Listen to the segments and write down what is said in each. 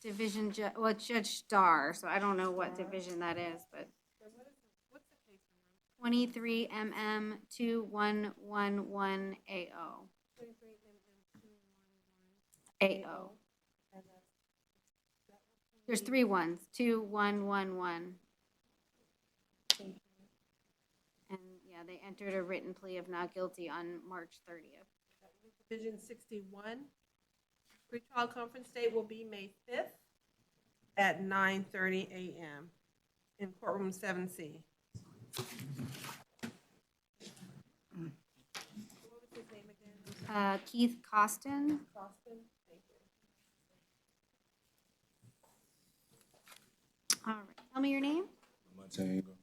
division, well, it's Judge Starr, so I don't know what division that is, but. 23 MM 2111 AO. AO. There's 3 ones, 2111. And yeah, they entered a written plea of not guilty on March 30th. Division 61. Pretrial conference date will be May 5th at 9:30 a.m. in courtroom 7C. What was his name again? Keith Costin. Boston? Thank you. All right, tell me your name. Lamonte Ingram.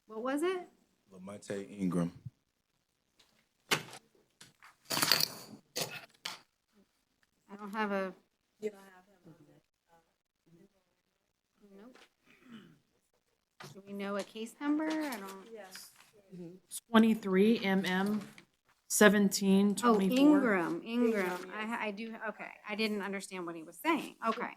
What was it? Lamonte Ingram. I don't have a, You don't have him on nope. Do we know a case number? I don't. Yes. 23 MM 1724. Oh, Ingram. I do, okay. I didn't understand what he was saying. Okay.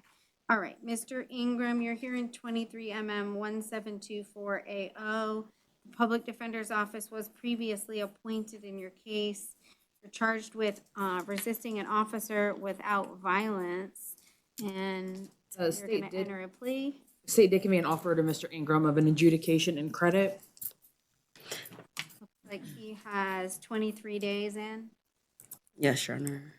All right, Mr. Ingram, you're here in 23 MM 1724 AO. The Public Defender's Office was previously appointed in your case. You're charged with resisting an officer without violence, and you're State going to did enter a plea. State did give me an offer to Mr. Ingram of an adjudication and credit. Looks like he has 23 days in. Yes, Your Honor.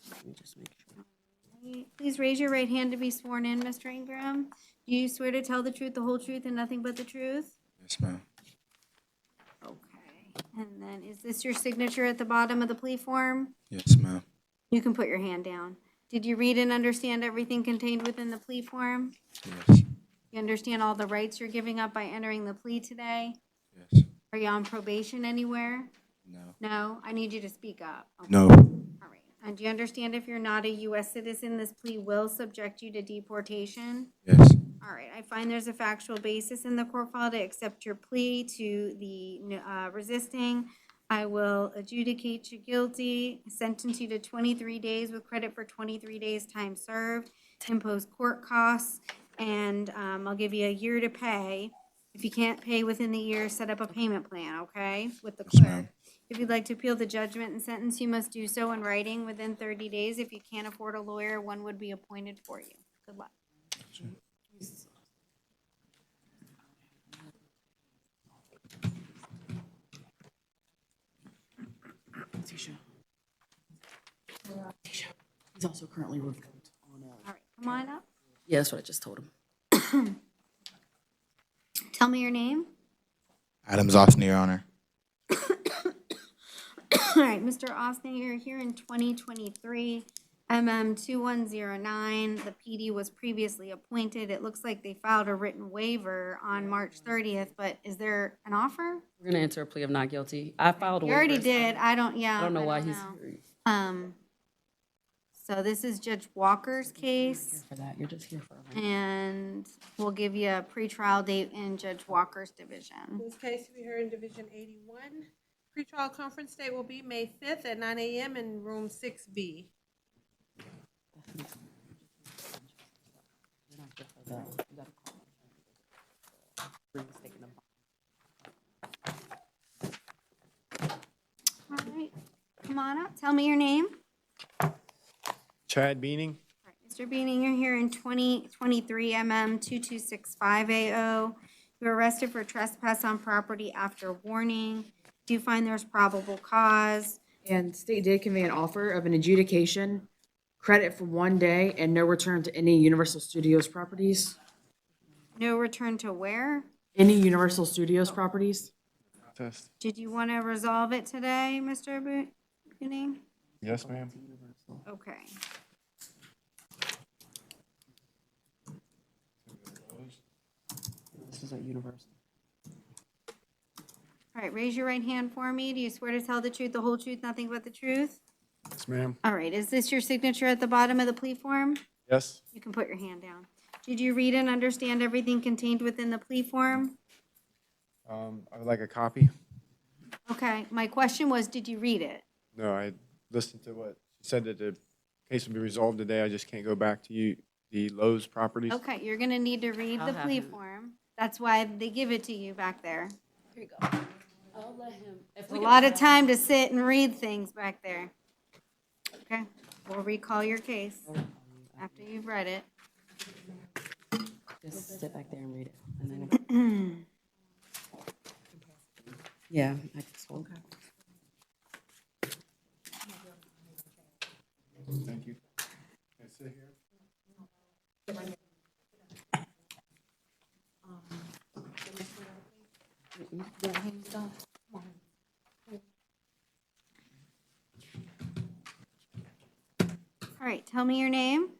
Let me just make sure. Please raise your right hand to be sworn in, Mr. Ingram. Do you swear to tell the truth, the whole truth, and nothing but the truth? Yes, ma'am. Okay. And then is this your signature at the bottom of the plea form? Yes, ma'am. You can put your hand down. Did you read and understand everything contained within the plea form? Yes. You understand all the rights you're giving up by entering the plea today? Yes. Are you on probation anywhere? No. No? I need you to speak up. Okay. No. All right. And do you understand if you're not a U.S. citizen, this plea will subject you to deportation? Yes. All right, I find there's a factual basis in the court file to accept your plea to the resisting. I will adjudicate you guilty, sentence you to 23 days with credit for 23 days time served, impose court costs, and I'll give you a year to pay. If you can't pay within the year, set up a payment plan, okay, with the Yes, clerk. ma'am. If you'd like to appeal the judgment and sentence, you must do so in writing within 30 days. If you can't afford a lawyer, one would be appointed for you. Good luck. Tisha. He's also currently revoked on All right, come on up. Yeah, that's what I just told him. Tell me your name. Adams Austin, Your Honor. All right, Mr. Austin, you're here in 2023 MM2109. The PD was previously appointed. It looks like they filed a written waiver on March 30th, but is there an offer? We're gonna enter a plea of not guilty. I filed a You waiver. already did. I don't know why he's know. here So this is Judge Walker's case, for that. You're just here for a minute. and we'll give you a pretrial date in Judge Walker's division. This case to be heard in Division 81. Pretrial conference date will be May 5th at 9 a.m. in room 6B. You're not here for that. You gotta call him. Bruce taking them. All right, come on up. Tell me your name. Chad Beaning. All right, Mr. Beaning, you're here in 2023 MM2265 AO. You were arrested for trespass on property after warning. Do you find there's probable cause? And state did convey an offer of an adjudication, credit for 1 day, and no return to any Universal Studios properties. No return to where? Any Universal Studios properties? Test. Did you want to resolve it today, Mr. Beaning? Yes, ma'am. Okay. This is at Universal. All right, raise your right hand for me. Do you swear to tell the truth, the whole truth, nothing but the truth? Yes, ma'am. All right, is this your signature at the bottom of the plea form? Yes. You can put your hand down. Did you read and understand everything contained within the plea form? I would like a copy. Okay, my question was, did you read it? No, I listened to what she said that it case will be resolved today. I just can't go back to you, the Lowe's properties. Okay, you're gonna need to read I'll the have plea him. form. That's why they give it to you back there. Here you go. I'll let him. If A we lot of time to sit and read things back there. Okay, we'll recall your case after you've read it. Just sit back there and read it. And then yeah, I can swallow. Thank you. Can I sit here? All right, tell me your name.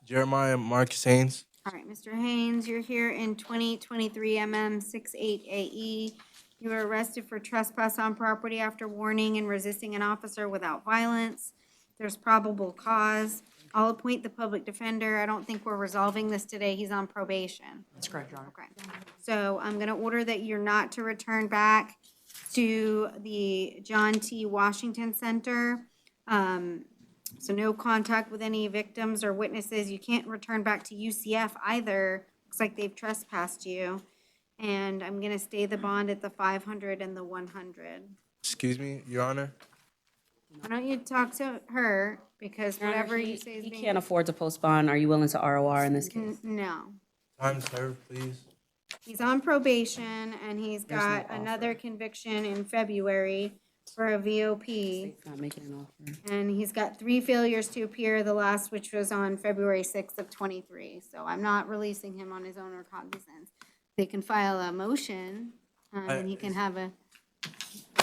Jeremiah Marcus Haynes. All right, Mr. Haynes, you're here in 2023 68 AE. You were arrested for trespass on property after warning and resisting an officer without violence. There's probable cause. I'll appoint the public defender. I don't think we're resolving this today. He's on probation. That's correct, Your Honor. Okay. So I'm gonna order that you're not to return back to the John T. Washington Center. So no contact with any victims or witnesses. You can't return back to UCF either. Looks like they've trespassed you. And I'm gonna stay the bond at the 500 and the 100. Excuse me, Your Honor. Why don't you talk to her, because Your Honor, whatever he- you say is He being. can't afford to postpone. Are you willing to ROR in this case? No. Time served, please. He's on probation and he's There's no got another offer. conviction in February for a VOP. State's not making an offer. And he's got 3 failures to appear, the last which was on February 6th of 23. So I'm not releasing him on his own recognizance. They can file a motion, and he can have a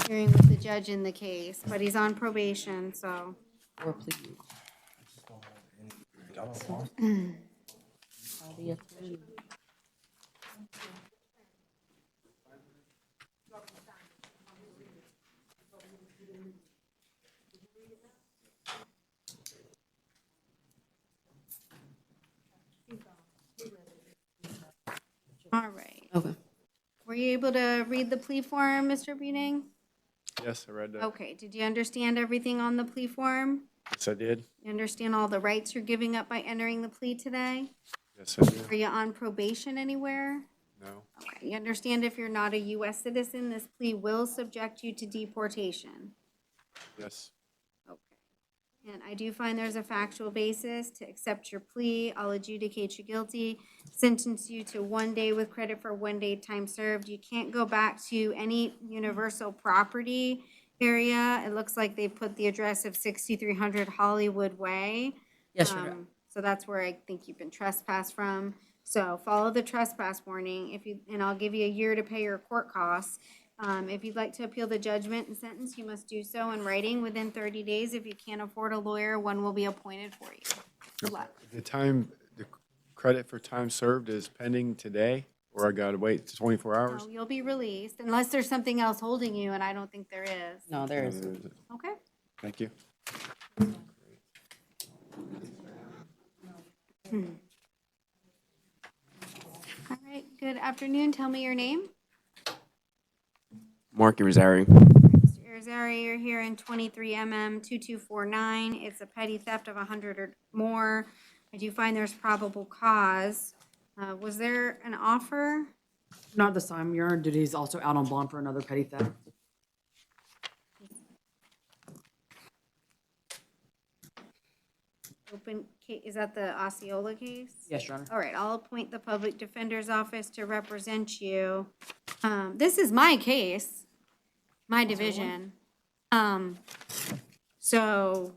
hearing with the judge in the case, but he's on probation, so. Or please. Call the attorney. All right. Okay. Were you able to read the plea form, Mr. Beading? Yes, I read that. Okay, did you understand everything on the plea form? Yes, I did. You understand all the rights you're giving up by entering the plea today? Yes, I do. Are you on probation anywhere? No. Okay, you understand if you're not a US citizen, this plea will subject you to deportation? Yes. Okay. And I do find there's a factual basis to accept your plea. I'll adjudicate you guilty, sentence you to 1 day with credit for 1 day time served. You can't go back to any universal property area. It looks like they put the address of 6300 Hollywood Way. Yes, Your Honor. So that's where I think you've been trespassed from. So follow the trespass warning and I'll give you a year to pay your court costs. If you'd like to appeal the judgment and sentence, you must do so in writing within 30 days. If you can't afford a lawyer, one will be appointed for you. Good luck. The credit for time served is pending today, or I gotta wait 24 hours? No, you'll be released unless there's something else holding you, and I don't think there is. No, there is. Okay? Thank you. All right, good afternoon. Tell me your name. Marky Rosario. Mr. Irizarry, you're here in 23 2249. It's a petty theft of 100 or more. I do find there's probable cause. Was there an offer? Not this time, Your Honor. Duty is also out on bond for another petty theft. Is that the Osceola case? Yes, Your Honor. All right, I'll appoint the public defender's office to represent you. This is my case, my division. So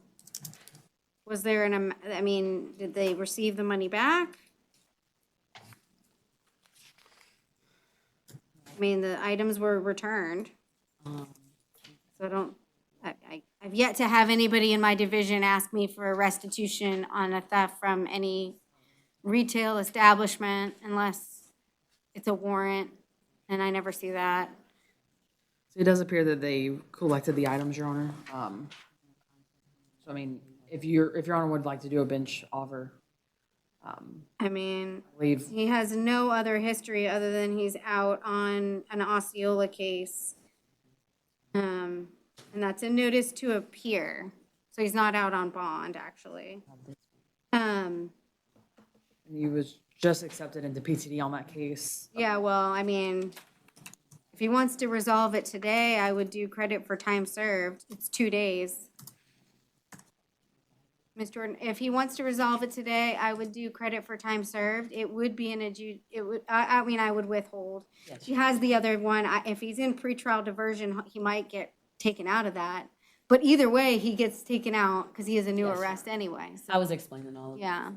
was there did they receive the money back? I mean, the items were returned. So I've yet to have anybody in my division ask me for a restitution on a theft from any retail establishment unless it's a warrant, and I never see that. So it does appear that they collected the items, Your Honor. So I mean, if Your Honor would like to do a bench offer, I mean, I believe, he has no other history other than he's out on an Osceola case. And that's a notice to appear. So he's not out on bond, actually. And he was just accepted into PTD on that case. Yeah, well, I mean, if he wants to resolve it today, I would do credit for time served. It's 2 days. Ms. Jordan, if he wants to resolve it today, I would do credit for time served. It would be I mean, I would withhold. Yes. He has the other one. If he's in pretrial diversion, he might get taken out of that. But either way, he gets taken out because he is a new Yes. arrest anyway. So, I was explaining all of it. yeah.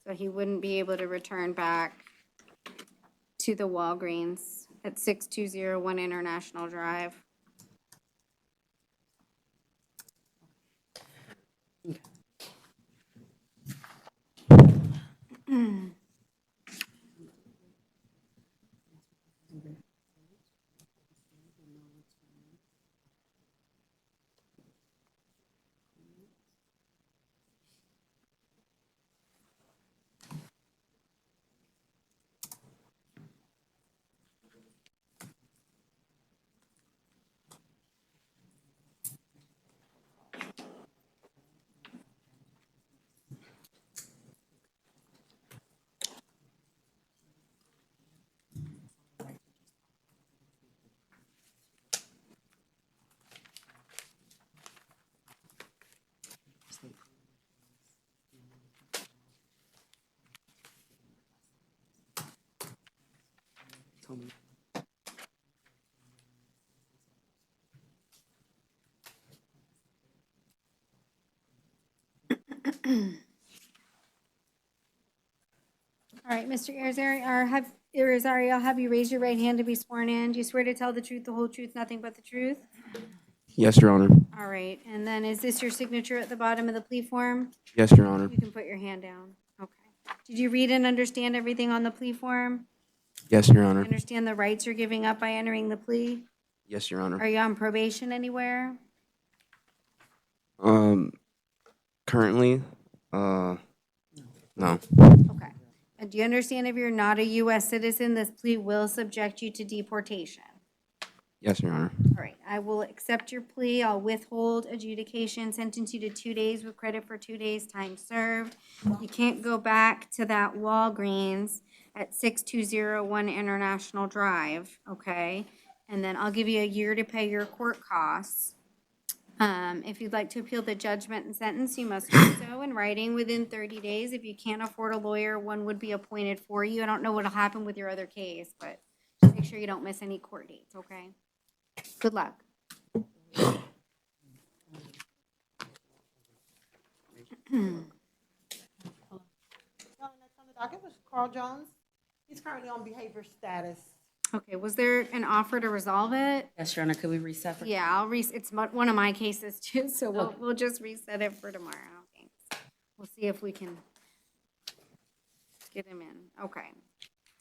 So he wouldn't be able to return back to the Walgreens at 6201 International Drive. All right, Mr. Irizarry, I'll have you raise your right hand to be sworn in. Do you swear to tell the truth, the whole truth, nothing but the truth? Yes, Your Honor. All right, and then is this your signature at the bottom of the plea form? Yes, Your Honor. You can put your hand down. Okay. Did you read and understand everything on the plea form? Yes, Your Honor. Understand the rights you're giving up by entering the plea? Yes, Your Are Honor. you on probation anywhere? Currently, no. Okay. And do you understand if you're not a U.S. citizen, this plea will subject you to deportation? Yes, Your Honor. All right, I will accept your plea. I'll withhold adjudication, sentence you to 2 days with credit for 2 days, time served. You can't go back to that Walgreens at 6201 International Drive, okay? And then I'll give you a year to pay your court costs. If you'd like to appeal the judgment and sentence, you must do so in writing within 30 days. If you can't afford a lawyer, one would be appointed for you. I don't know what'll happen with your other case, but just make sure you don't miss any court dates, okay? Good luck. Next on the docket was Carl Jones. He's currently on behavior status. Okay, was there an offer to resolve it? Yes, Your Honor, could we reset for? Yeah, it's one of my cases too, so Okay. we'll just reset it for tomorrow. Thanks. We'll see if we can get him in. Okay.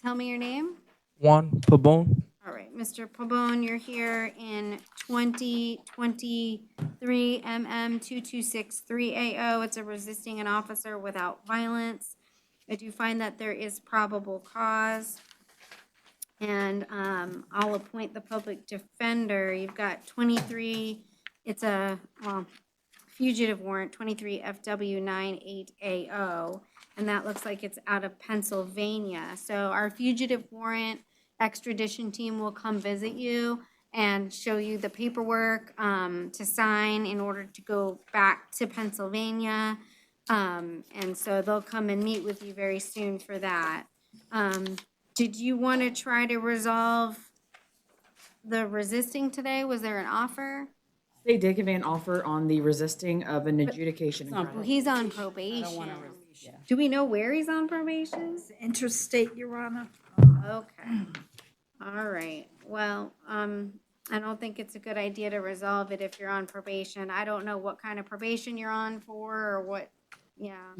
Tell me your name. Juan Pabon. All right, Mr. Pabon, you're here in 2023 MM 2263AO. It's a resisting an officer without violence. I do find that there is probable cause. And I'll appoint the public defender. You've got 23, it's a fugitive warrant, 23 FW 98AO. And that looks like it's out of Pennsylvania. So our fugitive warrant extradition team will come visit you and show you the paperwork to sign in order to go back to Pennsylvania. And so they'll come and meet with you very soon for that. Did you want to try to resolve the resisting today? Was there an offer? They did give me an offer on the resisting of an adjudication. on Well, he's on I probation. don't want to, yeah. Do we know where he's on probation? Interstate, Your Honor. Okay. All right. Well, I don't think it's a good idea to resolve it if you're on probation. I don't know what kind of probation you're on for or what, yeah.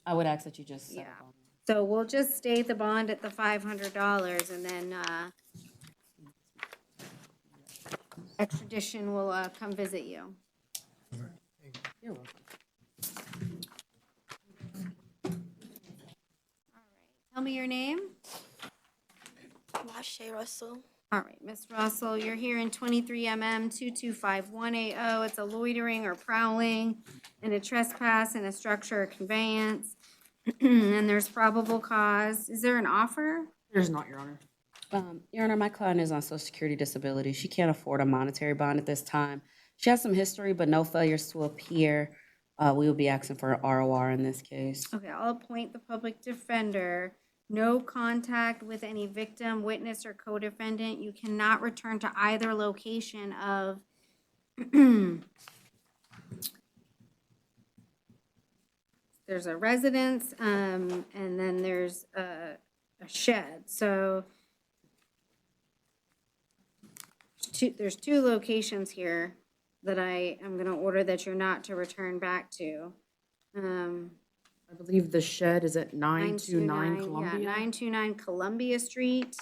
I would ask that you just set Yeah. up on. So we'll just stay the bond at the $500 and then, extradition will, come visit you. You're welcome. Tell me your name. Shay Russell. All right, Ms. Russell, you're here in 23MM 2251AO. It's a loitering or prowling and a trespass in a structure or conveyance. And there's probable cause. Is there an offer? There's not, Your Honor. Your Honor, my client is on Social Security disability. She can't afford a monetary bond at this time. She has some history, but no failures to appear. We will be asking for an ROR in this case. Okay, I'll appoint the public defender. No contact with any victim, witness, or co-defendant. You cannot return to either location of there's a residence, and then there's a shed. So there's two locations here that I am gonna order that you're not to return back to. I believe the shed is at 929 Yeah, Columbia. 929 Columbia Street.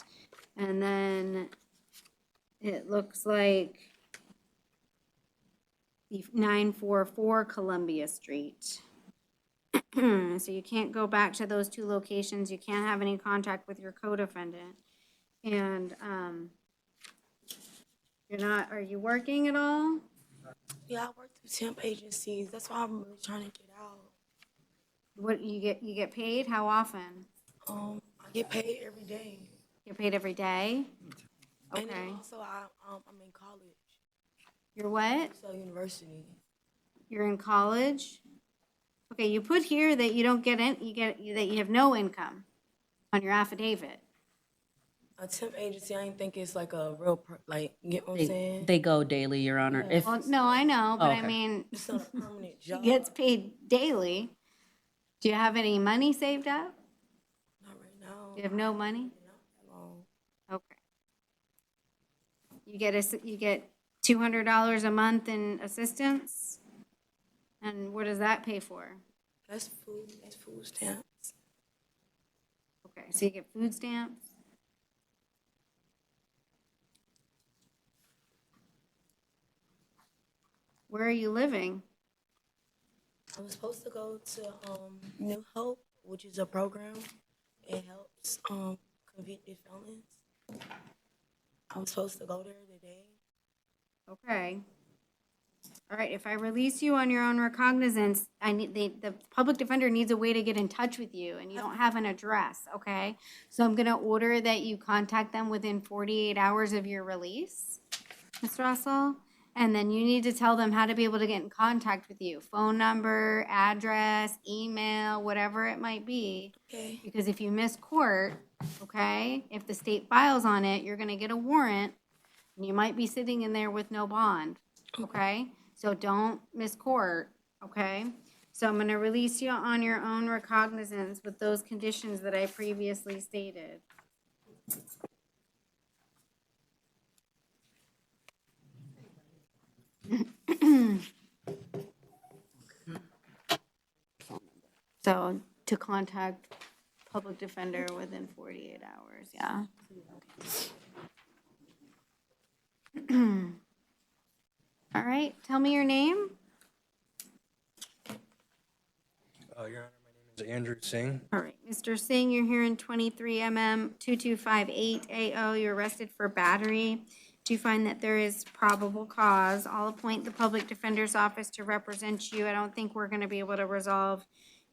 And then it looks like the 944 Columbia Street. So you can't go back to those two locations. You can't have any contact with your co-defendant. And are you working at all? Yeah, I work through temp agencies. That's why I'm really trying to get out. What, you get paid? How often? I get paid every day. Get paid every day? And Okay. then also, I'm in college, You're what? so university. You're in college? Okay, you put here that you don't get that you have no income on your affidavit. A temp agency, I didn't think it's like a real, you get what I'm saying? They go daily, Your Honor. If Well, no, I know, but I Okay. mean, It's not a permanent she job. gets paid daily. Do you have any money saved up? Not right now. You have no money? Not that long. Okay. You get $200 a month in assistance? And what does that pay for? That's food. That's food stamps. Okay, so you get food stamps? Where are you living? I was supposed to go to New Hope, which is a program. It helps convicted felons. I was supposed to go there today. Okay. All right, if I release you on your own recognizance, the public defender needs a way to get in touch with you, and you don't have an address, okay? So I'm gonna order that you contact them within 48 hours of your release, Ms. Russell. And then you need to tell them how to be able to get in contact with you. Phone number, address, email, whatever it might be. Okay. Because if you miss court, okay, if the state files on it, you're gonna get a warrant, and you might be sitting in there with no bond, okay? So don't miss court, okay? So I'm gonna release you on your own recognizance with those conditions that I previously stated. So to contact public defender within 48 hours, yeah. All right, tell me your name. Your Honor, my name is Andrew Singh. All right, Mr. Singh, you're here in 23MM 2258AO. You're arrested for battery. Do you find that there is probable cause? I'll appoint the public defender's office to represent you. I don't think we're going to be able to resolve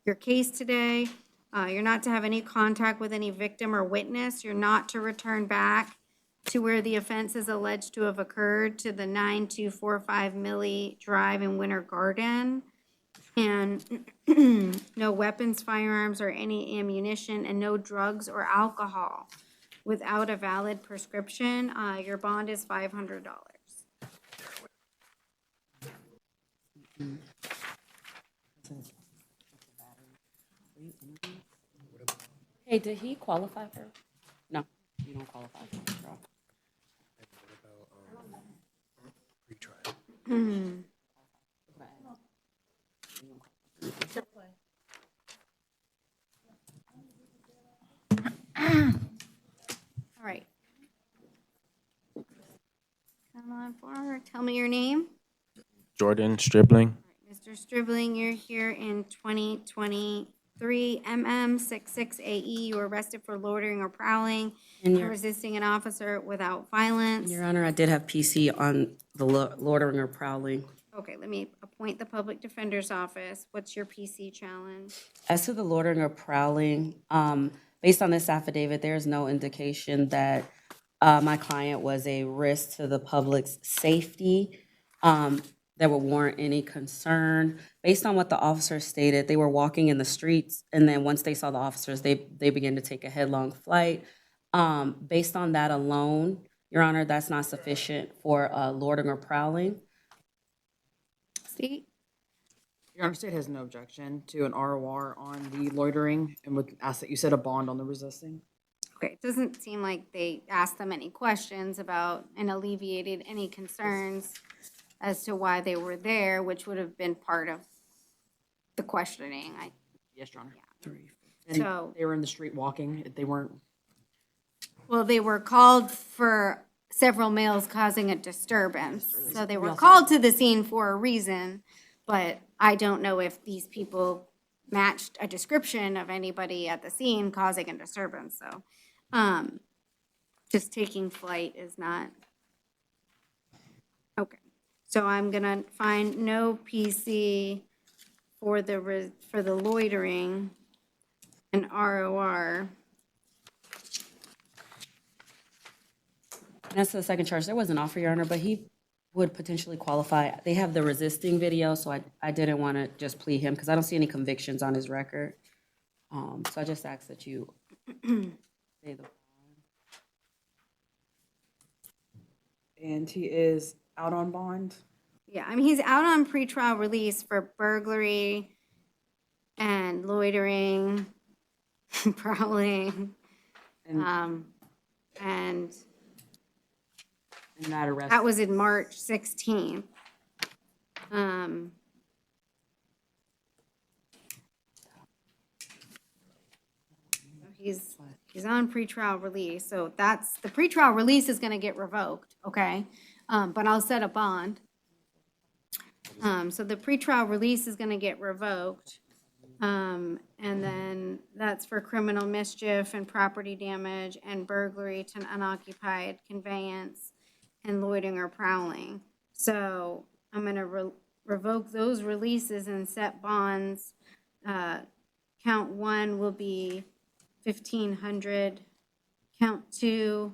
your case today. You're not to have any contact with any victim or witness. You're not to return back to where the offense is alleged to have occurred, to the 9245 Millie Drive in Winter Garden. And no weapons, firearms, or any ammunition, and no drugs or alcohol without a valid prescription. Your bond is $500. Hey, did he qualify for? No, you don't qualify for withdrawal. Retrial. All right. Come on forward. Tell me your name. Jordan Stribling. Mr. Stribling, you're here in 2020 23mm66AE, you were arrested for loitering or prowling And and Your, resisting an officer without violence. Your Honor, I did have PC on the loitering or prowling. Okay, let me appoint the public defender's office. What's your PC challenge? As to the loitering or prowling, based on this affidavit, there is no indication that my client was a risk to the public's safety that would warrant any concern. Based on what the officers stated, they were walking in the streets, and then once they saw the officers, they began to take a headlong flight. Based on that alone, Your Honor, that's not sufficient for loitering or prowling. State? Your Honor, state has no objection to an ROR on the loitering and would ask that you set a bond on the resisting. Okay, it doesn't seem like they asked them any questions about and alleviated any concerns as to why they were there, which would have been part of the questioning. Yes, Your Honor. So- And they were in the street walking. They weren't, Well, they were called for several males causing a disturbance. So they were also- called to the scene for a reason, but I don't know if these people matched a description of anybody at the scene causing a disturbance, so. Just taking flight is not. Okay, so I'm gonna find no PC for the loitering and ROR. And as to the second charge, there was an offer, Your Honor, but he would potentially qualify. They have the resisting video, so I didn't want to just plea him because I don't see any convictions on his record. So I just ask that you say the. and he is out on bond. Yeah, I mean, he's out on pretrial release for burglary and loitering, prowling, And, and and that arrest. that was in March 16th. He's on pretrial release, so that's, the pretrial release is gonna get revoked, okay? But I'll set a bond. So the pretrial release is gonna get revoked. And then that's for criminal mischief and property damage and burglary to an unoccupied conveyance and loitering or prowling. So I'm gonna revoke those releases and set bonds. Count one will be 1,500. Count two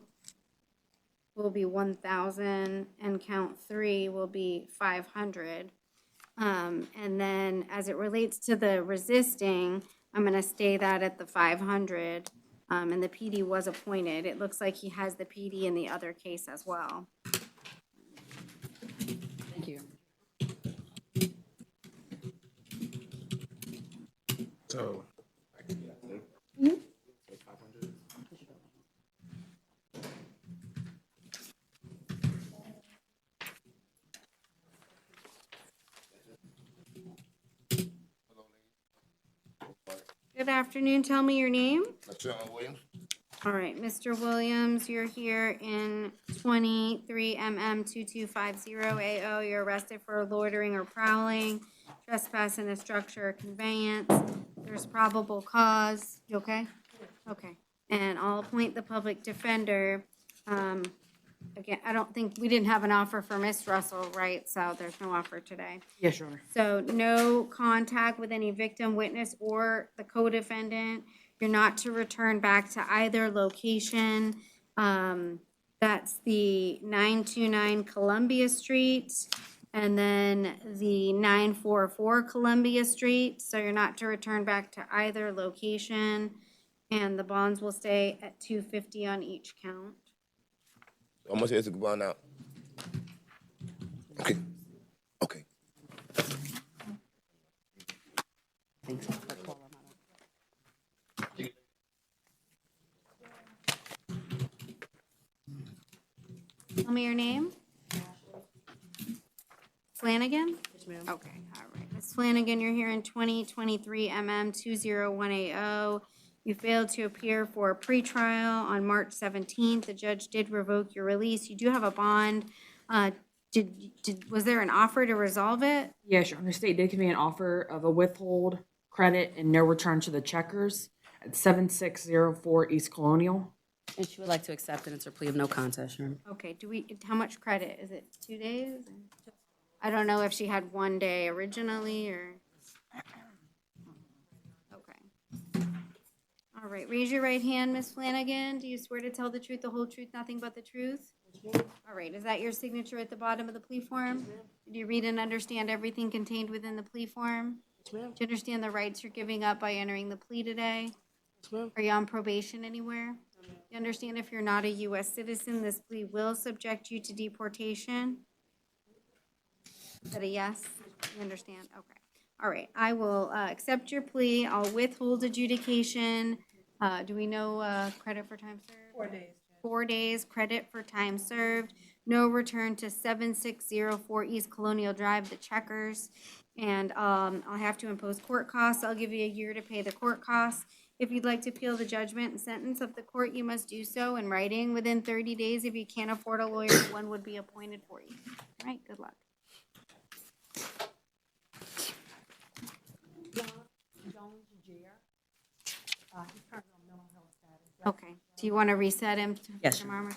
will be 1,000, and count three will be 500. And then as it relates to the resisting, I'm gonna stay that at the 500. And the PD was appointed. It looks like he has the PD in the other case as well. Thank you. So. Good afternoon, tell me your name. Sean Williams. All right, Mr. Williams, you're here in 23mm2250AO. You're arrested for loitering or prowling, trespass in a structure or conveyance. There's probable cause. You okay? Okay. And I'll appoint the public defender. Again, I don't think, we didn't have an offer for Miss Russell, right? So there's no offer today. Yes, Your Honor. So no contact with any victim, witness, or the co-defendant. You're not to return back to either location. That's the 929 Columbia Street and then the 944 Columbia Street. So you're not to return back to either location. And the bonds will stay at $250 on each count. How much is it going out? Okay. Okay. Thanks. Tell me your name. Flanagan? Okay, all right. Ms. Flanagan, you're here in 2023mm20180. You failed to appear for a pretrial on March 17th. The judge did revoke your release. You do have a bond. Was there an offer to resolve it? Yes, Your Honor. State did give me an offer of a withhold credit, and no return to the checkers at 7604 East Colonial. And she would like to accept and enter plea of no contest, Your Honor. Okay, how much credit? Is it 2 days? I don't know if she had 1 day originally or. Okay. All right, raise your right hand, Ms. Flanagan. Do you swear to tell the truth, the whole truth, nothing but the truth? All right, is that your signature at the bottom of the plea form? Did you read and understand everything contained within the plea form? Do you understand the rights you're giving up by entering the plea today? Are you on probation anywhere? You understand if you're not a U.S. citizen, this plea will subject you to deportation? Is that a yes? You understand? Okay. All right, I will accept your plea. I'll withhold adjudication. Do we know credit for time served? 4 days. 4 days, credit for time served. No return to 7604 East Colonial Drive, the Checkers. And I'll have to impose court costs. I'll give you a year to pay the court costs. If you'd like to appeal the judgment and sentence of the court, you must do so in writing within 30 days. If you can't afford a lawyer, one would be appointed for you. All right, good luck. Okay, do you want to reset him? Yes, tomorrow?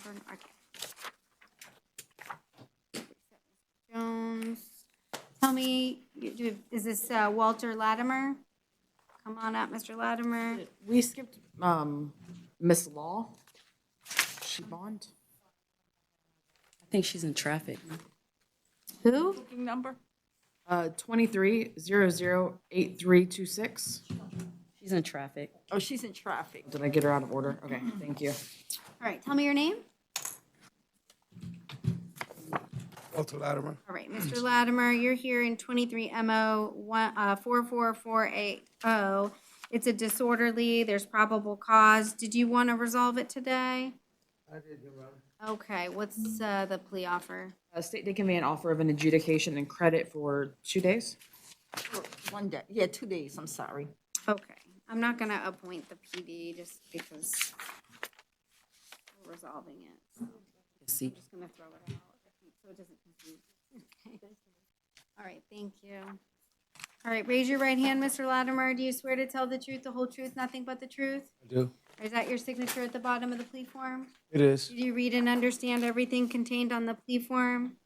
Okay. Jones, tell me, is this Walter Latimer? Come on up, Mr. Latimer. We skipped Miss Law. She bond. I think she's in traffic. Who? Booking number? 23008326. She's in traffic. Oh, she's in traffic. Did I get her out of order? Okay, thank you. All right, tell me your name. Walter Latimer. All right, Mr. Latimer, you're here in 23 MO 44480. It's a disorderly, there's probable cause. Did you want to resolve it today? I did, Your Honor. Okay, what's the plea offer? State did convey an offer of an adjudication and credit for 2 days. 1 day, yeah, 2 days, I'm sorry. Okay, I'm not gonna appoint the PD just because we're resolving it. See. I'm just gonna throw it out so it doesn't confuse. Okay. All right, thank you. All right, raise your right hand, Mr. Latimer. Do you swear to tell the truth, the whole truth, nothing but the truth? I do. Or is that your signature at the bottom of the plea form? It is. Did you read and understand everything contained on the plea form?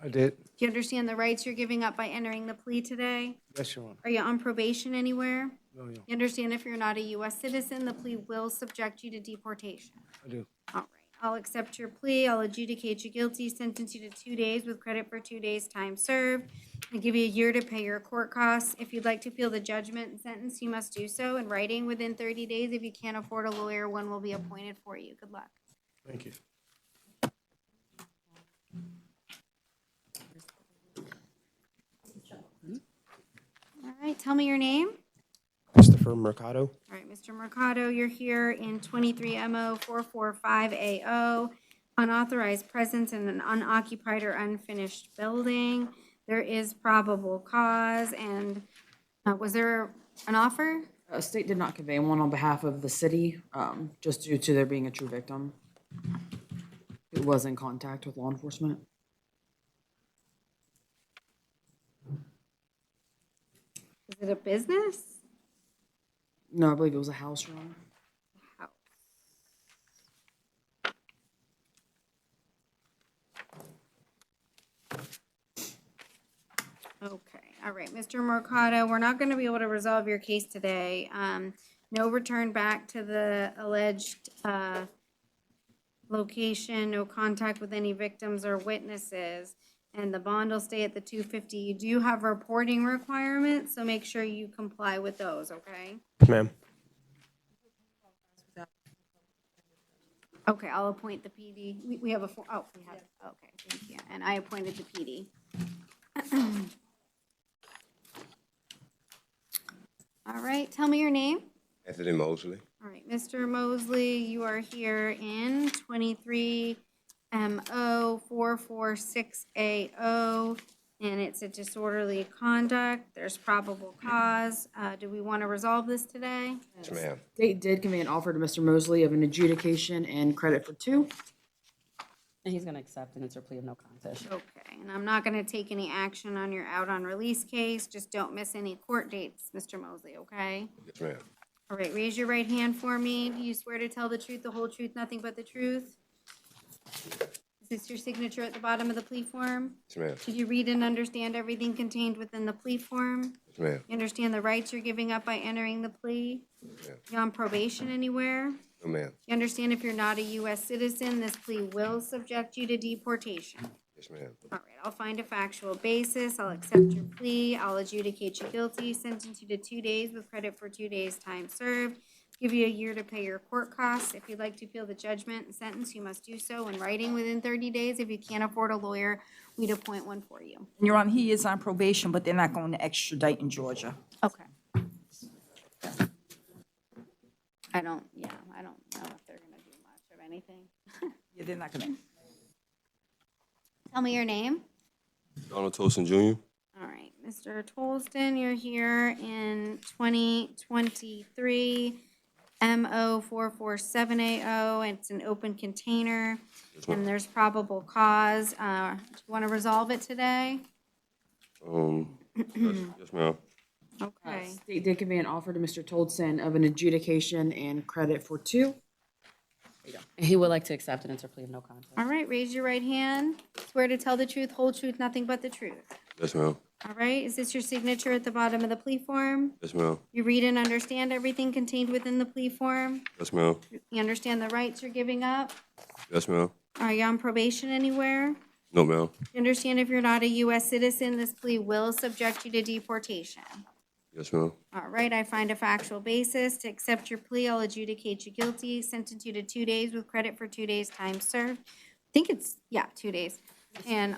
I did. Do you understand the rights you're giving up by entering the plea today? Yes, Your Honor. Are you on probation anywhere? No, Your Honor. You understand if you're not a U.S. citizen, the plea will subject you to deportation. I do. All right, I'll accept your plea. I'll adjudicate you guilty, sentence you to 2 days with credit for 2 days' time served, and give you a year to pay your court costs. If you'd like to appeal the judgment and sentence, you must do so in writing within 30 days. If you can't afford a lawyer, one will be appointed for you. Good luck. Thank you. All right, tell me your name. Christopher Mercado. All right, Mr. Mercado, you're here in 23 MO 445AO, unauthorized presence in an unoccupied or unfinished building. There is probable cause, and was there an offer? State did not convey one on behalf of the city, just due to there being a true victim. It was in contact with law enforcement. Is it a business? No, I believe it was a house, Your Honor. House. Okay, all right, Mr. Mercado, we're not gonna be able to resolve your case today. No return back to the alleged, location, no contact with any victims or witnesses, and the bond will stay at the 250. You do have reporting requirements, so make sure you comply with those, okay? Ma'am. Okay, I'll appoint the PD. We have we have, okay, thank you. And I appointed the PD. All right, tell me your name. Anthony Mosley. All right, Mr. Mosley, you are here in 23 MO 446AO, and it's a disorderly conduct. There's probable cause. Do we want to resolve this today? Yes, ma'am. State did convey an offer to Mr. Mosley of an adjudication and credit for 2. And he's gonna accept and enter plea of no contest. Okay, and I'm not gonna take any action on your out on release case. Just don't miss any court dates, Mr. Mosley, okay? Yes, ma'am. All right, raise your right hand for me. Do you swear to tell the truth, the whole truth, nothing but the truth? Is this your signature at the bottom of the plea form? Yes, ma'am. Did you read and understand everything contained within the plea form? Yes, ma'am. You understand the rights you're giving up by entering the plea? Yes, ma'am. You on probation anywhere? No, ma'am. You understand if you're not a U.S. citizen, this plea will subject you to deportation. Yes, ma'am. All right, I'll find a factual basis. I'll accept your plea. I'll adjudicate you guilty, sentence you to 2 days with credit for 2 days' time served. Give you a year to pay your court costs. If you'd like to appeal the judgment and sentence, you must do so in writing within 30 days. If you can't afford a lawyer, we'd appoint one for you. Your Honor, he is on probation, but they're not going to extradite in Georgia. Okay. I don't know if they're gonna do much of anything. Yeah, they're not gonna. Tell me your name. Donald Tolson Jr. All right, Mr. Tolston, you're here in 2023 MO 447AO. It's an open container, and there's probable cause. Do you want to resolve it today? Yes, ma'am. Okay. State did convey an offer to Mr. Toldson of an adjudication and credit for 2. And he would like to accept and enter plea of no contest. All right, raise your right hand. Swear to tell the truth, whole truth, nothing but the truth. Yes, ma'am. All right, is this your signature at the bottom of the plea form? Yes, ma'am. You read and understand everything contained within the plea form? Yes, ma'am. You understand the rights you're giving up? Yes, ma'am. Are you on probation anywhere? No, ma'am. You understand if you're not a U.S. citizen, this plea will subject you to deportation. Yes, ma'am. All right, I find a factual basis. To accept your plea, I'll adjudicate you guilty, sentence you to 2 days with credit for 2 days' time served. I think it's, 2 days. And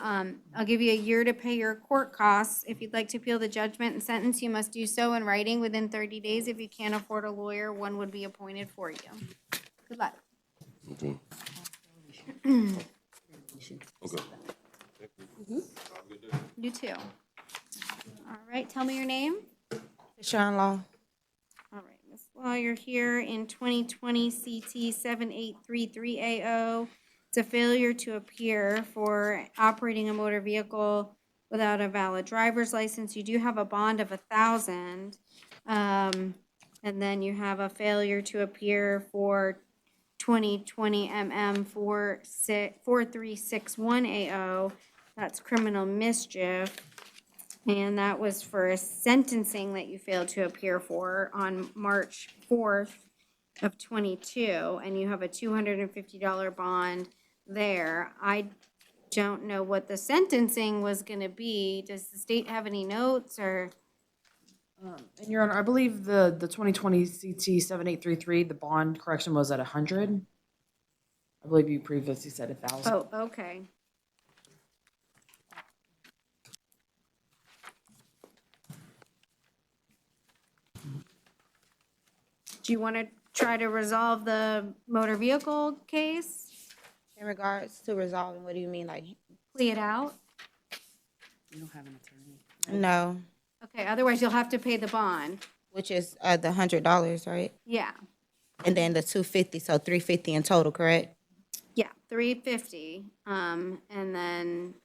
I'll give you a year to pay your court costs. If you'd like to appeal the judgment and sentence, you must do so in writing within 30 days. If you can't afford a lawyer, one would be appointed for you. Good luck. Okay. Okay. You too. All right, tell me your name. Sean Law. All right, Ms. Law, you're here in 2020 CT 7833AO. It's a failure to appear for operating a motor vehicle without a valid driver's license. You do have a bond of $1,000. And then you have a failure to appear for 2020 MM 4361AO. That's criminal mischief. And that was for a sentencing that you failed to appear for on March 4th of 22, and you have a $250 bond there. I don't know what the sentencing was gonna be. Does the state have any notes or? And Your Honor, I believe the 2020 CT 7833, the bond correction was at 100. I believe you previously said 1,000. Oh, okay. Do you want to try to resolve the motor vehicle case? In regards to resolving, what do you mean, like? Plea it out? You don't have an attorney. No, Okay, otherwise you'll have to pay the bond. which is the $100, right? Yeah, And then the $250, so $350 in total, correct? yeah, $350. And then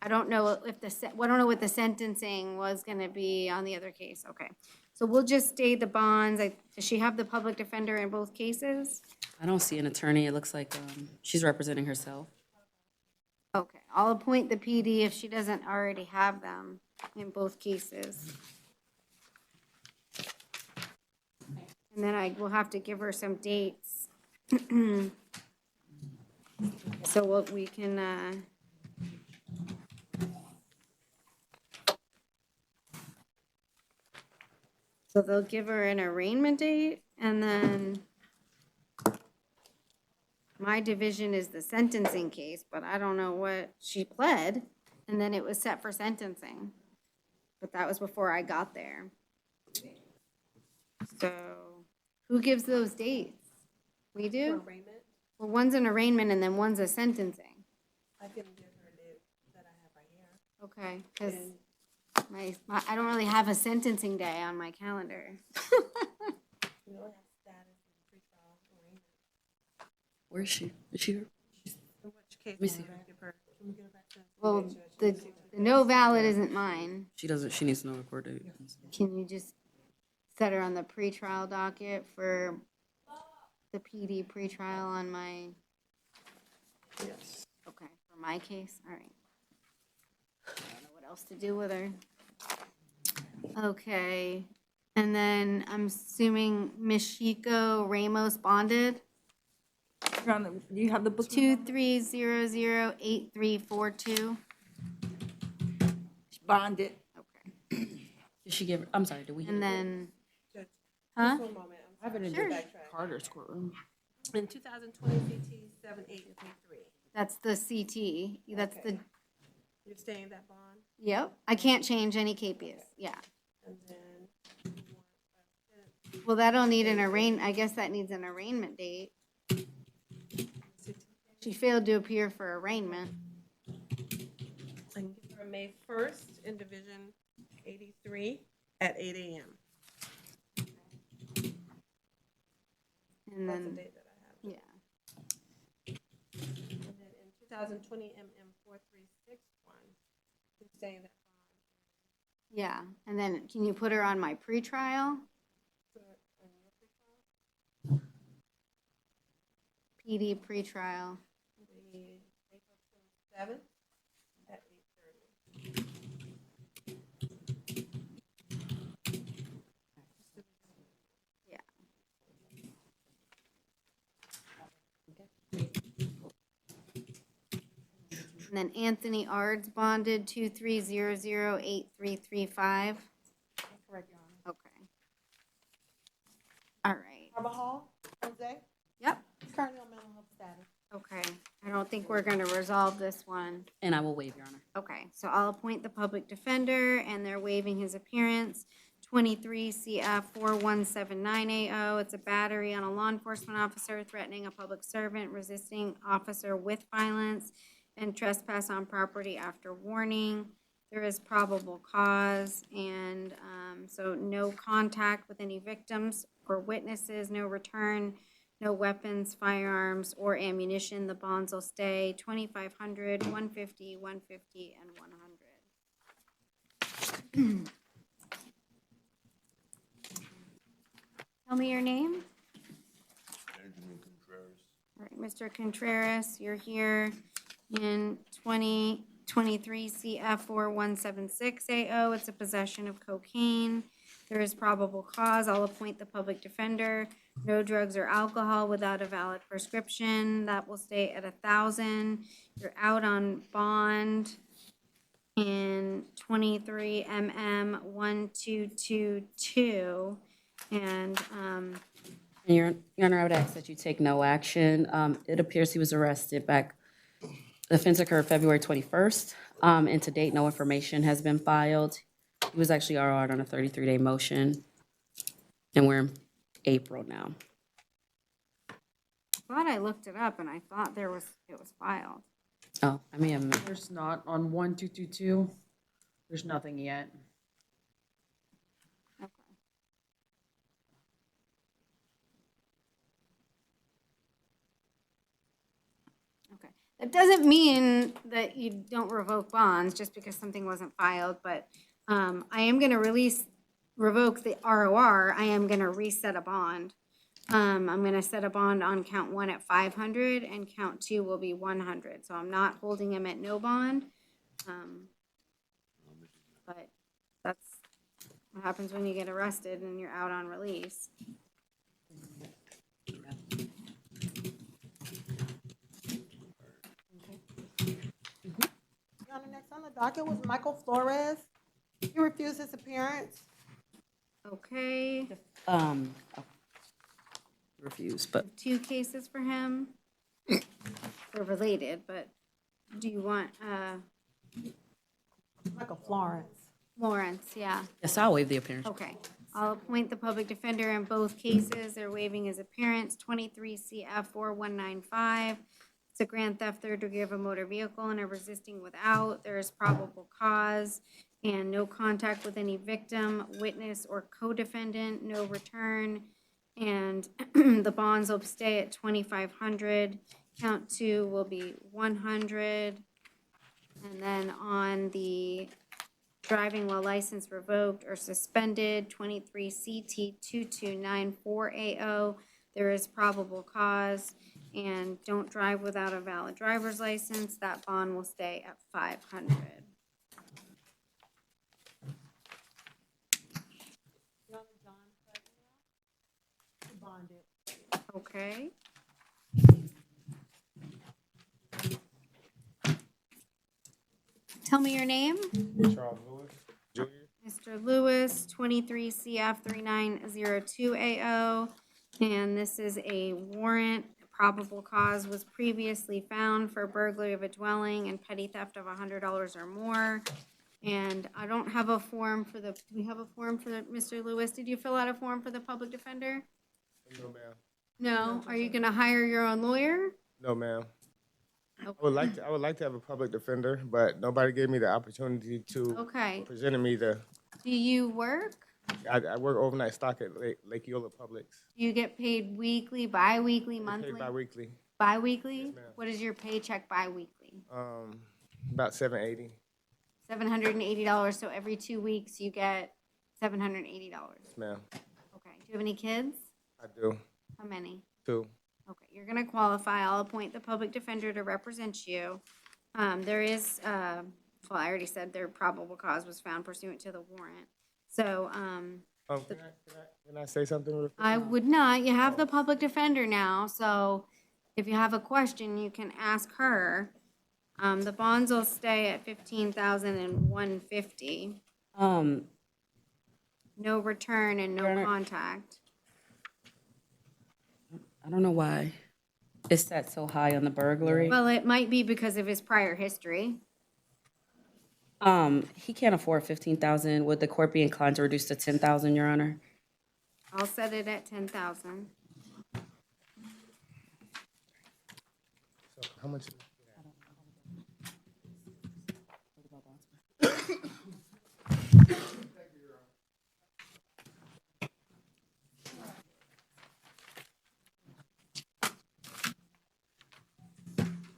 I don't know if I don't know what the sentencing was gonna be on the other case. Okay. So we'll just stay the bonds. Does she have the public defender in both cases? I don't see an attorney. It looks like she's representing herself. Okay, I'll appoint the PD if she doesn't already have them in both cases. And then I will have to give her some dates. So what we can, so they'll give her an arraignment date, and then my division is the sentencing case, but I don't know what she pled, and then it was set for sentencing. But that was before I got there. So, who gives those dates? We do? Arraignment, Well, one's an arraignment and then one's a sentencing. I can give her a date that I have right here. Okay, because I don't really have a sentencing day on my calendar. We don't have status in pretrial arraignment. Where is she? Is she here? In which case. me see. Give her- can we give her back to- Well, the no valid isn't mine. She needs to know the court date. Can you just set her on the pretrial docket for the PD pretrial on my, Yes. okay, for my case? All right. I don't know what else to do with her. Okay, and then I'm assuming Michiko Ramos bonded, Your Honor, do you have the book? 23008342. Bonded. Okay, Did she give, I'm sorry, did we? and then, Judge, huh? just one moment. I have it in Sure. Judge Carter's courtroom. In 2020 CT 7833, That's the CT, that's the, you're staying that bond, yep, I can't change any capias, yeah. and then you want Well, that'll need an I guess that needs an arraignment date. She failed to appear for arraignment. I can give her May 1st in Division 83 at 8 a.m. And That's the then, date that I have. yeah, And then in 2020 MM 4361, you're staying that bond. yeah. And then can you put her on my pretrial? So, on your pretrial, PD pretrial. the April 27th at 8:30. Yeah. And then Anthony Ards bonded 23008335. Correct, Your Honor. Okay. All right. Harbor Hall, Jose, Yep. currently on mental health status. Okay. I don't think we're gonna resolve this one. And I will waive, Your Honor. Okay, so I'll appoint the public defender, and they're waiving his appearance. 23 CF 4179AO, it's a battery on a law enforcement officer, threatening a public servant, resisting officer with violence, and trespass on property after warning. There is probable cause, and so no contact with any victims or witnesses, no return, no weapons, firearms, or ammunition. The bonds will stay 2,500, 150, 150, and 100. Tell me your name. Benjamin Contreras. All right, Mr. Contreras, you're here in 2023 CF 4176AO. It's a possession of cocaine. There is probable cause. I'll appoint the public defender. No drugs or alcohol without a valid prescription. That will stay at 1,000. You're out on bond in 23 MM 1222. And, Your Honor, I would ask that you take no action. It appears he was arrested back, the offense occurred February 21st, and to date, no information has been filed. He was actually RO'd on a 33-day motion, and we're in April now. thought I looked it up and I thought it was filed. Oh, I may have, There's not on 1222. There's nothing yet. Okay. Okay. That doesn't mean that you don't revoke bonds just because something wasn't filed, but I am gonna revoke the ROR. I am gonna reset a bond. I'm gonna set a bond on count 1 at 500 and count 2 will be 100. So I'm not holding him at no bond. But that's what happens when you get arrested and you're out on release. Your Honor, next on the docket was Michael Flores. He refused his appearance. Okay, oh, refused, but 2 cases for him. They're related, but do you want, Michael Florence. Lawrence, yeah, yes, I'll waive the appearance. okay. I'll appoint the public defender in both cases. They're waiving his appearance, 23 CF 4195. It's a grand theft, third degree of a motor vehicle and a resisting without. There is probable cause and no contact with any victim, witness, or co-defendant, no return. And the bonds will stay at 2,500. Count 2 will be 100. And then on the driving while license revoked or suspended, 23 CT 2294AO, there is probable cause. And don't drive without a valid driver's license, that bond will stay at 500. Okay. Tell me your name. Charles Lewis, Jr. Mr. Lewis, 23 CF 3902AO. And this is a warrant. Probable cause was previously found for burglary of a dwelling and petty theft of $100 or more. And I don't have a form for the, do we have a form for the, Mr. Lewis? Did you fill out a form for the public defender? No, ma'am. No? Are you gonna hire your own lawyer? No, ma'am. Okay. I would like to have a public defender, but nobody gave me the opportunity to Okay. presented me the. Do you work? I work overnight stock at Lake Eola Publix. Do you get paid weekly, bi-weekly, Paid monthly? bi-weekly. Bi-weekly? Yes, ma'am. What is your paycheck bi-weekly? About $780. $780, so every 2 weeks you get $780. Yes, ma'am. Okay, do you have any kids? I do. How many? 2. Okay, you're gonna qualify. I'll appoint the public defender to represent you. There is, well, I already said their probable cause was found pursuant to the warrant. So, Can I say something real quick? I would not, you have the public defender now, so if you have a question, you can ask her. The bonds will stay at $15,150. No return and no Your- contact. I don't know why it's set so high on the burglary. Well, it might be because of his prior history. He can't afford 15,000. Would the court be inclined to reduce to 10,000, Your Honor? I'll set it at 10,000. So how much?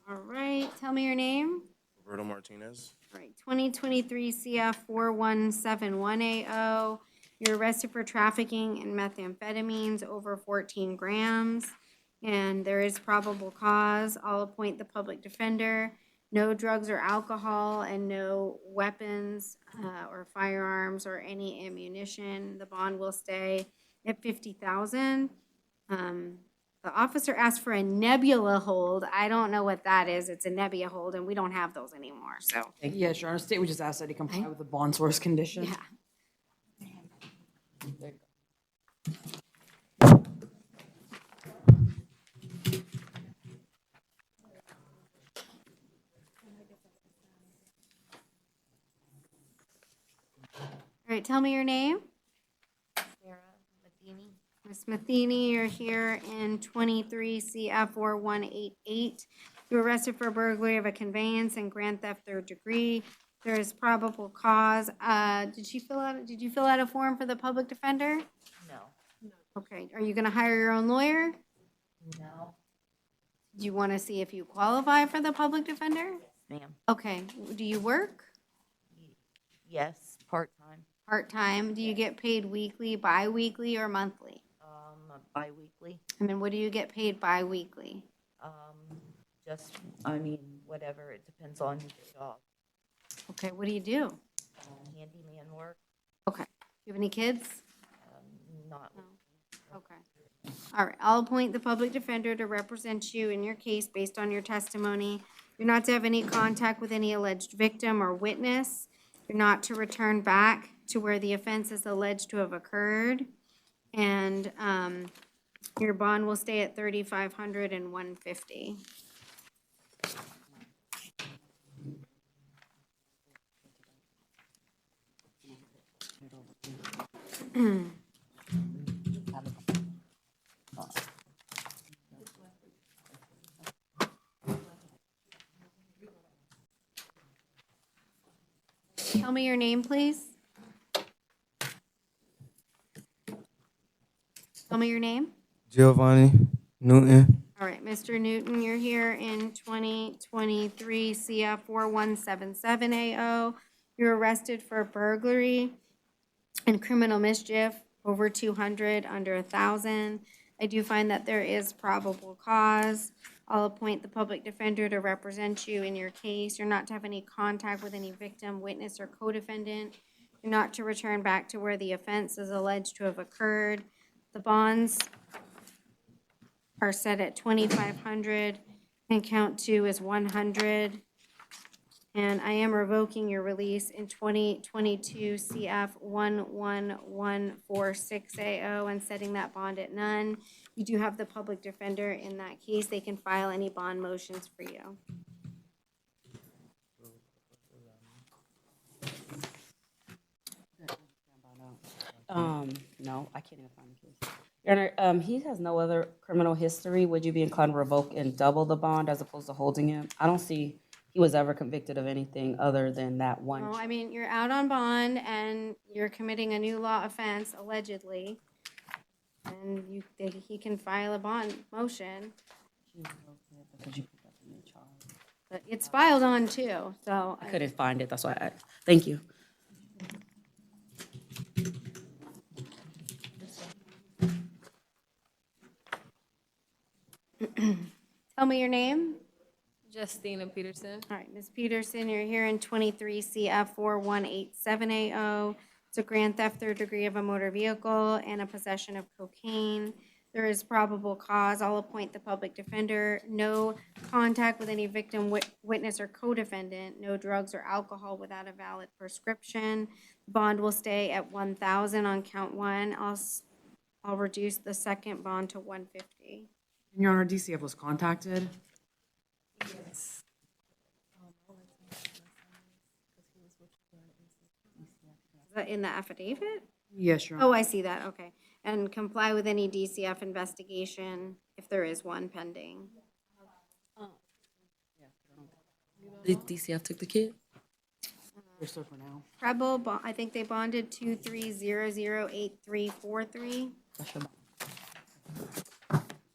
All right, tell me your name. Roberto Martinez. All right, 2023 CF 4171AO. You're arrested for trafficking in methamphetamines over 14 grams, and there is probable cause. I'll appoint the public defender. No drugs or alcohol, and no weapons or firearms or any ammunition. The bond will stay at 50,000. The officer asked for a nebula hold. I don't know what that is. It's a nebula hold, and we don't have those anymore, so. Yes, Your Honor, state would just ask that he comply with the bond source condition. Yeah. There you go. All right, tell me your name. Sarah Medini. Ms. Matheny, you're here in 23 CF 4188. You're arrested for burglary of a conveyance and grand theft third degree. There is probable cause. Did you fill out a form for the public defender? No. Okay, are you gonna hire your own lawyer? No. Do you wanna see if you qualify for the public defender? Ma'am. Okay, do you work Yes, part-time, part-time? Do you get paid weekly, bi-weekly, or monthly? bi-weekly. And then what do you get paid bi-weekly? Just, whatever, it depends on the job. Okay, what do you do? Handyman work, Okay, do you have any kids? not. No. Okay. All right, I'll appoint the public defender to represent you in your case based on your testimony. You're not to have any contact with any alleged victim or witness. You're not to return back to where the offense is alleged to have occurred. And your bond will stay at $3,500 and $150. Tell me your name, please. Tell me your name. Giovanni Newton. All right, Mr. Newton, you're here in 2023 CF 4177AO. You're arrested for burglary and criminal mischief, over 200, under 1,000. I do find that there is probable cause. I'll appoint the public defender to represent you in your case. You're not to have any contact with any victim, witness, or co-defendant. You're not to return back to where the offense is alleged to have occurred. The bonds are set at 2,500 and count two is 100. And I am revoking your release in 2022 CF 11146AO and setting that bond at none. You do have the public defender in that case. They can file any bond motions for you. No, I can't even find the case. Your Honor, he has no other criminal history. Would you be inclined to revoke and double the bond as opposed to holding him? I don't see he was ever convicted of anything other than that one. No, I mean, you're out on bond and you're committing a new law offense allegedly. And he can file a bond motion, Because you picked up a new charge. but it's filed on too, so. I couldn't find it, that's why I, thank you. Tell me your name. Justina Peterson. All right, Ms. Peterson, you're here in 23 CF 4187AO. It's a grand theft third degree of a motor vehicle and a possession of cocaine. There is probable cause. I'll appoint the public defender. No contact with any victim, witness, or co-defendant. No drugs or alcohol without a valid prescription. Bond will stay at 1,000 on count one. I'll reduce the second bond to 150. Your Honor, DCF was contacted. Yes. Is that in the affidavit? Yes, Your Honor. Oh, I see that, okay. And comply with any DCF investigation if there is one pending. DCF took the kid? You're still for now. Preble, I think they bonded 23008343. That's your-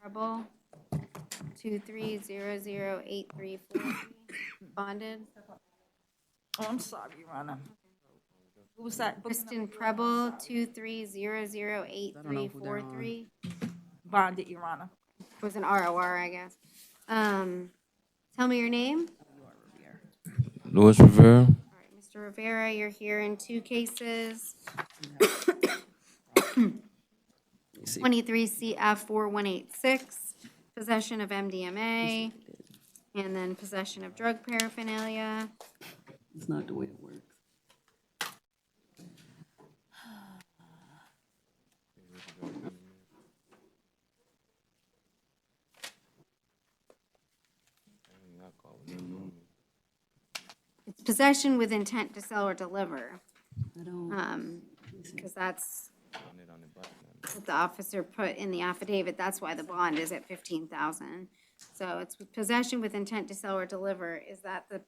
Preble, 23008343. Bonded. Oh, I'm sorry, Your Honor. Who was that? Kristen Preble, 23008343. Bonded, Your Honor. It was an ROR, I guess. Tell me your name. Louis Rivera. All right, Mr. Rivera, you're here in two cases. 23 CF 4186, possession of MDMA, and then possession of drug paraphernalia. It's not the way it works. It's possession with intent to sell or deliver. I don't. Because that's what the officer put in the affidavit. That's why the bond is at 15,000. So it's possession with intent to sell or deliver. Is that the,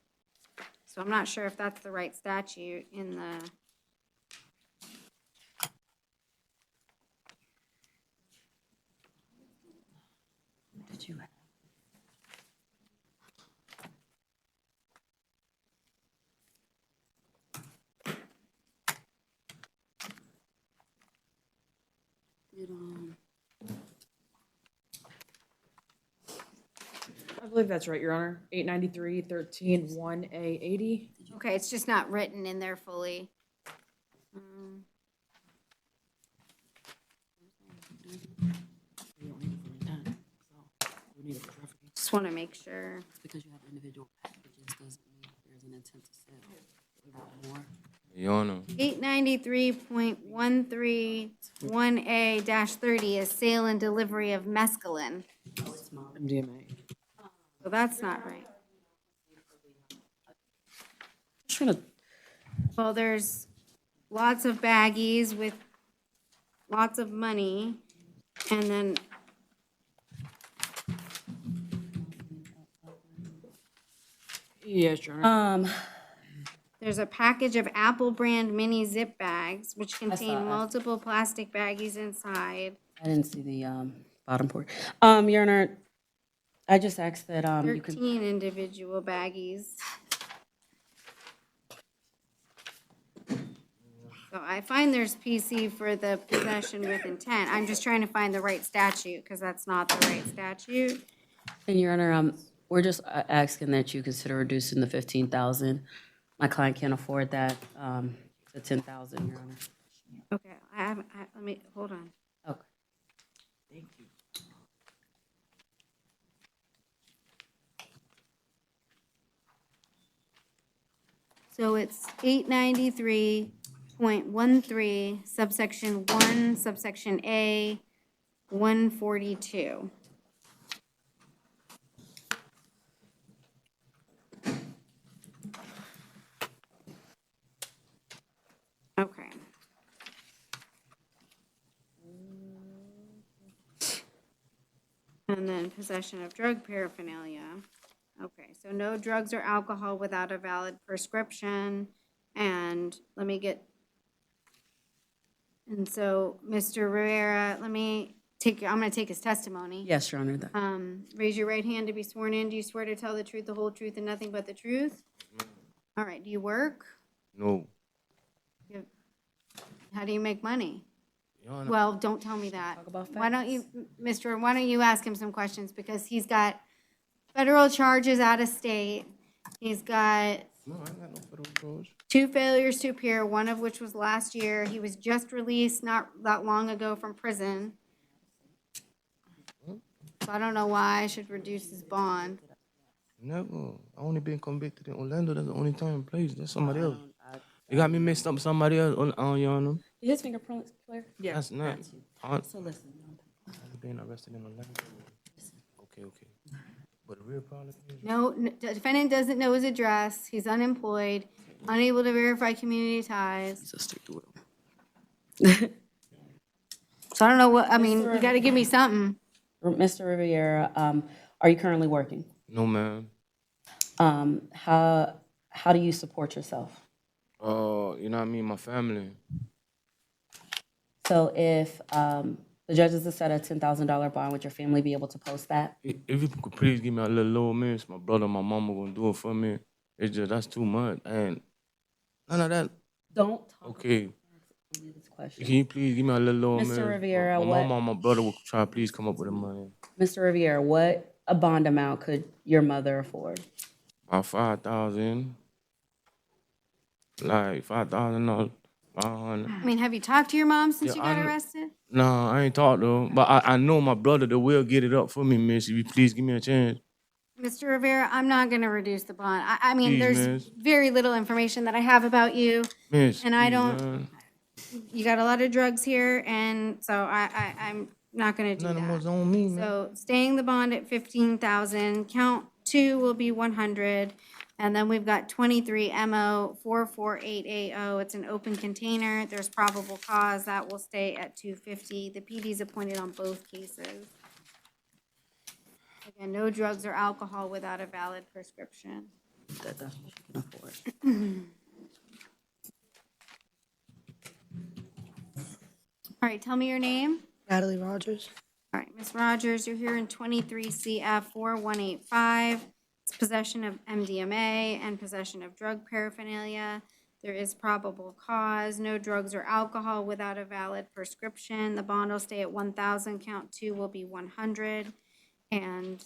so I'm not sure if that's the right statute in the. Did you? I believe that's right, Your Honor. 893-13-1A80. Okay, it's just not written in there fully. We don't need it for intent, so we need it for trafficking. Just want to make sure. It's because you have individual packages doesn't mean there's an intent to sell. We want more. Your Honor. 893.131A-30 is sale and delivery of mescaline. It's not. MDMA. So that's not right. Just trying to. Well, there's lots of baggies with lots of money, and then Yes, Your Honor. there's a package of Apple brand mini zip bags, which saw contain that. multiple plastic baggies inside. I didn't see the bottom part. Your Honor, I just asked that, you can, 13 individual baggies. So I find there's PC for the possession with intent. I'm just trying to find the right statute, because that's not the right statute. and Your Honor, we're just asking that you consider reducing the 15,000. My client can't afford that, the 10,000, Your Honor. Okay, let me, hold on. Okay. Thank you. So it's 893.13, subsection 1, subsection A, 142. Okay. And then possession of drug paraphernalia. Okay, so no drugs or alcohol without a valid prescription. And let me get, and so, Mr. Rivera, let me take, I'm gonna take his testimony. Yes, Your Honor. Raise your right hand to be sworn in. Do you swear to tell the truth, the whole truth, and nothing but the truth? All right, do you work? No. How do you make money? Your Honor. Well, don't tell me that. Talk about Why don't you, why don't you ask him some questions, because he's got federal charges out of state. He's got No, I ain't got no federal charge. 2 failures to appear, one of which was last year. He was just released not that long ago from prison. So I don't know why I should reduce his bond. Never. I only been convicted in Orlando. That's the only time and place. That's somebody else. You got me mixed up with somebody else on Your Honor. His fingerprints clear? Yeah. That's not. So listen. I've been arrested in Orlando. Okay. But the real problem is. No, the defendant doesn't know his address. He's unemployed, unable to verify community ties. So stick to it. So I don't know what, I mean, you gotta give me something. Mr. Riviera, are you currently working? No, man. How do you support yourself? You know what I mean? My family. So if the judges have set a $10,000 bond, would your family be able to post that? If you could please give me a little low, man. My brother and my mama gonna do it for me. It's just, that's too much. And none of that. Don't talk Okay. about this question. Can you please give me a little low, man? Mr. Riviera, my what? mama and my brother will try to please come up with the money. Mr. Riviera, what a bond amount could your mother afford? About 5,000. Like $5,000, 500. I mean, have you talked to your mom since Yeah, you got I kn- arrested? No, I ain't talked to her. But I know my brother that will get it up for me, miss. If you please give me a chance. Mr. Rivera, I'm not gonna reduce the bond. I mean, Please, there's miss. very little information that I have about you. Miss. And I please, don't- man. You got a lot of drugs here, and so I'm not gonna do None of that. us on me, man. So staying the bond at 15,000, count 2 will be 100. And then we've got 23 MO 44880. It's an open container. There's probable cause. That will stay at 250. The PD's appointed on both cases. Again, no drugs or alcohol without a valid prescription. That's what you can afford. All right, tell me your name. Natalie Rogers. All right, Ms. Rogers, you're here in 23 CF 4185. It's possession of MDMA and possession of drug paraphernalia. There is probable cause, no drugs or alcohol without a valid prescription. The bond will stay at 1,000, count 2 will be 100, and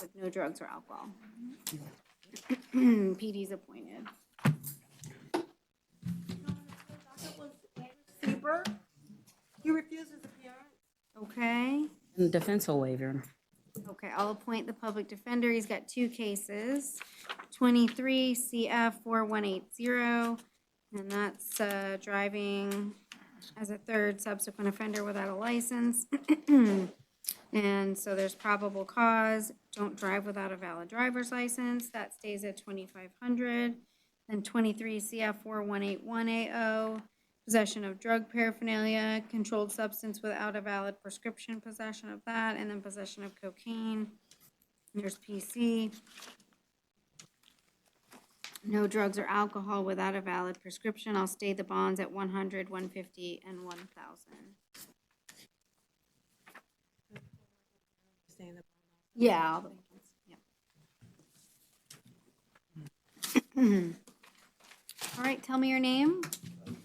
with no drugs or alcohol. PD's appointed. He refuses appearance. Okay. And the defense will waive, Your Honor. Okay, I'll appoint the public defender. He's got 2 cases. 23 CF 4180, and that's driving as a third subsequent offender without a license. And so there's probable cause, don't drive without a valid driver's license. That stays at 2,500. Then 23 CF 41810, possession of drug paraphernalia, controlled substance without a valid prescription, possession of that, and then possession of cocaine. There's PC. No drugs or alcohol without a valid prescription. I'll stay the bonds at 100, 150, and 1,000. Yeah, all the weekends, yeah. All right, tell me your name.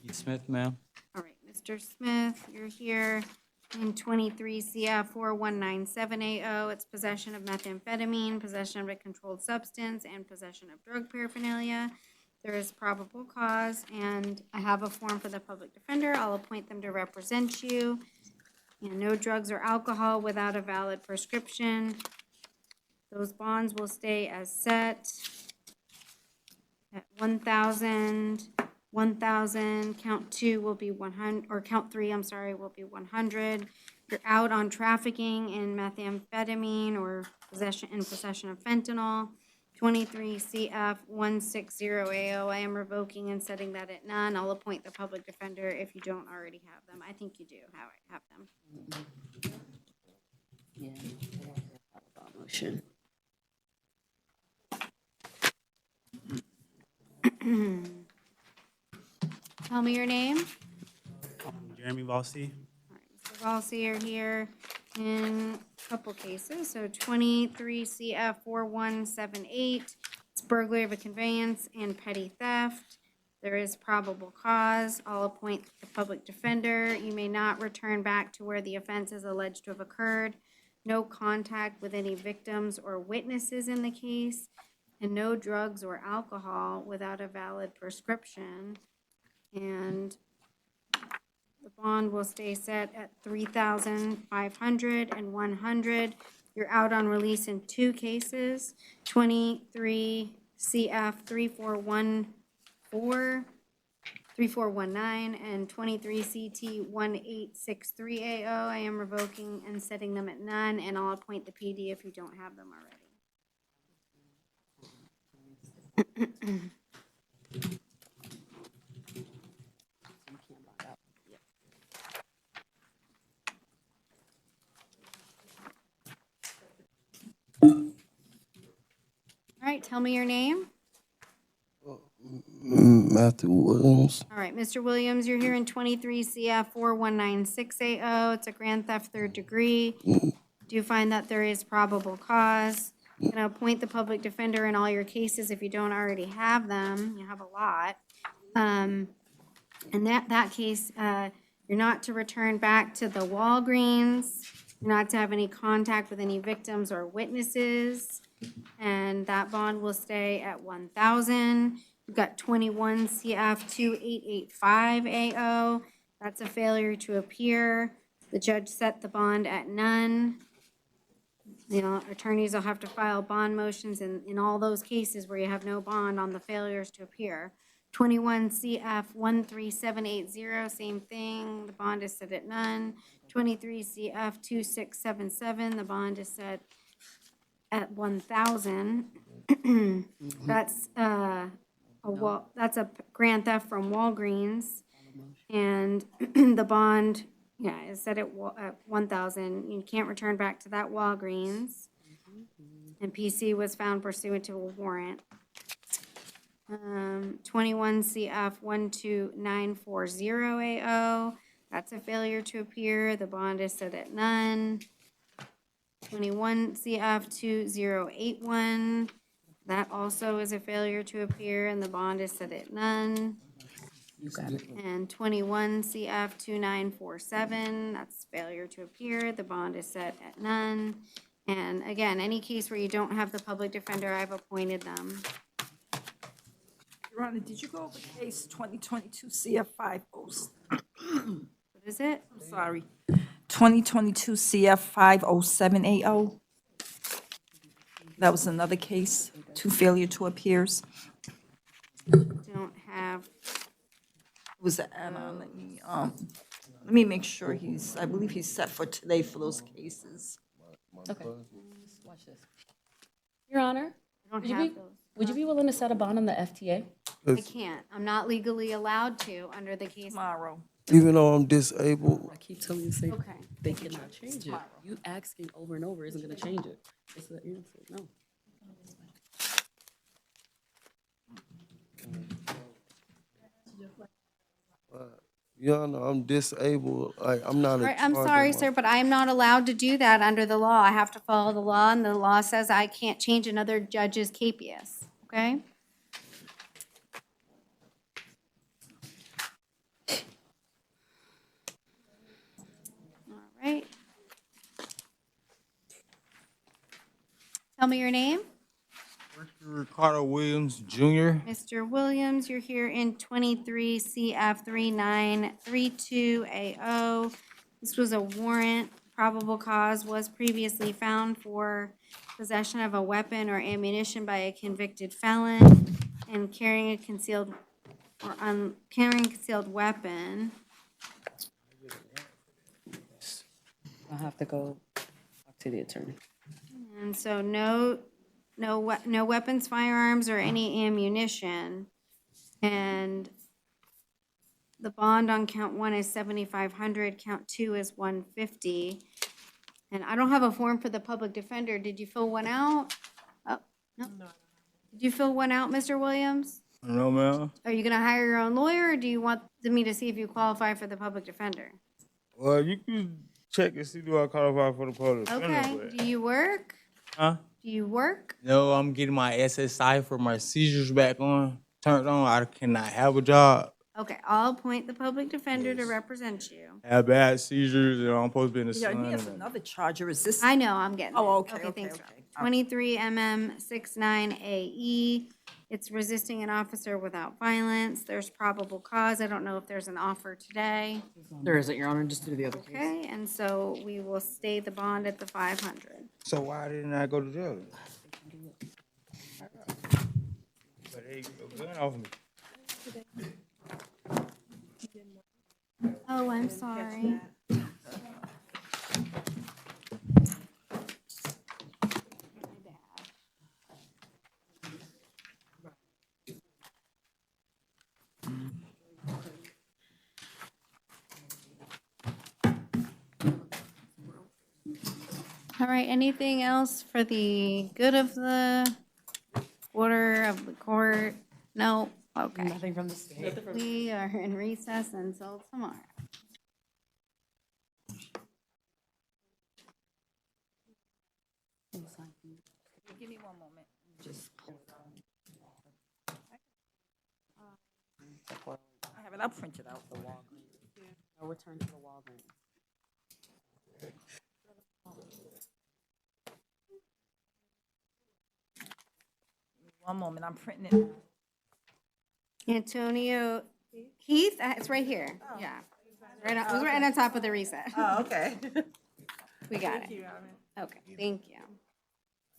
Keith Smith, ma'am. All right, Mr. Smith, you're here in 23 CF 419780. It's possession of methamphetamine, possession of a controlled substance, and possession of drug paraphernalia. There is probable cause, and I have a form for the public defender. I'll appoint them to represent you. And no drugs or alcohol without a valid prescription. Those bonds will stay as set at 1,000, 1,000. Count 2 will be 100, or count 3, I'm sorry, will be 100. You're out on trafficking in methamphetamine or possession of fentanyl. 23 CF 160AO. I am revoking and setting that at none. I'll appoint the public defender if you don't already have them. I think you do have them. Yeah. Motion. Tell me your name. Jeremy Valsey. All right, Mr. Valsey, you're here in a couple cases. So 23 CF 4178. It's burglary of a conveyance and petty theft. There is probable cause. I'll appoint the public defender. You may not return back to where the offense is alleged to have occurred. No contact with any victims or witnesses in the case, and no drugs or alcohol without a valid prescription. And the bond will stay set at 3,500 and 100. You're out on release in 2 cases, 23 CF 3419 and 23 CT 1863AO. I am revoking and setting them at none, and I'll appoint the PD if you don't have them already. All right, tell me your name. Matthew Williams. All right, Mr. Williams, you're here in 23 CF 4196AO. It's a grand theft 3rd degree. Do you find that there is probable cause? I'm going to appoint the public defender in all your cases if you don't already have them. You have a lot. In that case, you're not to return back to the Walgreens. You're not to have any contact with any victims or witnesses. And that bond will stay at 1,000. You've got 21 CF 2885AO. That's a failure to appear. The judge set the bond at none. You know, attorneys will have to file bond motions in all those cases where you have no bond on the failures to appear. 21 CF 13780, same thing. The bond is set at none. 23 CF 2677, the bond is set at 1,000. That's that's a grand theft from Walgreens, and the bond, is set at 1,000. You can't return back to that Walgreens, and PC was found pursuant to a warrant. 21 CF 12940AO. That's a failure to appear. The bond is set at none. 21 CF 2081. That also is a failure to appear, and the bond is set at none. And 21 CF 2947. That's failure to appear. The bond is set at none. And again, any case where you don't have the public defender, I've appointed them. Your Honor, did you go over case 2022 CF 50? What is it? I'm sorry. 2022 CF 50780. That was another case, 2 failure to appears. Don't have. Was the add-on? Let me make sure I believe he's set for today for those cases. Okay. Watch this. Your Honor, I don't would you have be, those. would you be willing to set a bond on the FTA? I can't. I'm not legally allowed to under the case. Tomorrow. Even though I'm disabled. I keep telling you the same. Okay. They cannot change it. You asking over and over isn't gonna change it. It's the answer, no. Your Honor, I'm disabled. Like, I'm not a Right, I'm charge sorry, of my- sir, but I'm not allowed to do that under the law. I have to follow the law, and the law says I can't change another judge's capias, okay? All right. Tell me your name. Ricardo Williams, Jr. Mr. Williams, you're here in 23 CF 3932AO. This was a warrant. Probable cause was previously found for possession of a weapon or ammunition by a convicted felon and carrying a concealed carrying a concealed weapon. I'll have to go talk to the attorney. And so no weapons, firearms, or any ammunition. And the bond on count 1 is 7,500, count 2 is 150. And I don't have a form for the public defender. Did you fill one out? Oh, no. Did you fill one out, Mr. Williams? No, ma'am. Are you gonna hire your own lawyer, or do you want me to see if you qualify for the public defender? Well, you can check and see do I qualify for the public defender, Okay, but- do you work? Huh? Do you work? No, I'm getting my SSI for my seizures back turned on. I cannot have a job. Okay, I'll appoint the public defender to represent you. Have bad seizures, and I'm supposed to be in the Yeah, sun. he has another charger, is this? I know, I'm getting it. Oh, okay, Thanks, okay. Rob. 23 MM 69AE. It's resisting an officer without violence. There's probable cause. I don't know if there's an offer today. There isn't, Your Honor, just do the other case. Okay, and so we will stay the bond at the 500. So why didn't I go to jail? But they took the gun off me. Oh, I'm sorry. All right, anything else for the good of the order of the court? No, okay. Nothing from the state. We are in recess until tomorrow. Give me one moment. Just. I have it, I'll print it out. I'll return to the Walgreens. One moment, I'm printing it. Antonio Heath, it's right here. Yeah. It was right on top of the reset. Oh, okay. We got Thank it. you, Robin. Okay, thank you.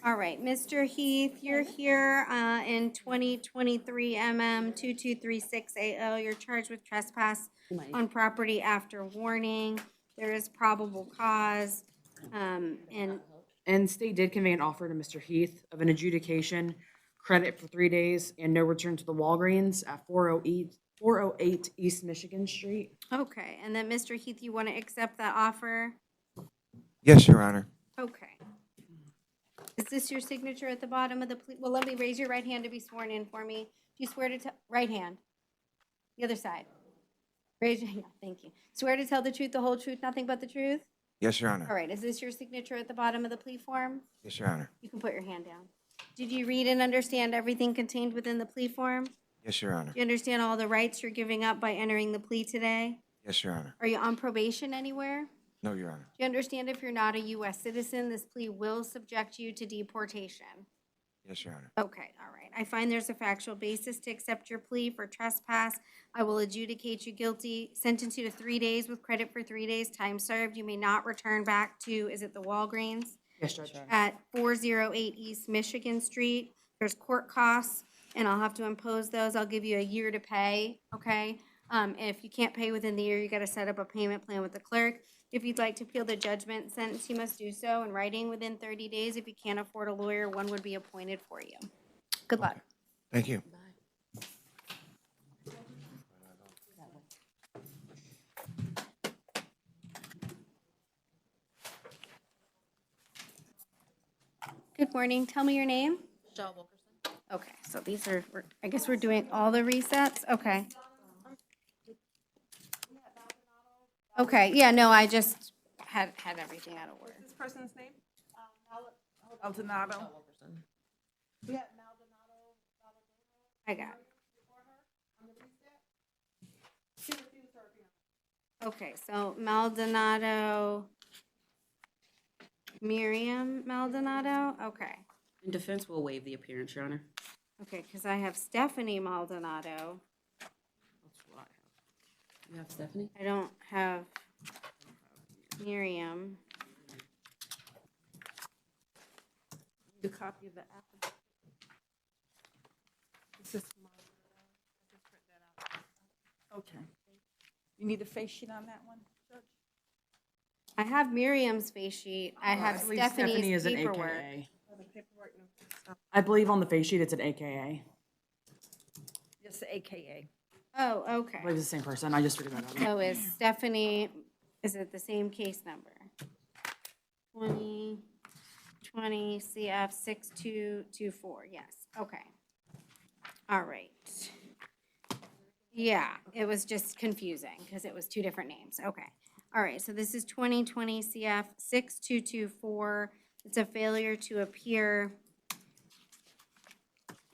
All right, Mr. Heath, you're here in 2023 MM 2236AO. You're charged with trespass on property after warning. There is probable cause. And state did convey an offer to Mr. Heath of an adjudication, credit for 3 days, and no return to the Walgreens at 408 East Michigan Street. Okay, and then Mr. Heath, you want to accept that offer? Yes, Your Honor. Okay. Is this your signature at the bottom of the, well, let me raise your right hand to be sworn in for me. Do you swear to tell, right hand? The other side. Raise your, yeah, thank you. Swear to tell the truth, the whole truth, nothing but the truth? Yes, Your Honor. All right, is this your signature at the bottom of the plea form? Yes, Your Honor. You can put your hand down. Did you read and understand everything contained within the plea form? Yes, Your Honor. Do you understand all the rights you're giving up by entering the plea today? Yes, Your Honor. Are you on probation anywhere? No, Your Honor. Do you understand if you're not a U.S. citizen, this plea will subject you to deportation? Yes, Your Honor. Okay, all right. I find there's a factual basis to accept your plea for trespass. I will adjudicate you guilty, sentence you to 3 days with credit for 3 days, time served. You may not return back to, is it the Walgreens? Yes, Judge. At 408 East Michigan Street. There's court costs, and I'll have to impose those. I'll give you a year to pay, okay? If you can't pay within the year, you gotta set up a payment plan with the clerk. If you'd like to appeal the judgment sentence, you must do so in writing within 30 days. If you can't afford a lawyer, one would be appointed for you. Good luck. Thank you. Good morning. Tell me your name. Michelle Wilkerson. Okay, so these are, I guess we're doing all the resets? Okay. Okay, yeah, no, I just had everything out of order. This person's name? Maldonado. I got it. Okay, so Maldonado, Miriam Maldonado, okay. In defense, will waive the appearance, Your Honor. Okay, because I have Stephanie Maldonado. That's what I have. You have Stephanie? I don't have Miriam. The copy of the affidavit. This is my, I just print that out. Okay. You need a face sheet on that one, Judge? I have Miriam's face sheet. I have believe Stephanie Stephanie's is an paperwork. AKA. Oh, the paperwork, no. I believe on the face sheet, it's an AKA. Just the AKA. Oh, I okay. believe it's the same person. I just figured that out. So is Stephanie, is it the same case number? 2020 CF 6224, yes, okay. All right. Yeah, it was just confusing because it was two different names, okay. All right, so this is 2020 CF 6224. It's a failure to appear.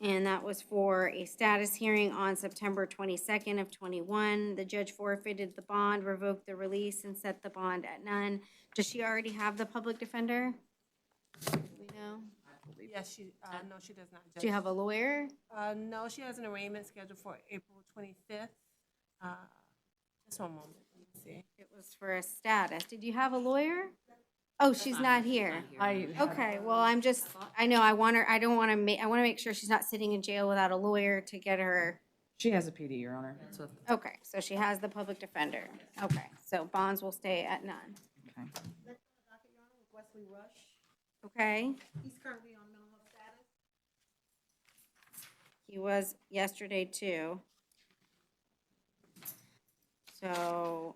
And that was for a status hearing on September 22nd of 21. The judge forfeited the bond, revoked the release, and set the bond at none. Does she already have the public defender? Do we know? Yes, no, she does not. Do you have a lawyer? No, she has an arraignment scheduled for April 25th. Just one moment, let me see. It was for a status. Did you have a lawyer? Oh, she's not here. Okay, well, I'm just, I know, I want her, I don't want to I want to make sure she's not sitting in jail without a lawyer to get her. She has a PD, Your Honor. Okay, so she has the public defender. Okay, so bonds will stay at none. Okay. Wesley Rush, Okay, he's currently on mental health status. he was yesterday too. So,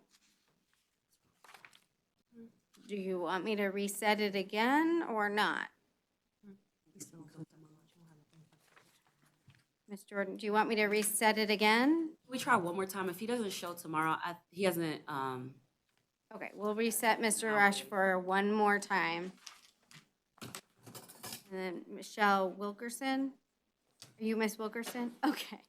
do you want me to reset it again or not? Ms. Jordan, do you want me to reset it again? We try one more time. If he doesn't show tomorrow, he hasn't, Okay, we'll reset Mr. Rush for one more time. And then Michelle Wilkerson? Are you Miss Wilkerson? Okay,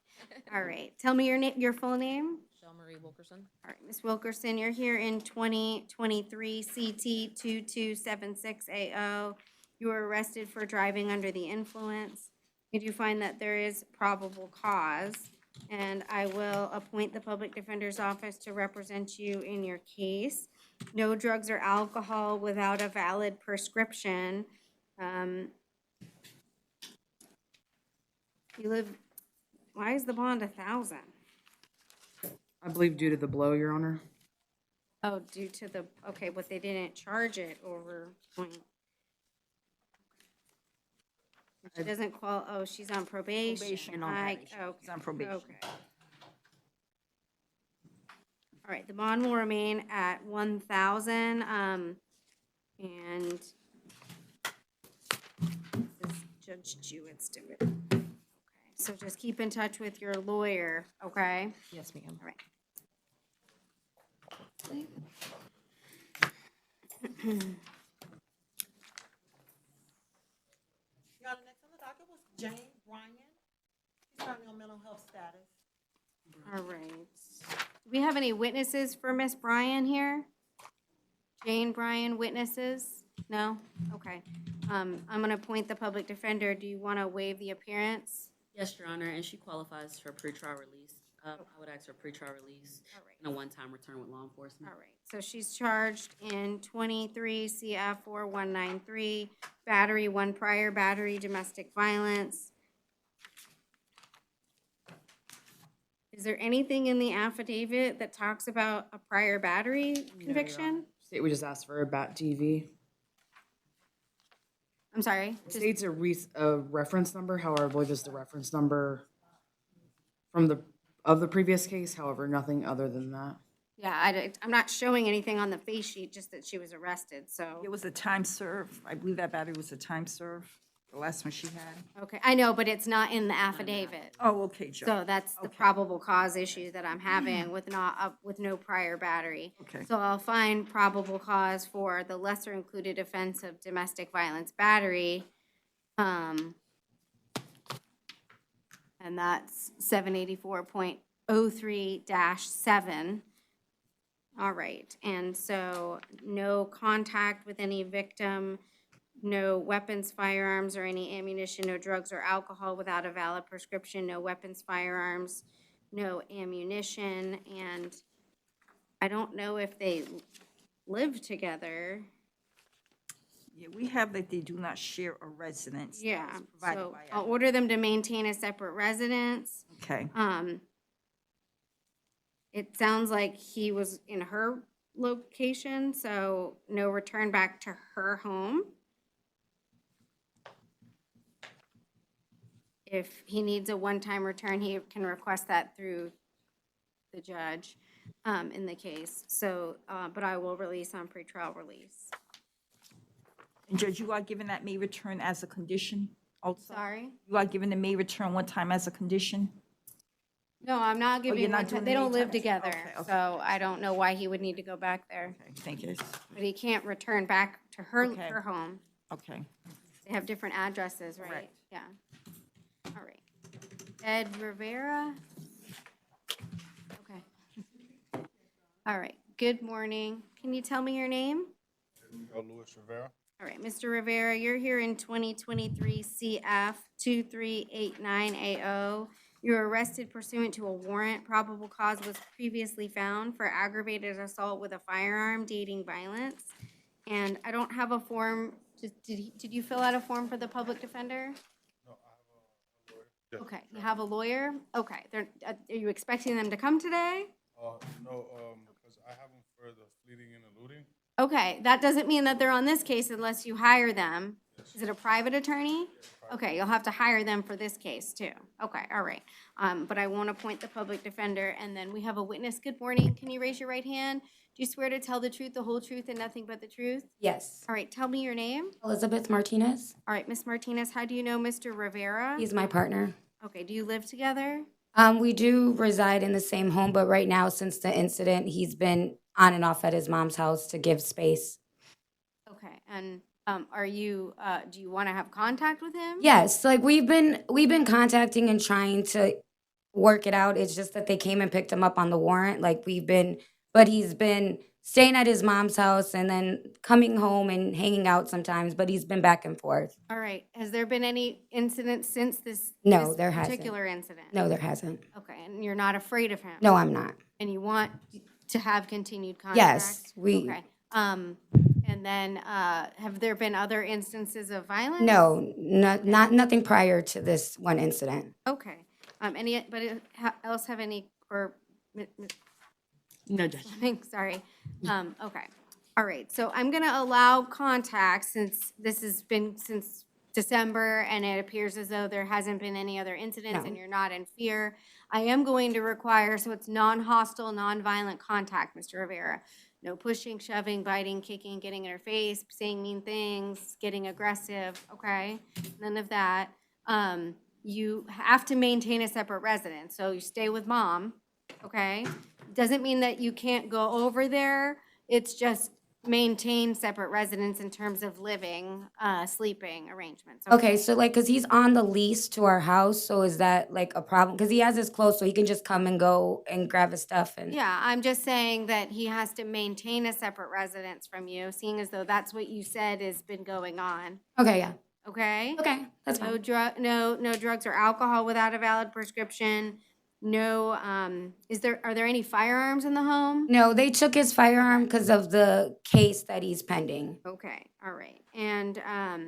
all right. Tell me your name, your full name? Michelle Marie Wilkerson. All right, Ms. Wilkerson, you're here in 2023 CT 2276AO. You were arrested for driving under the influence. You do find that there is probable cause, and I will appoint the Public Defender's Office to represent you in your case. No drugs or alcohol without a valid prescription. You live, why is the bond 1,000? I believe due to the blow, Your Honor. Oh, due to the, okay, but they didn't charge it over point. She doesn't oh, she's on probation. Probation, on probation. She's on probation. Okay. All right, the bond will remain at 1,000, and this is Judge Jewett's doing. Okay, so just keep in touch with your lawyer, okay? Yes, ma'am. All right. Your Honor, next on the docket was Jane Bryan. She's currently on mental health status. All right. Do we have any witnesses for Miss Bryan here? Jane Bryan, witnesses? No? Okay. I'm gonna appoint the public defender. Do you want to waive the appearance? yes, Your Honor, and she qualifies for pretrial release. I would ask for pretrial release All right. and a one-time return with law enforcement. All right, so she's charged in 23 CF 4193, battery, one prior battery, domestic violence. Is there anything in the affidavit that talks about a prior battery conviction? State we just asked for a BAT TV. I'm sorry? It Just- states a reference number, however, I believe it's the reference number from the previous case, however, nothing other than that. Yeah, I'm not showing anything on the face sheet, just that she was arrested, so. It was a time serve. I believe that battery was a time serve. the last one she had. Okay, I know, but it's not in the affidavit. Oh, okay, Joe. So that's the Okay. probable cause issue that I'm having with with no prior battery. Okay. So I'll find probable cause for the lesser included offense of domestic violence battery. And that's 784.03-7. All right, and so no contact with any victim, no weapons, firearms, or any ammunition, no drugs or alcohol without a valid prescription, no weapons, firearms, no ammunition, and I don't know if they live together. Yeah, we have that they do not share a residence. That Yeah, was provided so by I'll us. order them to maintain a separate residence. Okay. It sounds like he was in her location, so no return back to her home. If he needs a one-time return, he can request that through the judge in the case. So, but I will release on pretrial release. And Judge, you are given that may return as a condition also? Sorry? You are given the may return one time as a condition? No, I'm not you're giving, not doing they the don't live May time? together, Okay, okay. so I don't know why he would need to go back there. Okay, thank you. But he can't return back to her, Okay. her home. Okay. They have different addresses, right? Correct. Yeah. All right. Ed Rivera? Okay. All right, good morning. Can you tell me your name? Luis Rivera. All right, Mr. Rivera, you're here in 2023 CF 2389AO. You were arrested pursuant to a warrant. Probable cause was previously found for aggravated assault with a firearm dating violence. And I don't have a form. Did you fill out a form for the public defender? No, I have a lawyer. Okay, you have a lawyer? Okay, are you expecting them to come today? No, because I have them for the fleeing and eluding. Okay, that doesn't mean that they're on this case unless you hire them. Is it a private attorney? Okay, you'll have to hire them for this case too. Okay, all right. But I won't appoint the public defender, and then we have a witness. Good morning. Can you raise your right hand? Do you swear to tell the truth, the whole truth, and nothing but the truth? Yes. All right, tell me your name. Elizabeth Martinez. All right, Miss Martinez, how do you know Mr. Rivera? He's my partner. Okay, do you live together? We do reside in the same home, but right now, since the incident, he's been on and off at his mom's house to give space. Okay, and do you want to have contact with him? Yes, like we've been contacting and trying to work it out. It's just that they came and picked him up on the warrant. But he's been staying at his mom's house and then coming home and hanging out sometimes, but he's been back and forth. All right, has there been any incidents since No, this there hasn't. particular incident? No, there hasn't. Okay, and you're not afraid of him? No, I'm not. And you want to have continued contact? Yes, we. Okay, and then, have there been other instances of violence? No, nothing prior to this one incident. Okay, anybody else have any, or, No, Judge. sorry, okay. All right, so I'm gonna allow contact since this has been since December and it appears as though there hasn't been any other incidents No. and you're not in fear. I am going to require, so it's non-hostile, non-violent contact, Mr. Rivera. No pushing, shoving, biting, kicking, getting in her face, saying mean things, getting aggressive, okay? None of that. You have to maintain a separate residence, so you stay with mom, okay? Doesn't mean that you can't go over there. It's just maintain separate residence in terms of living, sleeping arrangements. Okay, so cause he's on the lease to our house, so is that like a problem? Cause he has his clothes, so he can just come and go and grab his stuff and. Yeah, I'm just saying that he has to maintain a separate residence from you, seeing as though that's what you said has been going on, Okay, yeah. okay? Okay, that's fine. No drugs or alcohol without a valid prescription. No, are there any firearms in the home? No, they took his firearm because of the case that he's pending. Okay, all right, and, all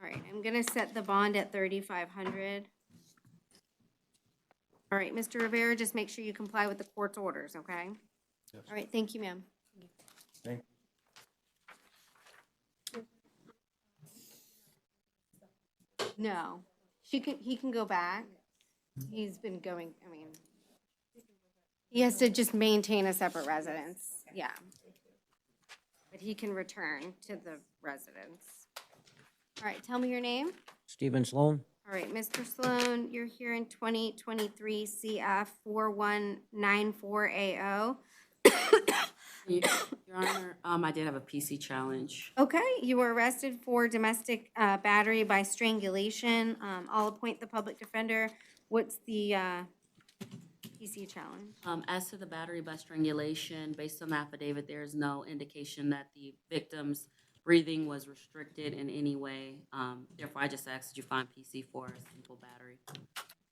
right, I'm gonna set the bond at 3,500. All right, Mr. Rivera, just make sure you comply with the court's orders, okay? Yes. All right, thank you, ma'am. Thank you. No, he can go back. He's been going, I mean, He has to just maintain a separate residence, yeah. But he can return to the residence. All right, tell me your name. Stephen Sloan. All right, Mr. Sloan, you're here in 2023 CF 4194AO. Your Honor, I did have a PC challenge. Okay, you were arrested for domestic battery by strangulation. I'll appoint the public defender. What's the PC challenge? As to the battery by strangulation, based on the affidavit, there is no indication that the victim's breathing was restricted in any way. Therefore, I just asked that you find PC for a simple battery.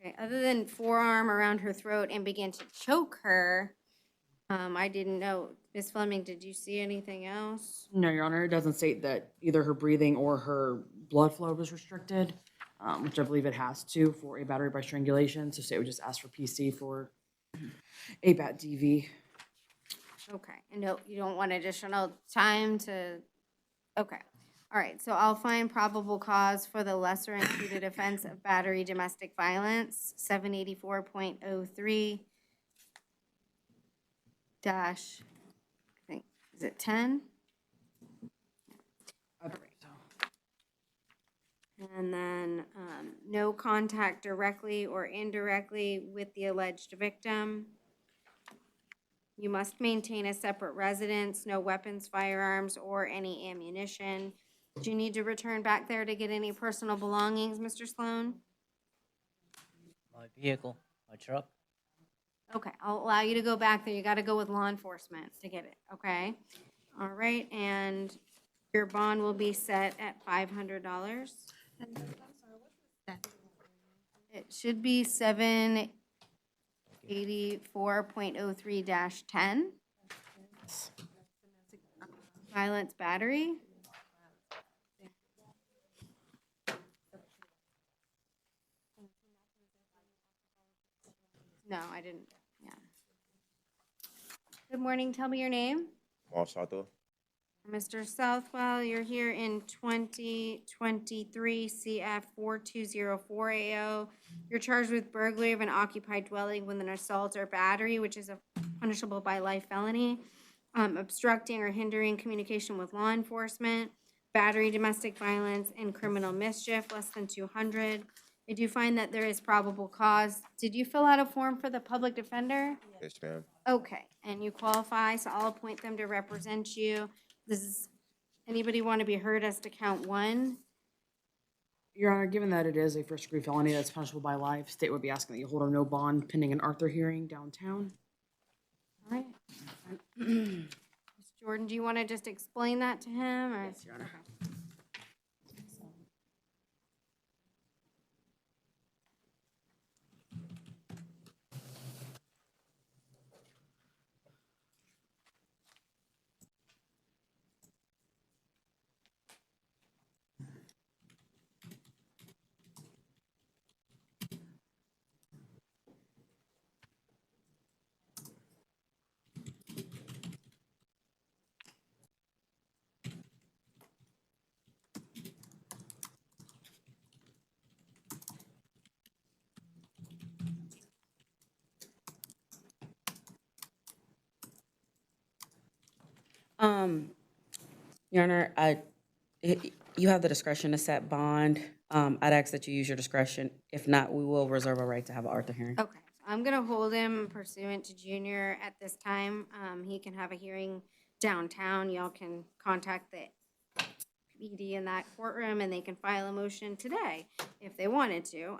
Okay, other than forearm around her throat and began to choke her, I didn't know. Ms. Fleming, did you see anything else? No, Your Honor, it doesn't state that either her breathing or her blood flow was restricted, which I believe it has to for a battery by strangulation. So state would just ask for PC for a bat DV. Okay, and no, you don't want additional time to, okay. All right, so I'll find probable cause for the lesser included offense of battery domestic violence, 784.03 dash, I think, is it 10? And then, no contact directly or indirectly with the alleged victim. You must maintain a separate residence, no weapons, firearms, or any ammunition. Do you need to return back there to get any personal belongings, Mr. Sloan? My vehicle, my truck. Okay, I'll allow you to go back there. You gotta go with law enforcement to get it, okay? All right, and your bond will be set at $500. It should be 784.03-10. Violence battery. No, I didn't, yeah. Good morning, tell me your name. Monsanto. Mr. Southwell, you're here in 2023 CF 4204AO. You're charged with burglary of an occupied dwelling with an assault or battery, which is a punishable by life felony, obstructing or hindering communication with law enforcement, battery, domestic violence, and criminal mischief, less than 200. I do find that there is probable cause. Did you fill out a form for the public defender? Yes, ma'am. Okay, and you qualify, so I'll appoint them to represent you. Anybody want to be heard as to count one? Your Honor, given that it is a first-degree felony that's punishable by life, state would be asking that you hold a no bond pending an Arthur hearing downtown. All right. Ms. Jordan, do you want to just explain that to him, or? Yes, Your Honor. Okay. Your Honor, you have the discretion to set bond. I'd ask that you use your discretion. If not, we will reserve a right to have an Arthur hearing. Okay, I'm gonna hold him pursuant to Junior at this time. He can have a hearing downtown. Y'all can contact the PD in that courtroom and they can file a motion today if they wanted to.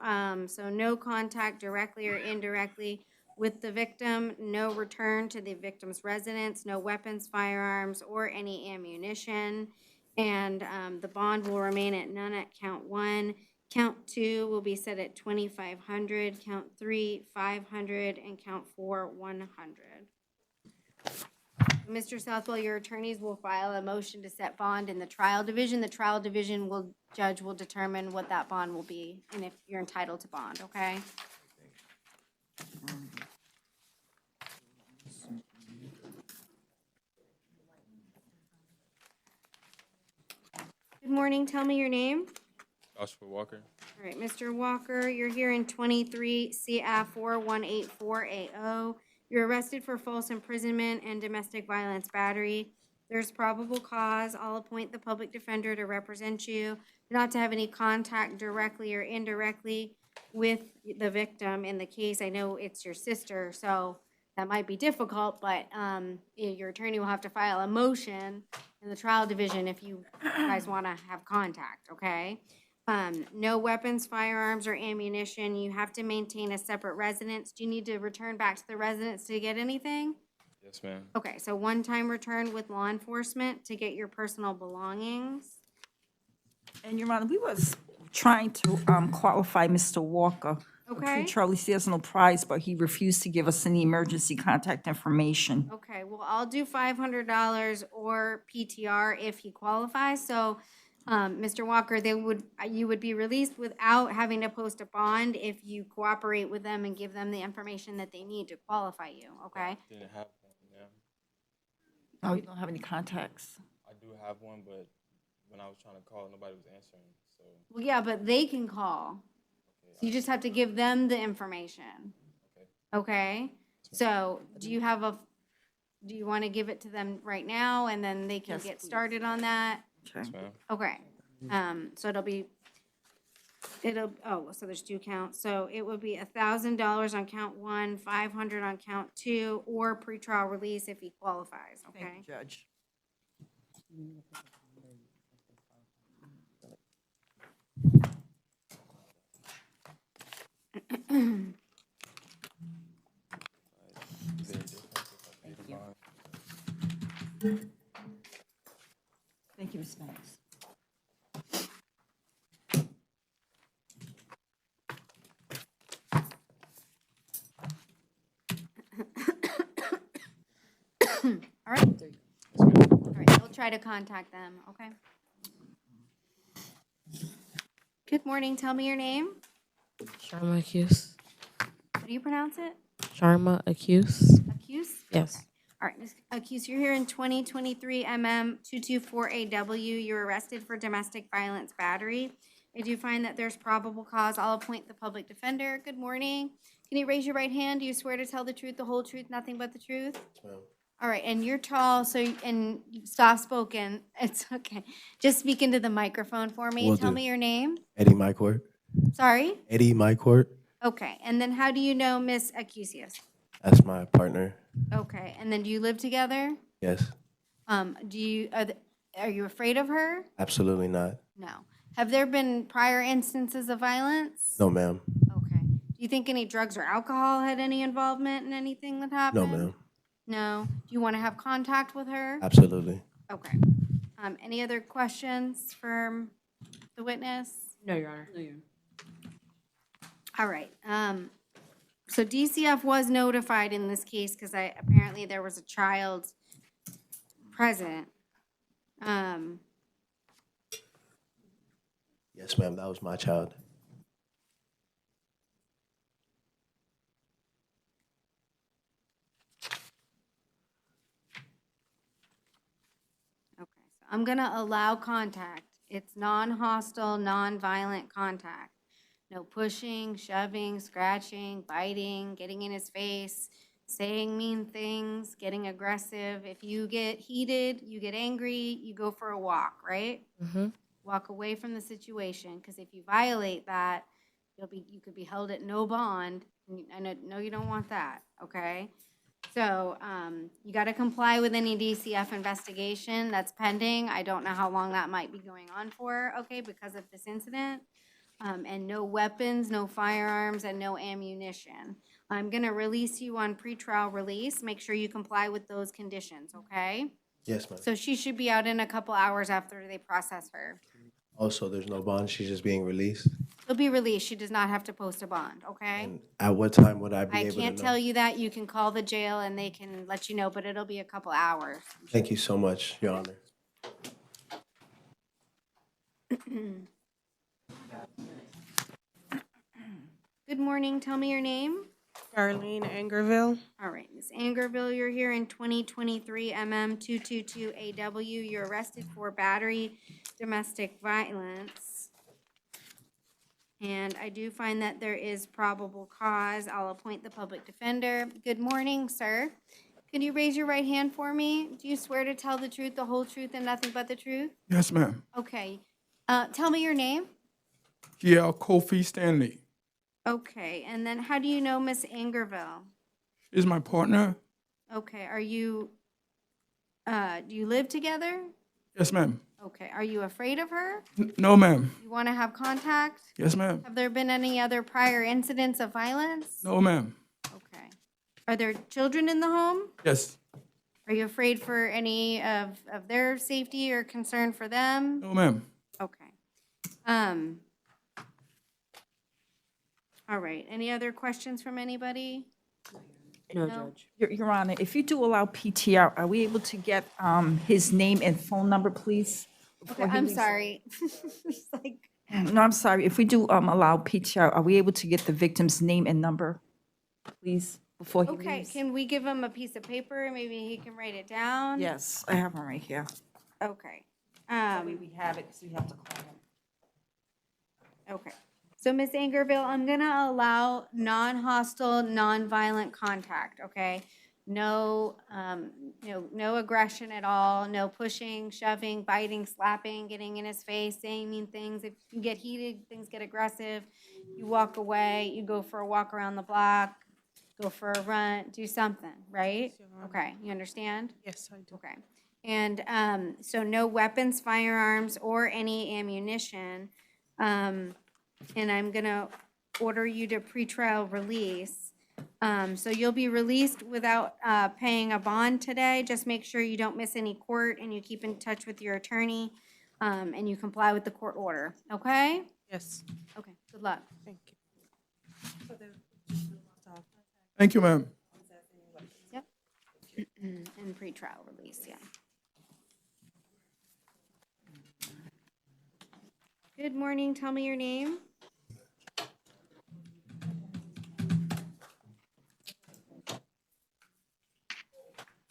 So no contact directly or indirectly with the victim, no return to the victim's residence, no weapons, firearms, or any ammunition. And the bond will remain at none at count one. Count two will be set at 2,500, count three, 500, and count four, 100. Mr. Southwell, your attorneys will file a motion to set bond in the trial division. The trial division judge will determine what that bond will be and if you're entitled to bond, okay? Good morning, tell me your name. Joshua Walker. All right, Mr. Walker, you're here in 23 CF 4184AO. You're arrested for false imprisonment and domestic violence battery. There's probable cause. I'll appoint the public defender to represent you, not to have any contact directly or indirectly with the victim in the case. I know it's your sister, so that might be difficult, but your attorney will have to file a motion in the trial division if you guys want to have contact, okay? No weapons, firearms, or ammunition. You have to maintain a separate residence. Do you need to return back to the residence to get anything? Yes, ma'am. Okay, so one-time return with law enforcement to get your personal belongings. And Your Honor, we was trying to qualify Mr. Walker. Okay. Pretrial, he has no prize, but he refused to give us any emergency contact information. Okay, well, I'll do $500 or PTR if he qualifies. So, Mr. Walker, you would be released without having to post a bond if you cooperate with them and give them the information that they need to qualify you, okay? Didn't have one, ma'am. Oh, you don't have any contacts? I do have one, but when I was trying to call, nobody was answering, so. Well, yeah, but they can call. So you just have to give them the information. Okay? So do you want to give it to them right now and then they can Yes, get please. started on that? Okay. Okay. So so there's 2 counts. So it would be $1,000 on count 1, 500 on count 2, or pretrial release if he qualifies, okay? Thank you, Judge. Thank you, Ms. Banks. All right. All right, I'll try to contact them, okay? Good morning, tell me your name. Sharma Accuse. How do you pronounce it? Sharma Accuse. Accuse? Yes. All right, Ms. Accuse, you're here in 2023 224AW. You're arrested for domestic violence battery. I do find that there's probable cause. I'll appoint the public defender. Good morning. Can you raise your right hand? Do you swear to tell the truth, the whole truth, nothing but the truth? Yes, ma'am. All right, and you're tall, and soft-spoken. It's okay. Just speak into the microphone for me. Will Tell do. me your name. Eddie Mycourt. Sorry? Eddie Mycourt. Okay, and then how do you know Miss Accusius? That's my partner. Okay, and then do you live together? Yes. Are you afraid of her? Absolutely not. No. Have there been prior instances of violence? No, ma'am. Okay. Do you think any drugs or alcohol had any involvement in anything that happened? No, ma'am. No. Do you want to have contact with her? Absolutely. Okay. Any other questions for the witness? No, Your Honor. No, Your Honor. All right. So DCF was notified in this case because apparently there was a child present. Yes, ma'am. That was my child. Okay, so I'm gonna allow contact. It's non-hostile, non-violent contact. No pushing, shoving, scratching, biting, getting in his face, saying mean things, getting aggressive. If you get heated, you get angry, you go for a walk, right? Mm-hmm. Walk away from the situation, because if you violate that, you could be held at no bond. I know you don't want that, okay? So, you gotta comply with any DCF investigation that's pending. I don't know how long that might be going on for, okay, because of this incident. And no weapons, no firearms, and no ammunition. I'm gonna release you on pretrial release. Make sure you comply with those conditions, okay? Yes, ma'am. So she should be out in a couple hours after they process her. Also, there's no bond. She's just being released. She'll be released. She does not have to post a bond, okay? And at what time would I be I able to know? can't tell you that. You can call the jail and they can let you know, but it'll be a couple hours. Thank you so much, Your Honor. Good morning. Tell me your name. Darlene Angerville. All right, Ms. Angerville, you're here in 2023 222AW. You're arrested for battery, domestic violence. And I do find that there is probable cause. I'll appoint the public defender. Good morning, sir. Can you raise your right hand for me? Do you swear to tell the truth, the whole truth, and nothing but the truth? Yes, ma'am. Okay. Tell me your name. Yeah, Kofi Stanley Okay, and then how do you know Miss Angerville? is my partner. Okay, are you, do you live together? Yes, ma'am. Okay, are you afraid of her? No, ma'am. You want to have contact? Yes, ma'am. Have there been any other prior incidents of violence? No, ma'am. Okay. Are there children in the home? Yes. Are you afraid for any of their safety or concern for them? No, ma'am. Okay. All right, any other questions from anybody? No, No. Judge. Your Honor, if you do allow PTR, are we able to get his name and phone number, please? Okay, before he I'm leaves? sorry. It's like, No, I'm sorry. If we do allow PTR, are we able to get the victim's name and number, please, before he okay, leaves? can we give him a piece of paper? Maybe he can write it down? Yes, I have one right here. Okay. That way we have it, because we have to call him. Okay. So, Ms. Angerville, I'm gonna allow non-hostile, non-violent contact, okay? No, no aggression at all, no pushing, shoving, biting, slapping, getting in his face, saying mean things. If you get heated, things get aggressive, you walk away, you go for a walk around the block, go for a run, do something, right? Yes, Your Honor. Okay, you understand? Yes, I do. Okay. And so no weapons, firearms, or any ammunition. And I'm gonna order you to pretrial release. So you'll be released without paying a bond today. Just make sure you don't miss any court and you keep in touch with your attorney and you comply with the court order, okay? Yes, Okay, good luck. thank you. Thank you, ma'am. Yep. And pretrial release, yeah. Good morning, tell me your name.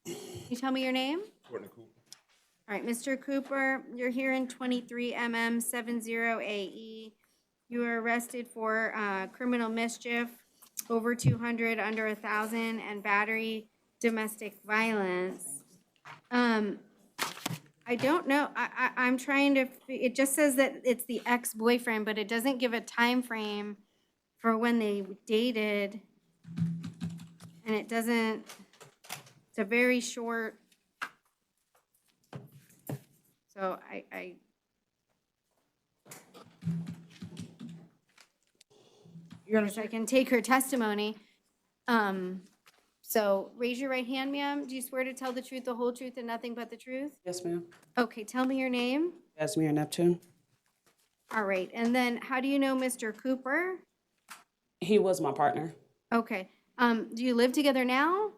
Can you tell me your name? Courtney Cooper. All right, Mr. Cooper, you're here in 23 MM 70AE. You were arrested for criminal mischief, over 200, under 1,000, and battery domestic violence. I don't know, I'm trying to, it just says that it's the ex-boyfriend, but it doesn't give a time frame for when they dated. And it doesn't, it's a very short. So yes, I can take her testimony. So raise your right hand, ma'am. Do you swear to tell the truth, the whole truth, and nothing but the truth? Yes, ma'am. Okay, tell me your name. Casimir Neptune. All right, and then how do you know Mr. Cooper? He was my partner. Okay, do you live together now?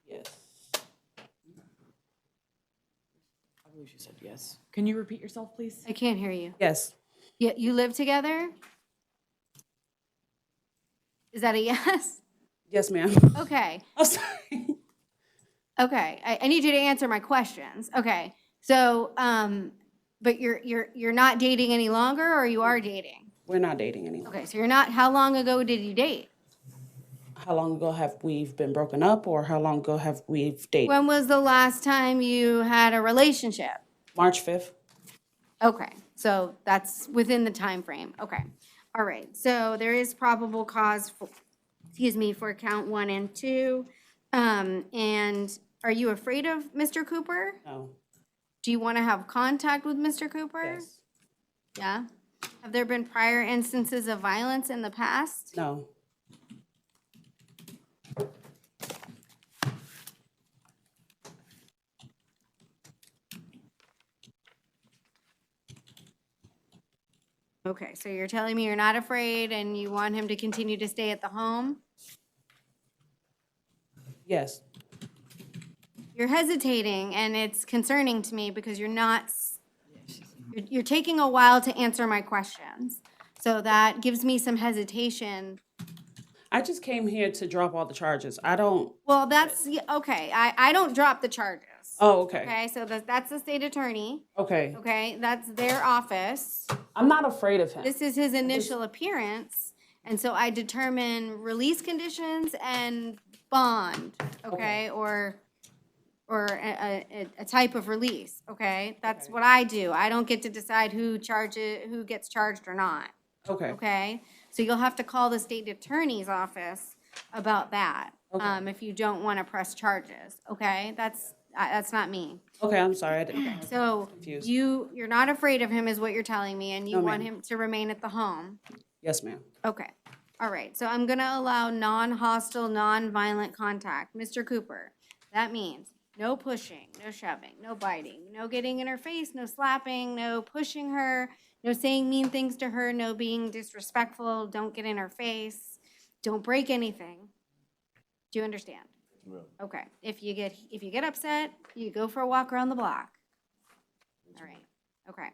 Yes. I believe you said yes. Can you repeat yourself, please? I can't hear you. Yes. Yeah, you live together? Is that a yes? Yes, ma'am. Okay. I'm sorry. Okay, I need you to answer my questions. Okay, so, but you're not dating any longer, or you are dating? We're not dating anymore. Okay, so you're not, how long ago did you date? How long ago have we been broken up, or how long ago have we dated? When was the last time you had a relationship? March 5th. Okay, so that's within the time frame. Okay, all right, so there is probable cause for, for count 1 and 2. And are you afraid of Mr. Cooper? No. Do you want to have contact with Mr. Cooper? Yes. Yeah? Have there been prior instances of violence in the past? No. Okay, so you're telling me you're not afraid and you want him to continue to stay at the home? Yes. You're hesitating, and it's concerning to me because you're not, you're taking a while to answer my questions. So that gives me some hesitation. I just came here to drop all the charges. I don't. Well, that's, yeah, okay, I don't drop the charges. office. Oh, okay. Okay, so that's the state attorney. Okay. Okay, that's their office. I'm not afraid of him. This is his initial appearance, and so I determine release conditions and bond, okay, or a type of release, okay? That's what I do. I don't get to decide who gets charged or not, Okay. okay? So you'll have to call the state attorney's office about that, if you don't want to press charges, okay? That's not me. Okay, I'm sorry. I didn't. So Confused. you're not afraid of him is what you're telling me, and you No, want ma'am. him to remain at the home? Yes, ma'am. Okay, all right, so I'm gonna allow non-hostile, non-violent contact. Mr. Cooper, that means no pushing, no shoving, no biting, no getting in her face, no slapping, no pushing her, no saying mean things to her, no being disrespectful, don't get in her face, don't break anything. Do you understand? Okay, if you get upset, you go for a walk around the block. All right, okay.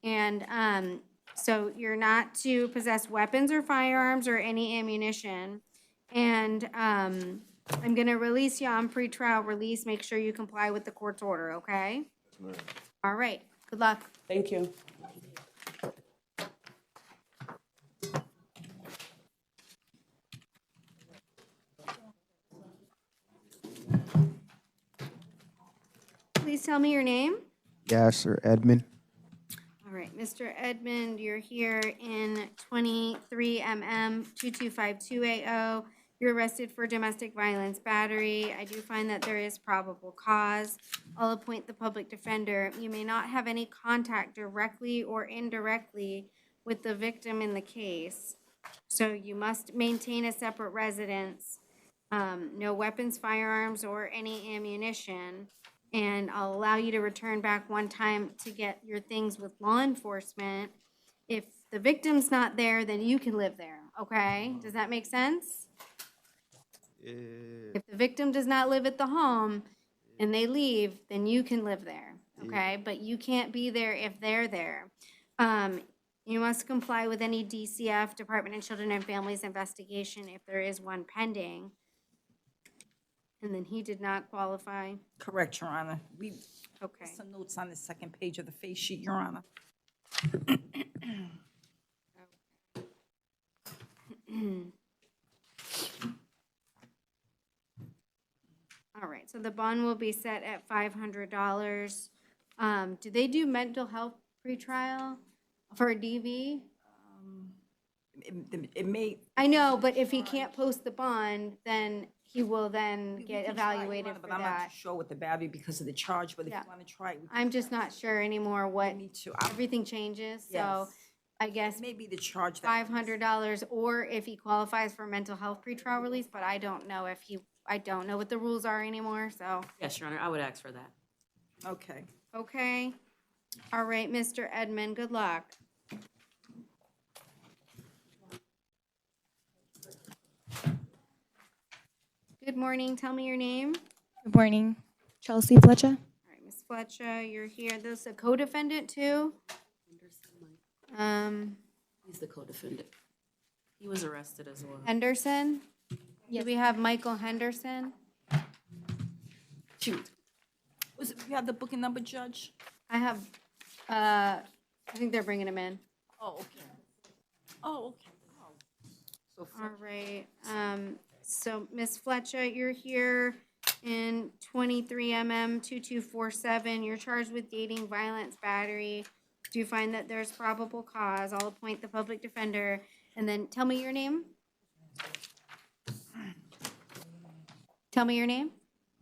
And, so you're not to possess weapons or firearms or any ammunition. And, I'm gonna release you on pretrial release. Make sure you comply with the court's order, okay? All right, good luck. Thank you. Please tell me your name. Yes, or Edmund. All right, Mr. Edmund, you're here in 23 MM 225280. You're arrested for domestic violence battery. I do find that there is probable cause. I'll appoint the public defender. You may not have any contact directly or indirectly with the victim in the case. So you must maintain a separate residence, no weapons, firearms, or any ammunition. And I'll allow you to return back one time to get your things with law enforcement. If the victim's not there, then you can live there, okay? Does that make sense? If the victim does not live at the home and they leave, then you can live there, okay? But you can't be there if they're there. You must comply with any DCF, Department of Children and Families investigation if there is one pending. And then he did not qualify. Correct, Your Honor. We Okay. put some notes on the second page of the face sheet, Your Honor. All right, so the bond will be set at $500. Do they do mental health pretrial for a DV? It may. I know, but if he can't post the bond, then he will then we get can try, Your evaluated Honor, for but I'm not that. too sure with the battery because of the charge, but if Yeah. you want to try it, we I'm just not sure anymore what, need to. everything changes, so Yes. I guess Maybe the charge that. $500, or if he qualifies for mental health pretrial release, but I don't know I don't know what the rules are anymore, so. Yes, Your Honor, I would ask for that. Okay. Okay. All right, Mr. Edmund, good luck. Good morning, tell me your name. Good morning. Chelsea Fletcher. All right, Ms. Fletcher, you're here. This is a co-defendant too? He's the co-defendant. He was arrested as well. Henderson? Do we have Michael Henderson? Shoot. You have the booking number, Judge? I have, I think they're bringing him in. Oh, okay. Oh, okay. So All right, so Ms. Fletcher, you're here in 23 MM 2247. You're charged with dating, violence, battery. Do you find that there's probable cause? I'll appoint the public defender. And then tell me your name. Tell me your name.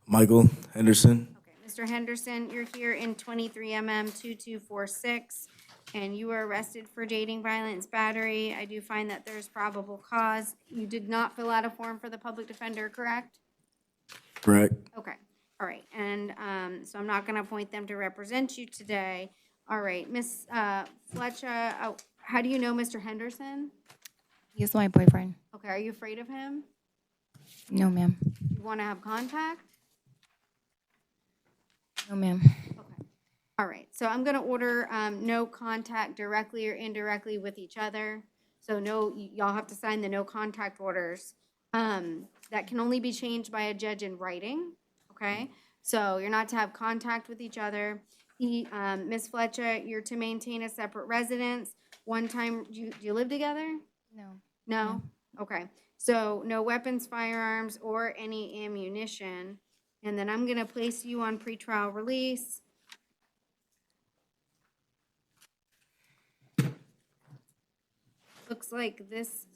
Michael Henderson. Okay, Mr. Henderson, you're here in 23 MM 2246, and you were arrested for dating, violence, battery. I do find that there's probable cause. You did not fill out a form for the public defender, correct? Correct. Okay, all right, and so I'm not gonna appoint them to represent you today. All right, Miss Fletcher, how do you know Mr. Henderson? He's my boyfriend. Okay, are you afraid of him? No, ma'am. You wanna have contact? No, ma'am. All right, so I'm gonna order no contact directly or indirectly with each other. So no, y'all have to sign the no contact orders. That can only be changed by a judge in writing, okay? So you're not to have contact with each other. Ms. Fletcher, you're to maintain a separate residence. One time, do you live together? No. No? Okay. So no weapons, firearms, or any ammunition. And then I'm gonna place you on pretrial release. Looks like this.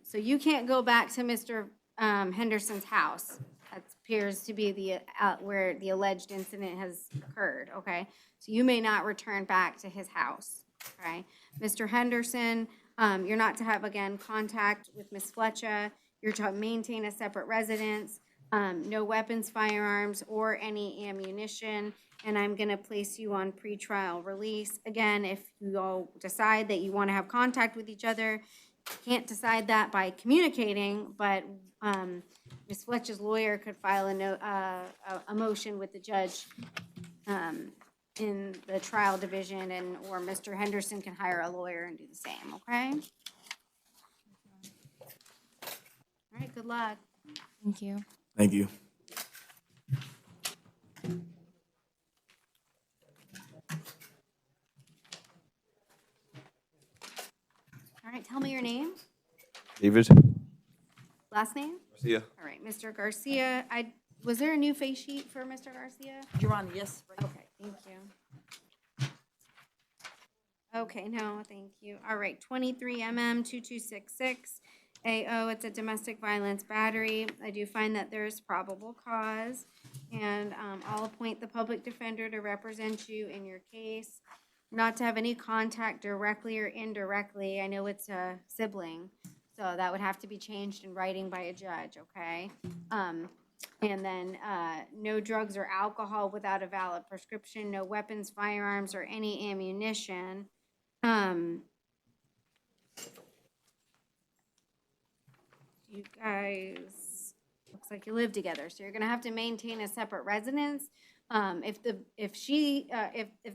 So you can't go back to Mr. Henderson's house. That appears to be the, where the alleged incident has occurred, okay? So you may not return back to his house, okay? Mr. Henderson, you're not to have, again, contact with Ms. Fletcher. You're to maintain a separate residence, no weapons, firearms, or any ammunition. And I'm gonna place you on pretrial release. Again, if you all decide that you wanna have contact with each other, can't decide that by communicating, but Ms. Fletcher's lawyer could file a motion with the judge in the trial division, and or Mr. Henderson can hire a lawyer and do the same, okay? All right, good luck. Thank you. Thank you. All right, tell me your name, David? last name? Garcia. All right, Mr. Garcia, was there a new face sheet for Mr. Garcia? Your Honor, yes. Okay, thank you. Okay, no, thank you. All right, 23MM2266 AO, it's a domestic violence battery. I do find that there is probable cause, and I'll appoint the public defender to represent you in your case. Not to have any contact directly or indirectly. I know it's a sibling, so that would have to be changed in writing by a judge, okay? And then no drugs or alcohol without a valid prescription, no weapons, firearms, or any ammunition. You guys, looks like you live together, so you're gonna have to maintain a separate residence. If the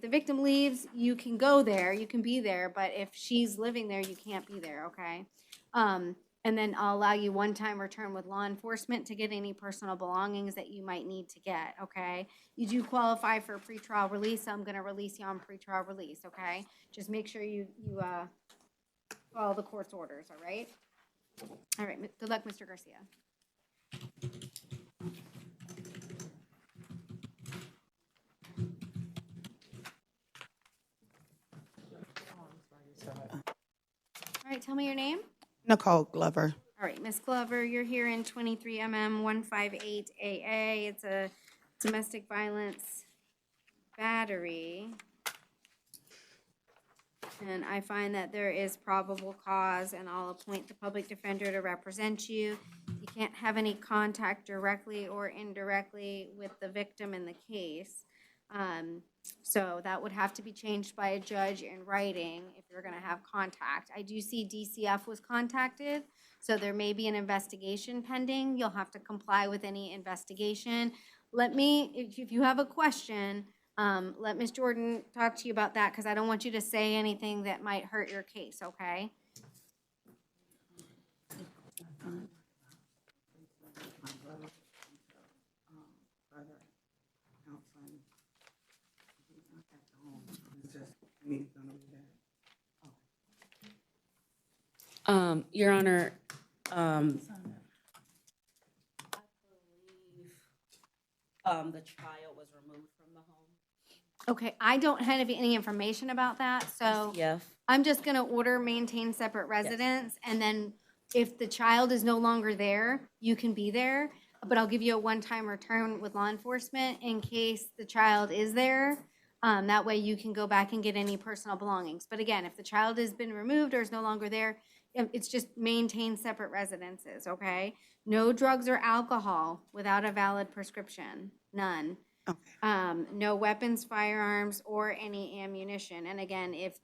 victim leaves, you can go there, you can be there, but if she's living there, you can't be there, okay? And then I'll allow you one-time return with law enforcement to get any personal belongings that you might need to get, okay? You do qualify for pretrial release, so I'm gonna release you on pretrial release, okay? Just make sure you follow the court's orders, all right? All right, good luck, Mr. Garcia. All right, tell me your name. Nicole Glover. All right, Ms. Glover, you're here in 23MM158AA. It's a domestic violence battery. And I find that there is probable cause, and I'll appoint the public defender to represent you. You can't have any contact directly or indirectly with the victim in the case. So that would have to be changed by a judge in writing if you're gonna have contact. I do see DCF was contacted, so there may be an investigation pending. You'll have to comply with any investigation. If you have a question, let Ms. Jordan talk to you about that, because I don't want you to say anything that might hurt your case, okay? Your Honor, the child was removed from the home. Okay, I don't have any information about that, so Yeah. I'm just gonna order maintain separate residence, and then if the child is no longer there, you can be there, but I'll give you a one-time return with law enforcement in case the child is there. That way you can go back and get any personal belongings. But again, if the child has been removed or is no longer there, it's just maintain separate residences, okay? No drugs or alcohol without a valid prescription, none. No weapons, firearms, or any ammunition. And again, it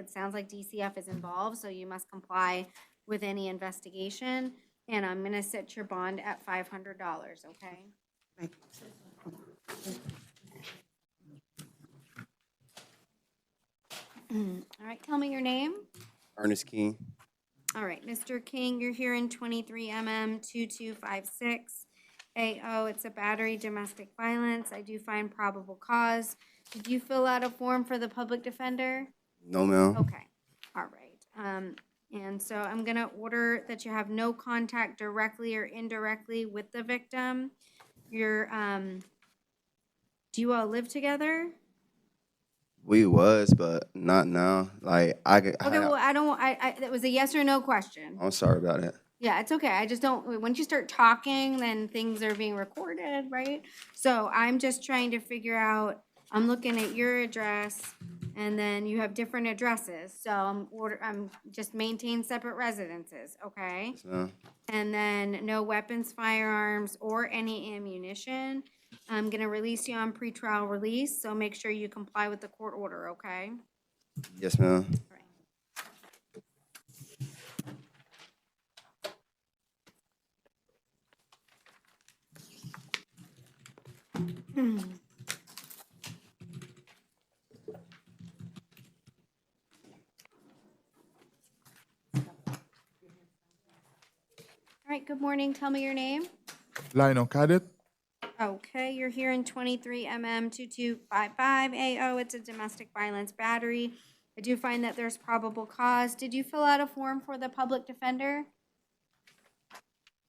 sounds like DCF is involved, so you must comply with any investigation. And I'm gonna set your bond at $500, okay? All right, tell me your name. Ernest King. All right, Mr. King, you're here in 23 2256 AO. It's a battery domestic violence. I do find probable cause. Did you fill out a form for the public defender? No, ma'am. Okay, all right. And so I'm gonna order that you have no contact directly or indirectly with the victim. You're, do you all live together? We was, but not now. Like, Okay, well, I don't, that was a yes or no question. I'm sorry about that. Yeah, it's okay. I just don't, once you start talking, then things are being recorded, right? So I'm just trying to figure out, I'm looking at your address, and then you have different addresses. So I'm just maintain separate residences, okay? Yes, ma'am. And then no weapons, firearms, or any ammunition. I'm gonna release you on pretrial release, so make sure you comply with the court order, okay? Yes, ma'am. All right, good morning. Tell me your name. Lionel Cadet. Okay, you're here in 23 2255 AO. It's a domestic violence battery. I do find that there's probable cause. Did you fill out a form for the public defender?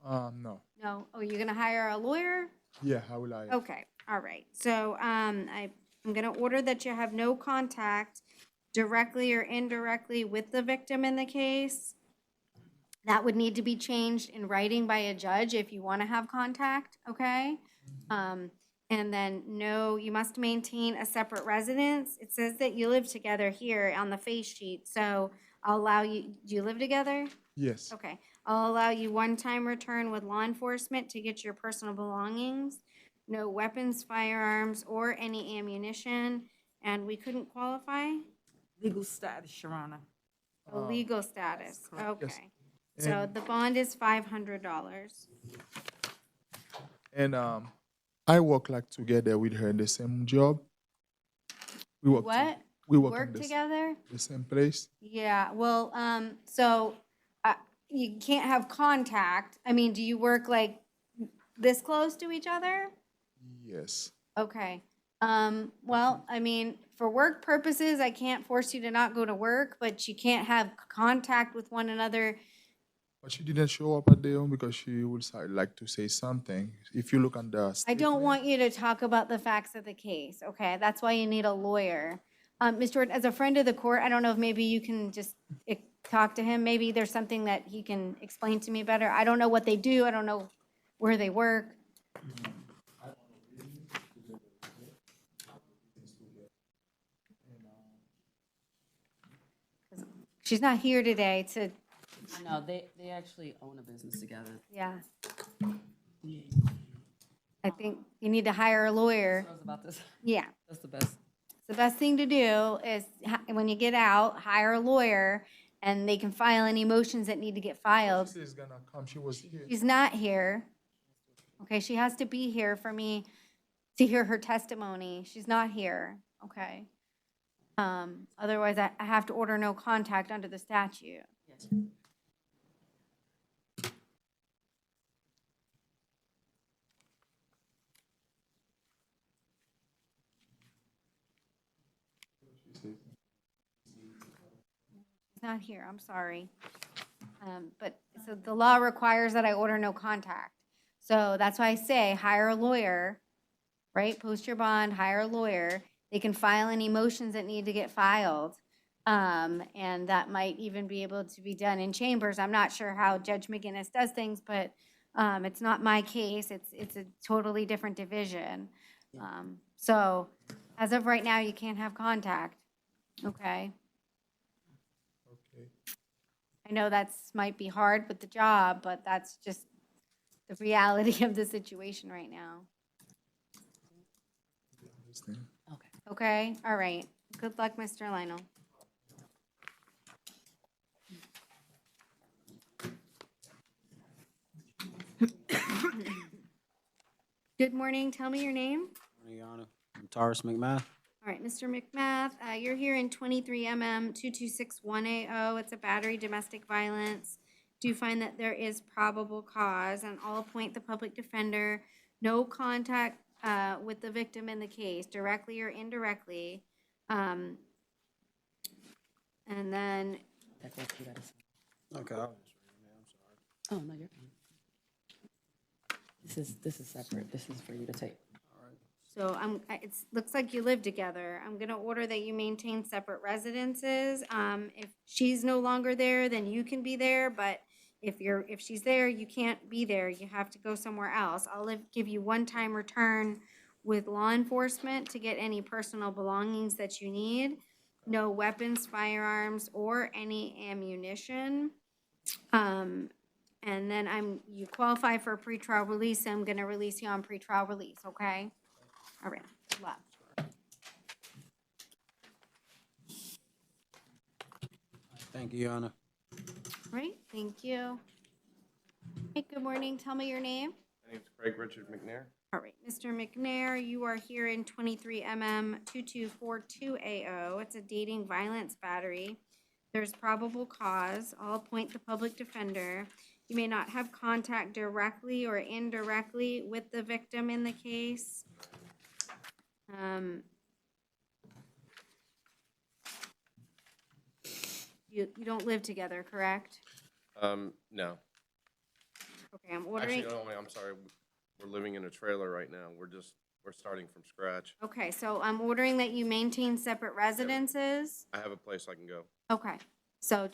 No. No. Oh, you're gonna hire a lawyer? Yeah, how will I? Okay, all right. So, I'm gonna order that you have no contact directly or indirectly with the victim in the case. That would need to be changed in writing by a judge if you want to have contact, okay? And then, no, you must maintain a separate residence. It says that you live together here on the face sheet, so I'll allow you, do you live together? Yes. Okay, I'll allow you one-time return with law enforcement to get your personal belongings, no weapons, firearms, or any ammunition, and we couldn't qualify? Legal status, Your Honor. A legal status, correct. Yes. okay. So the bond is $500. And I work like together with her in the same job. We work. What? We work, Work in together? the same place. Yeah, well, so, you can't have contact. I mean, do you work like this close to each other? Yes. Okay. Well, I mean, for work purposes, I can't force you to not go to work, but you can't have contact with one another. But she didn't show up at the home because she would like to say something. If you look on the I don't want you to talk about the facts of the case, okay? That's why you need a lawyer. Ms. Jordan, as a friend of the court, I don't know if maybe you can just talk to him. Maybe there's something that he can explain to me better. I don't know what they do. I don't know where they work. She's not here today to, No, they actually own a business together. yeah. I think you need to hire a lawyer. Knows about this. Yeah. That's the best. The best thing to do is, when you get out, hire a lawyer, and they can file any motions that need to get filed. She's gonna come. She was here. She's not here. Okay, she has to be here for me to hear her testimony. She's not here, okay? Otherwise, I have to order no contact under the statute. Yes. She's not here, I'm sorry. But, so the law requires that I order no contact. So that's why I say, hire a lawyer, right? Post your bond, hire a lawyer. They can file any motions that need to get filed. And that might even be able to be done in chambers. I'm not sure how Judge McGinnis does things, but it's not my case. It's a totally different division. So as of right now, you can't have contact, okay? Okay. I know that's might be hard with the job, but that's just the reality of the situation right now. Understand. Okay, all right. Good luck, Mr. Lionel. Good morning. Tell me your name. Your Honor, I'm Taurus McMahon. All right, Mr. McMath, you're here in 23 226-180. It's a battery domestic violence. Do find that there is probable cause, and I'll appoint the public defender. No contact with the victim in the case, directly or indirectly. And then, That's what you gotta say. Okay. Oh, no, you're fine. This is separate. This is for you to take. so looks like you live together. I'm gonna order that you maintain separate residences. If she's no longer there, then you can be there, but if she's there, you can't be there. You have to go somewhere else. I'll give you one-time return with law enforcement to get any personal belongings that you need. No weapons, firearms, or any ammunition. And then you qualify for a pretrial release, so I'm gonna release you on pretrial release, okay? All right, good luck. Thank you, Your Honor. All right, thank you. Hey, good morning, tell me your name. My name's Craig Richard McNair. All right, Mr. McNair, you are here in 23 2242AO. It's a dating violence battery. There's probable cause. I'll appoint the public defender. You may not have contact directly or indirectly with the victim in the case. You don't live together, correct? No. Okay, I'm ordering. Actually, no, I'm sorry. We're living in a trailer right now. We're starting from scratch. Okay, so I'm ordering that you maintain separate residences. I have a place I can go. Okay, so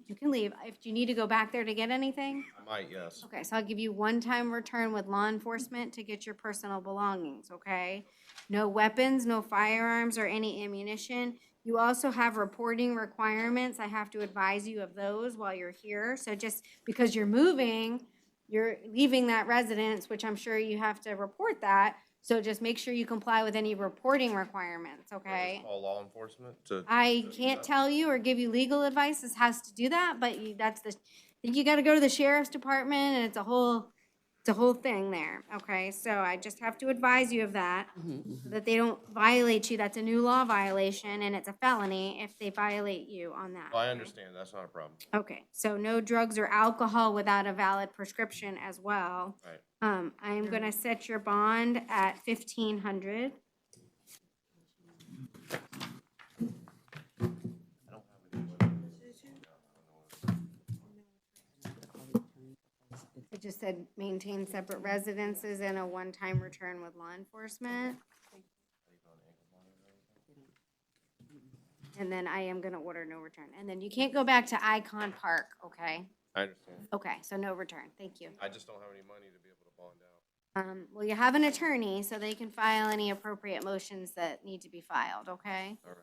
you can leave. If you need to go back there to get anything? I might, yes. Okay, so I'll give you one-time return with law enforcement to get your personal belongings, okay? No weapons, no firearms, or any ammunition. You also have reporting requirements. I have to advise you of those while you're here. So just because you're moving, you're leaving that residence, which I'm sure you have to report that. So just make sure you comply with any reporting requirements, okay? Call law enforcement I can't tell you or give you legal advice as how to do that, but I think you gotta go to the sheriff's department, and it's a whole thing there, okay? So I just have to advise you of that, so that they don't violate you. That's a new law violation, and it's a felony if they violate you on that. Well, I understand. That's not a problem. Okay, so no drugs or alcohol without a valid prescription as well. Right. I'm gonna set your bond at 1,500. It just said maintain separate residences and a one-time return with law enforcement. And then I am gonna order no return. And then you can't go back to Icon Park, okay? I understand. Okay, so no return, thank you. I just don't have any money to be able to bond out. Well, you have an attorney, so they can file any appropriate motions that need to be filed, okay? All right.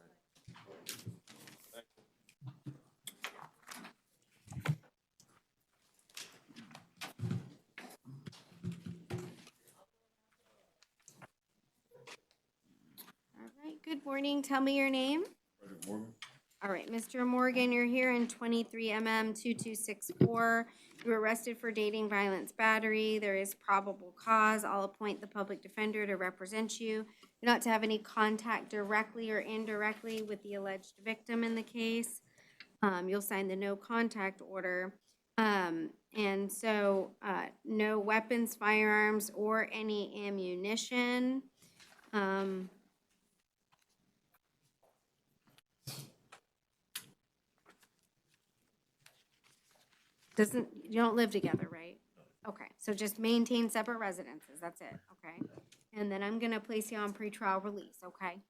All right, good morning, tell me your name. Frederick Morgan. All right, Mr. Morgan, you're here in 23 2264. You were arrested for dating violence battery. There is probable cause. I'll appoint the public defender to represent you. You're not to have any contact directly or indirectly with the alleged victim in the case. You'll sign the no contact order. And so, no weapons, firearms, or any ammunition. You don't live together, right? Okay, so just maintain separate residences, that's it, okay? And then I'm gonna place you on pretrial release, okay?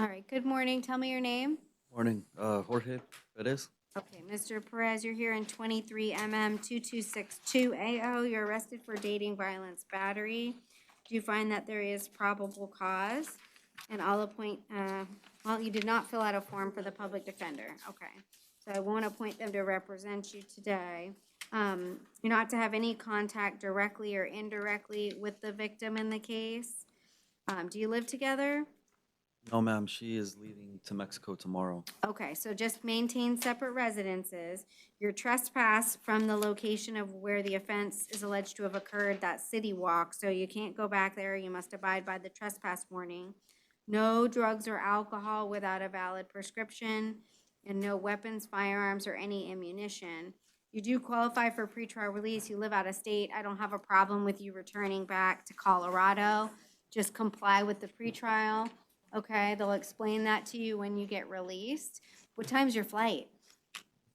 All right, good morning, tell me your name. Morning, Jorge Perez. Okay, Mr. Perez, you're here in 23 2262AO. You're arrested for dating violence battery. Do you find that there is probable cause? And I'll appoint, well, you did not fill out a form for the public defender. Okay, so I won't appoint them to represent you today. You're not to have any contact directly or indirectly with the victim in the case. Do you live together? No, ma'am, she is leaving to Mexico tomorrow. Okay, so just maintain separate residences. Your trespass from the location of where the offense is alleged to have occurred, that city walk, so you can't go back there. You must abide by the trespass warning. No drugs or alcohol without a valid prescription, and no weapons, firearms, or any ammunition. You do qualify for pretrial release. You live out of state. I don't have a problem with you returning back to Colorado. Just comply with the pretrial. Okay, they'll explain that to you when you get released. What time's your flight?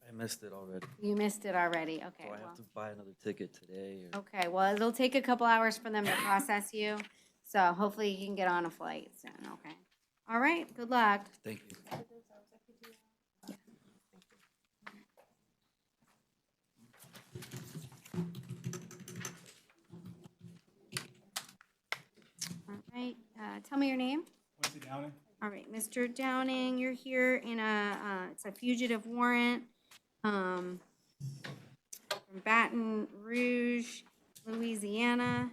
I missed it already. You missed it already, okay. So I Well, have to buy another ticket today. Or... okay, well, it'll take a couple hours for them to process you, so hopefully you can get on a flight soon, okay? All right, good luck. Thank you. All right, tell me your name. Quincy Downing? All right, Mr. Downing, you're here in it's a fugitive warrant, from Baton Rouge, Louisiana.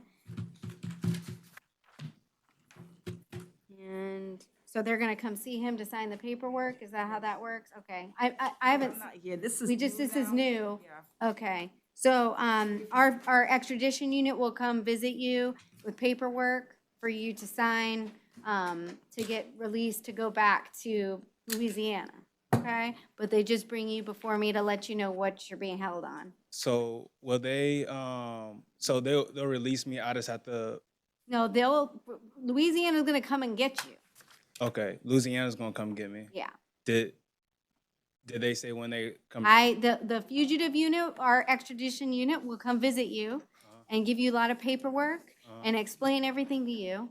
And so they're gonna come see him to sign the paperwork? Is that how that works? Okay, I haven't. Yeah, this is. This is new. Okay, so, our extradition unit will come visit you with paperwork for you to sign, to get released to go back to Louisiana, okay? But they just bring you before me to let you know what you're being held on. So will they, so they'll release me, I just have to, No, Louisiana's gonna come and get you, okay, Louisiana's gonna come get me. yeah. Did they say when they come? The fugitive unit, our extradition unit will come visit you and give you a lot of paperwork and explain everything to you,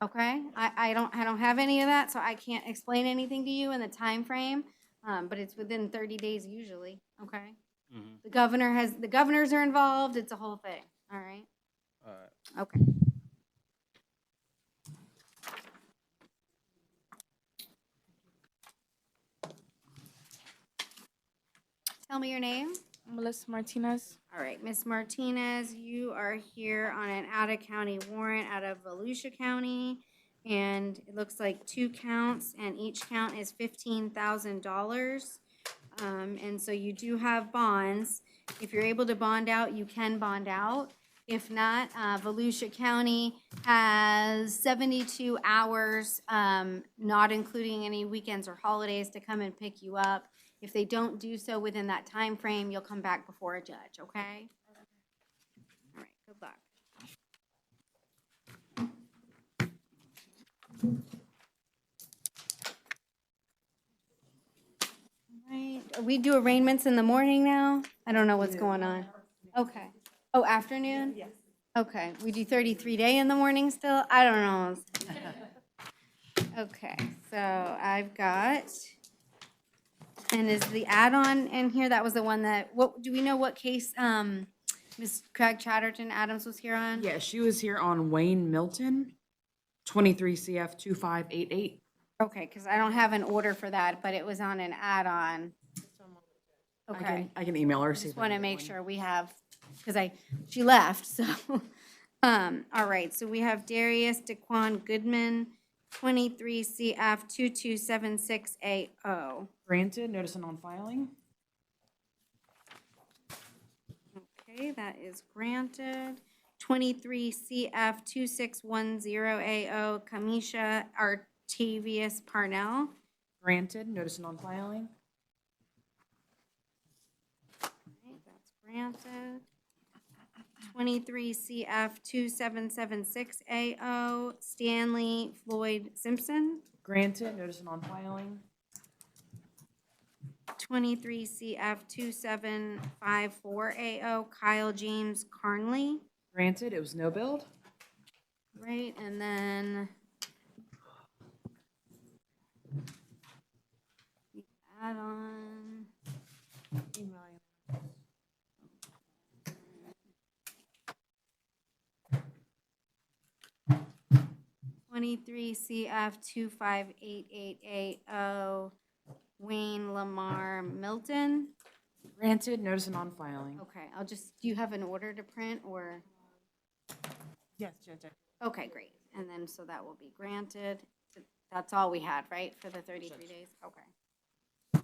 okay? I don't have any of that, so I can't explain anything to you in the time frame, but it's within 30 days usually, okay? Mhm. The governors are involved, it's a whole thing, all right? All right. Okay. Tell me your name. Melissa Martinez. All right, Miss Martinez, you are here on an out-of-county warrant out of Volusia County, and it looks like 2 counts, and each count is $15,000. And so you do have bonds. If you're able to bond out, you can bond out. If not, Volusia County has 72 hours, not including any weekends or holidays, to come and pick you up. If they don't do so within that time frame, you'll come back before a judge, okay? All right, good luck. All right, we do arraignments in the morning now? I don't know what's going on. Okay. Oh, afternoon? Yes. Okay, we do 33-day in the morning still? I don't know. Okay, so I've got, and is the add-on in here? That was the one that, what, do we know what case, Ms. Craig Chatterton Adams was here on? Yeah, she was here on Wayne Milton, 23 CF 2588. Okay, because I don't have an order for that, but it was on an add-on. Okay. I can email her. Just want to make sure we have, because she left, so. All right, so we have Darius DeQuan Goodman, 23 CF 2276AO. Granted, notice and on filing. Okay, that is granted. 23 CF 2610AO, Kamisha Artavius Parnell. Granted, notice and on filing. Okay, that's granted. 23 CF 2776AO, Stanley Floyd Simpson. Granted, notice and on filing. 23 CF 2754AO, Kyle James Carnley. Granted, it was no build. Right, and then add on. 23 CF 25888O, Wayne Lamar Milton. Granted, notice of non-filing. Okay, do you have an order to print or? Yes, Judge. Okay, great. And then, so that will be granted. That's all we had, right, for the 33 days? Okay. Do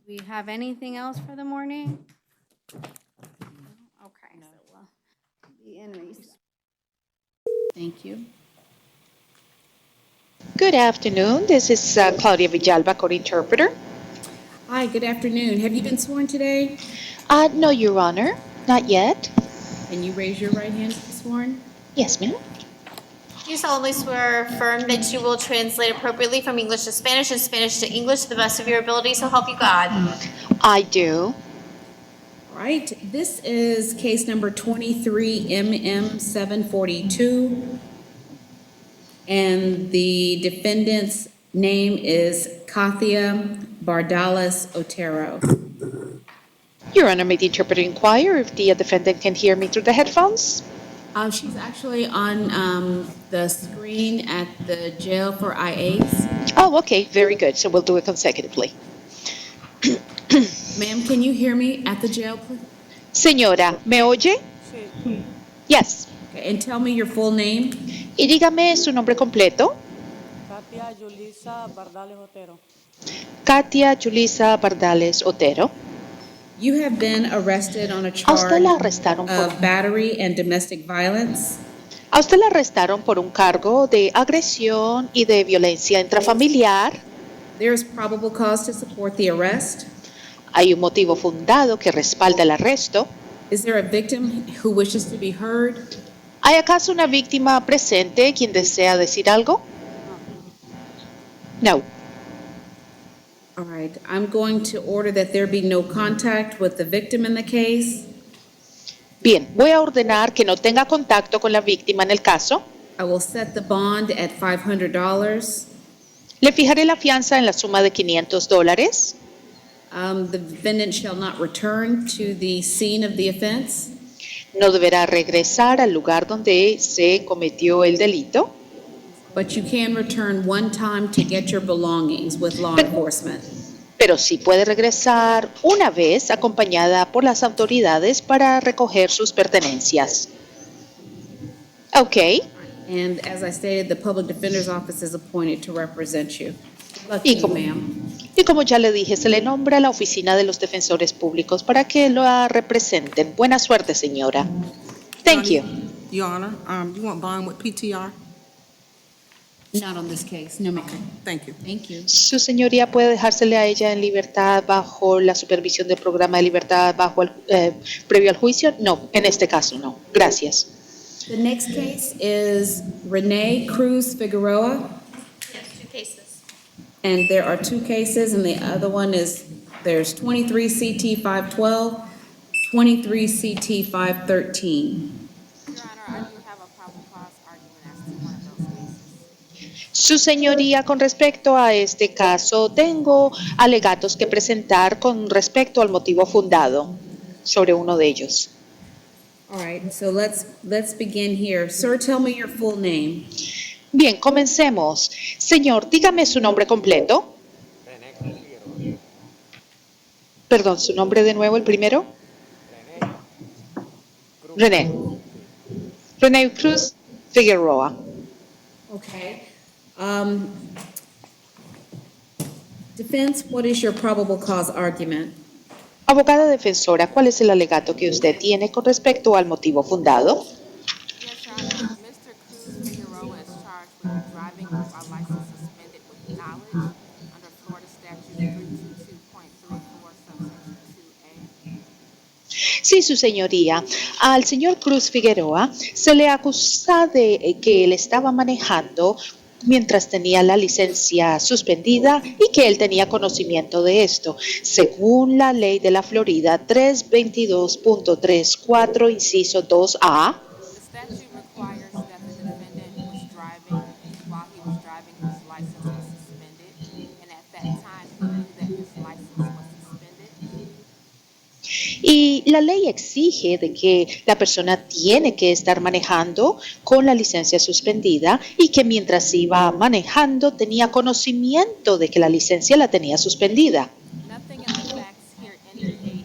we have anything else for the morning? Okay, so we'll be in recess. Thank you. Good afternoon. This is Claudia Villalba, court interpreter. Hi, good afternoon. Have you been sworn today? No, Your Honor, not yet. Can you raise your right hand to be sworn? Yes, ma'am. Do you solemnly swear or affirm that you will translate appropriately from English to Spanish and Spanish to English to the best of your ability, so help you God? I do. All right, this is case number 23MM742. And the defendant's name is Katia Bardalis Otero. Your Honor, may the interpreter inquire if the defendant can hear me through the headphones? She's actually on the screen at the jail for IAs. Oh, okay, very good. So we'll do it consecutively. Ma'am, can you hear me at the jail, please? Señora, ¿me oye? Yes. Okay, and tell me your full name. Y dígame su nombre completo. Katia Julissa Bardales Otero. Katia Julissa Bardales Otero. You have been arrested on a A charge usted la arrestaron por... of battery and domestic violence. A usted la arrestaron por un cargo de agresión y de violencia intrafamiliar. There is probable cause to support the arrest. Hay un motivo fundado que respalda el arresto. Is there a victim who wishes to be heard? ¿Hay acaso una víctima presente quien desea decir algo? No. All right, I'm going to order that there be no contact with the victim in the case. Bien, voy a ordenar que no tenga contacto con la víctima en el caso. I will set the bond at $500. Le fijaré la fianza en la suma de $500. The defendant shall not return to the scene of the offense. No deberá regresar al lugar donde se cometió el delito. But you can return one time to get your belongings with law enforcement. Pero sí puede regresar una vez acompañada por las autoridades para recoger sus pertenencias. Okay. And as I stated, the public defender's office is appointed to represent you. Lucky you, ma'am. Y como ya le dije, se le nombra a la oficina de los defensores públicos para que lo representen. Buena suerte, señora. Thank you. Your Honor, you want bond with PTR? Not on this case, no ma'am. Thank you. Thank you. Su señoría puede dejársele a ella en libertad bajo la supervisión del programa de libertad previo al juicio. No, en este caso no. Gracias. The next case is Renee Cruz Figueroa. Yes, 2 cases. And there are 2 cases, and the other one is, there's 23 CT 512, 23 CT 513. Su señoría, con respecto a este caso, tengo alegatos que presentar con respecto al motivo fundado sobre uno de ellos. All right, so let's begin here. Sir, tell me your full name. Bien, comencemos. Señor, dígame su nombre completo. Perdón, su nombre de nuevo, el primero. René. René Cruz Figueroa. Okay. Defense, what is your probable cause argument? Abogada defensora, ¿cuál es el alegato que usted tiene con respecto al motivo fundado? Yes, Your Honor. Mr. Cruz Figueroa is charged with driving with our license suspended with knowledge under Florida Statute 322.34 subsection 2A. Sí, su señoría. Al señor Cruz Figueroa se le acusa de que él estaba manejando mientras tenía la licencia suspendida y que él tenía conocimiento de esto, según la ley de la Florida 322.34, inciso 2A. The statute requires that the defendant was driving while he was driving, his license was suspended, and at that time he knew that his license was suspended. Y la ley exige de que la persona tiene que estar manejando con la licencia suspendida y que mientras iba manejando tenía conocimiento de que la licencia la tenía suspendida. Nothing in the facts here indicate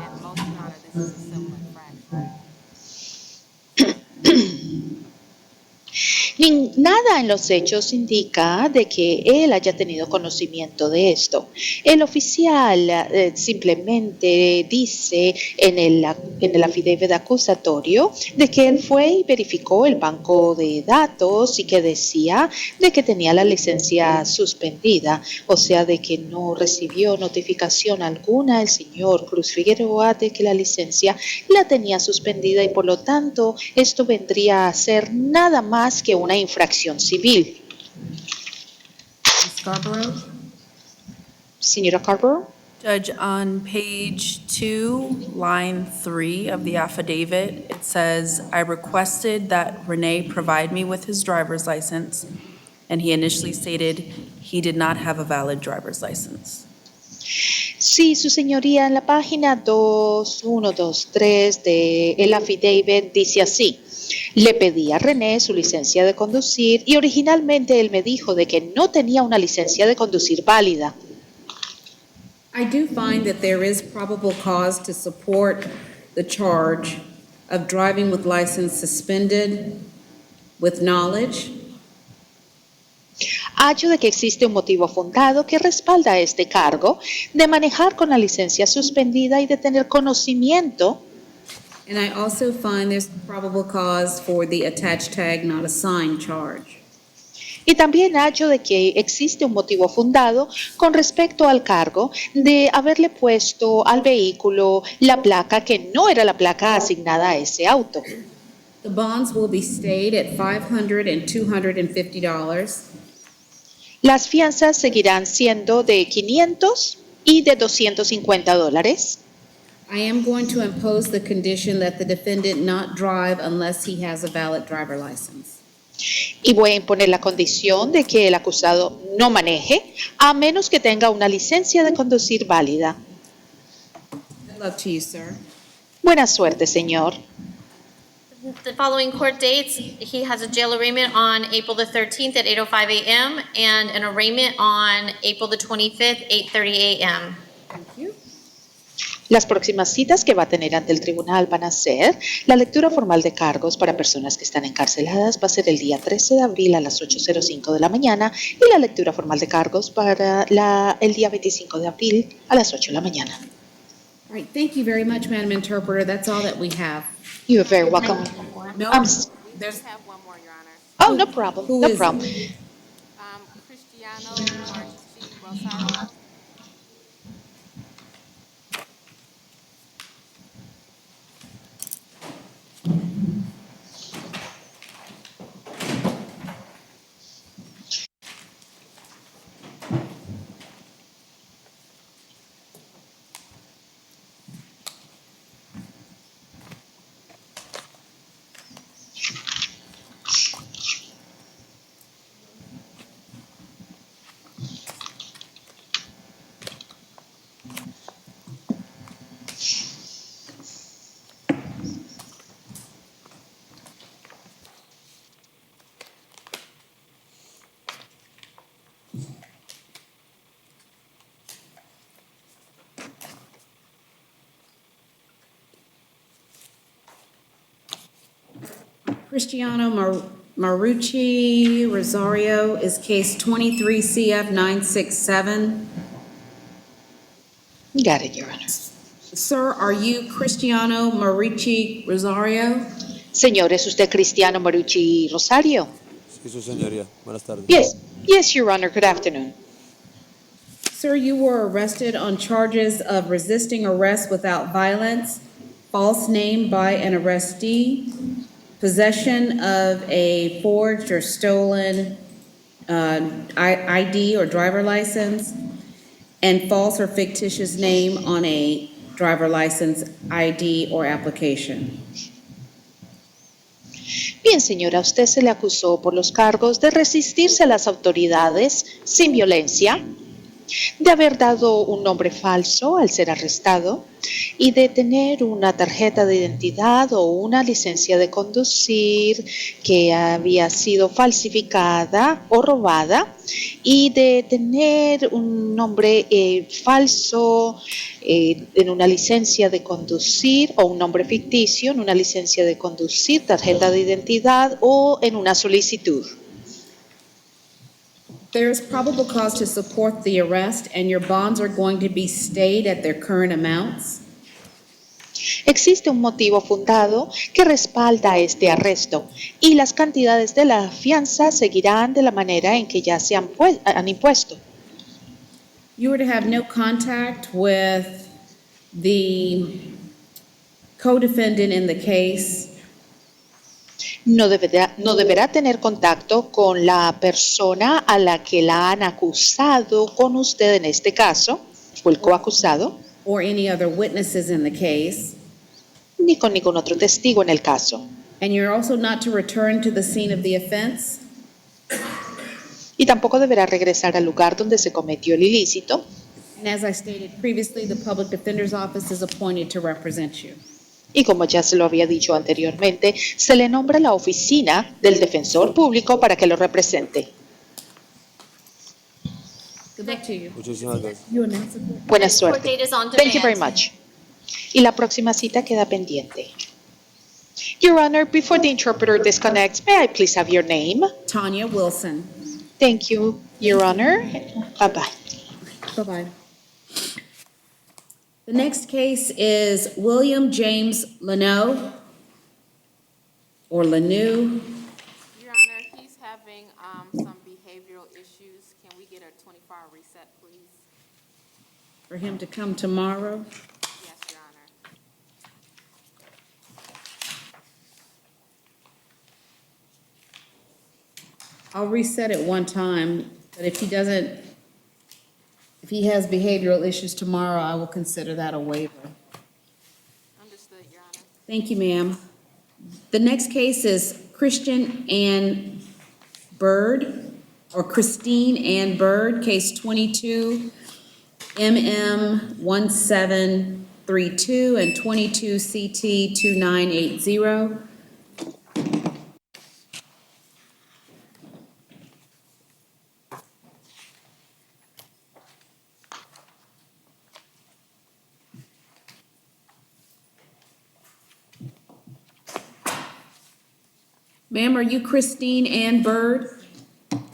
At most, Your Honor, this is a civil infraction. Nada en los hechos indica de que él haya tenido conocimiento de esto. El oficial simplemente dice en el affidavit acusatorio de que él fue y verificó el banco de datos y que decía de que tenía la licencia suspendida, o sea, de que no recibió notificación alguna el señor Cruz Figueroa de que la licencia la tenía suspendida y por lo tanto esto vendría a ser nada más que una infracción civil. Scarborough? Señora Carver. Judge, on page 2, line 3 of the affidavit, it says, "I requested that Renee provide me with his driver's license," and he initially stated he did not have a valid driver's license. Sí, su señoría, en la página 2, 1, 2, 3 de el affidavit dice así. Le pedí a René su licencia de conducir y originalmente él me dijo de que no tenía una licencia de conducir válida. I do find that there is probable cause to support the charge of driving with license suspended with knowledge. Hallo de que existe un motivo fundado que respalda este cargo de manejar con la licencia suspendida y de tener conocimiento. And I also find there's probable cause for the attached tag not assigned charge. Y también hallo de que existe un motivo fundado con respecto al cargo de haberle puesto al vehículo la placa que no era la placa asignada a ese auto. The bonds will be stayed at $500 and $250. Las fianzas seguirán siendo de $500 y de $250. I am going to impose the condition that the defendant not drive unless he has a valid driver license. Y voy a imponer la condición de que el acusado no maneje a menos que tenga una licencia de conducir válida. Good luck to you, sir. Buena suerte, señor. The following court dates, he has a jail arraignment on April the 13th at 8:05 a.m. and an arraignment on April the 25th, 8:30 a.m. Thank you. Las próximas citas que va a tener ante el tribunal van a ser la lectura formal de cargos para personas que están encarceladas, va a ser el día 13 de abril a las 8:05 de la mañana y la lectura formal de cargos para el día 25 de abril a las 8 de la mañana. All right, thank you very much, Madam Interpreter. That's all that we have. You're very welcome. No, There's have one more, Your Honor. Oh, no problem, Who no is problem. Cristiano Marchi Rosario. Cristiano Marucci Rosario is case 23 CF 967. Got it, Your Honor. Sir, are you Cristiano Marucci Rosario? Señor, ¿es usted Cristiano Marucci Rosario? Sí, su señoría. Buenas tardes. Yes, Your Honor. Good afternoon. Sir, you were arrested on charges of resisting arrest without violence, false name by an arrestee, possession of a forged or stolen ID or driver license, and false or fictitious name on a driver license, ID, or application. Bien, señora, usted se le acusó por los cargos de resistirse a las autoridades sin violencia, de haber dado un nombre falso al ser arrestado y de tener una tarjeta de identidad o una licencia de conducir que había sido falsificada o robada y de tener un nombre falso en una licencia de conducir o un nombre ficticio en una licencia de conducir, tarjeta de identidad o en una solicitud. There is probable cause to support the arrest, and your bonds are going to be stayed at their current amounts. Existe un motivo fundado que respalda este arresto y las cantidades de la fianza seguirán de la manera en que ya se han impuesto. You were to have no contact with the co-defendant in the case. No deberá tener contacto con la persona a la que la han acusado con usted en este caso, o el coacusado, Or any other witnesses in the case. ni con ningún otro testigo en el caso. And you're also not to return to the scene of the offense. Y tampoco deberá regresar al lugar donde se cometió el ilícito. And as I stated previously, the Public Defender's Office is appointed to represent you. Y como ya se lo había dicho anteriormente, se le nombra la oficina del defensor público para que lo represente. Good luck to you. Muchísimas gracias. You announce it. Buena Court suerte. date is on Thank you very demand. much. Y la próxima cita queda pendiente. Your Honor, before the interpreter disconnects, may I please have your name? Tanya Wilson. Thank you, Your Honor. Bye-bye. Bye-bye. The next case is William James Lano, or Lanu. Your Honor, he's having some behavioral issues. Can we get a 24-hour reset, please? For him to come tomorrow. Yes, Your Honor. I'll reset it one time, but if he has behavioral issues tomorrow, I will consider that a waiver. Understood, Your Honor. Thank you, ma'am. The next case is Christian Ann Bird, or Christine Ann Bird, case 22 MM 1732 and 22 CT 2980. Ma'am, are you Christine Ann Bird?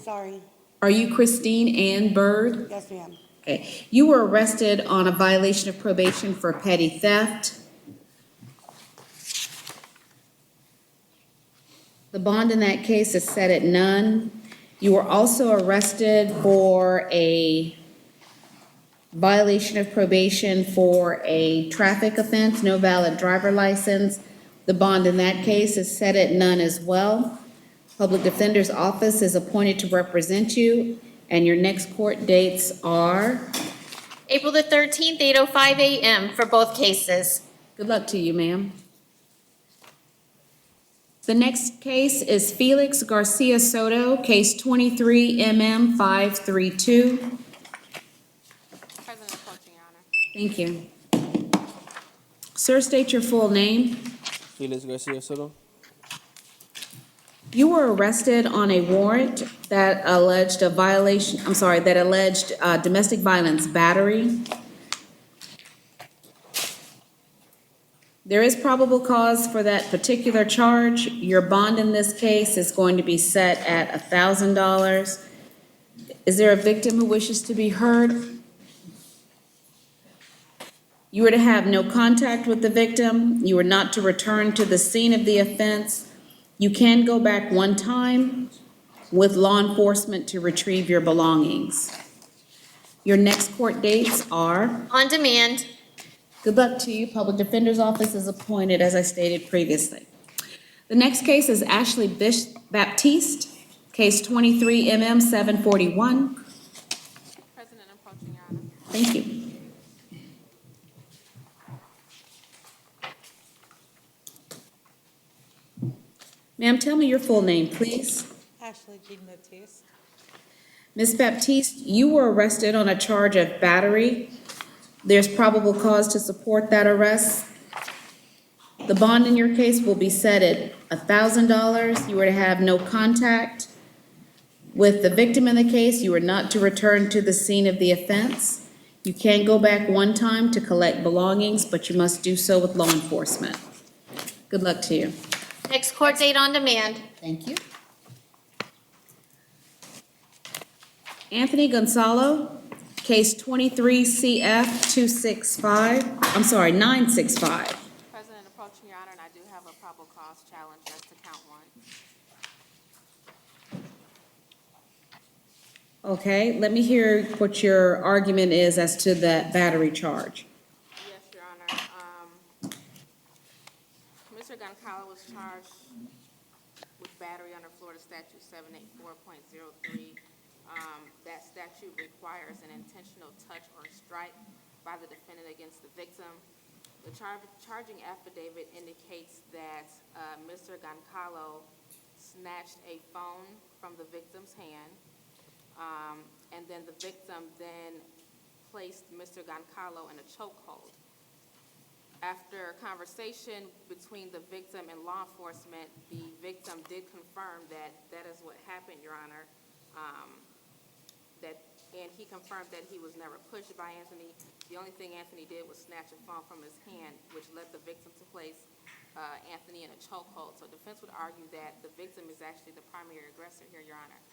Sorry. Are you Christine Ann Bird? Yes, ma'am. Okay. You were arrested on a violation of probation for petty theft. The bond in that case is set at none. You were also arrested for a violation of probation for a traffic offense, no valid driver license. The bond in that case is set at none as well. Public Defender's Office is appointed to represent you, and your next court dates are? April the 13th, 8:05 a.m. for both cases. Good luck to you, ma'am. The next case is Felix Garcia Soto, case 23 MM 532. President approaching, Your Honor. Thank you. Sir, state your full name. Felix Garcia Soto. You were arrested on a warrant that alleged domestic violence battery. There is probable cause for that particular charge. Your bond in this case is going to be set at $1,000. Is there a victim who wishes to be heard? You were to have no contact with the victim. You were not to return to the scene of the offense. You can go back one time with law enforcement to retrieve your belongings. Your next court dates are? On demand. Good luck to you. Public Defender's Office is appointed, as I stated previously. The next case is Ashley Baptiste, case 23 MM 741. President approaching, Your Honor. Thank you. Ma'am, tell me your full name, please. Ashley Jean Baptiste. Ms. Baptiste, you were arrested on a charge of battery. There's probable cause to support that arrest. The bond in your case will be set at $1,000. You were to have no contact with the victim in the case. You are not to return to the scene of the offense. You can go back one time to collect belongings, but you must do so with law enforcement. Good luck to you. Next court date on demand. Thank you. Anthony Gonzalo, case 23 CF 965. President, approaching Your Honor, and I do have a probable cause challenge as to count one. Okay, let me hear what your argument is as to that battery charge. Yes, Your Honor. Mr. Goncalo was charged with battery under Florida Statute 784.03. That statute requires an intentional touch or strike by the defendant against the victim. The charging affidavit indicates that Mr. Goncalo snatched a phone from the victim's hand, and then the victim then placed Mr. Goncalo in a chokehold. After conversation between the victim and law enforcement, the victim did confirm that that is what happened, Your Honor. And he confirmed that he was never pushed by Anthony. The only thing Anthony did was snatch a phone from his hand, which led the victim to place Anthony in a chokehold. So defense would argue that the victim is actually the primary aggressor here, Your Honor,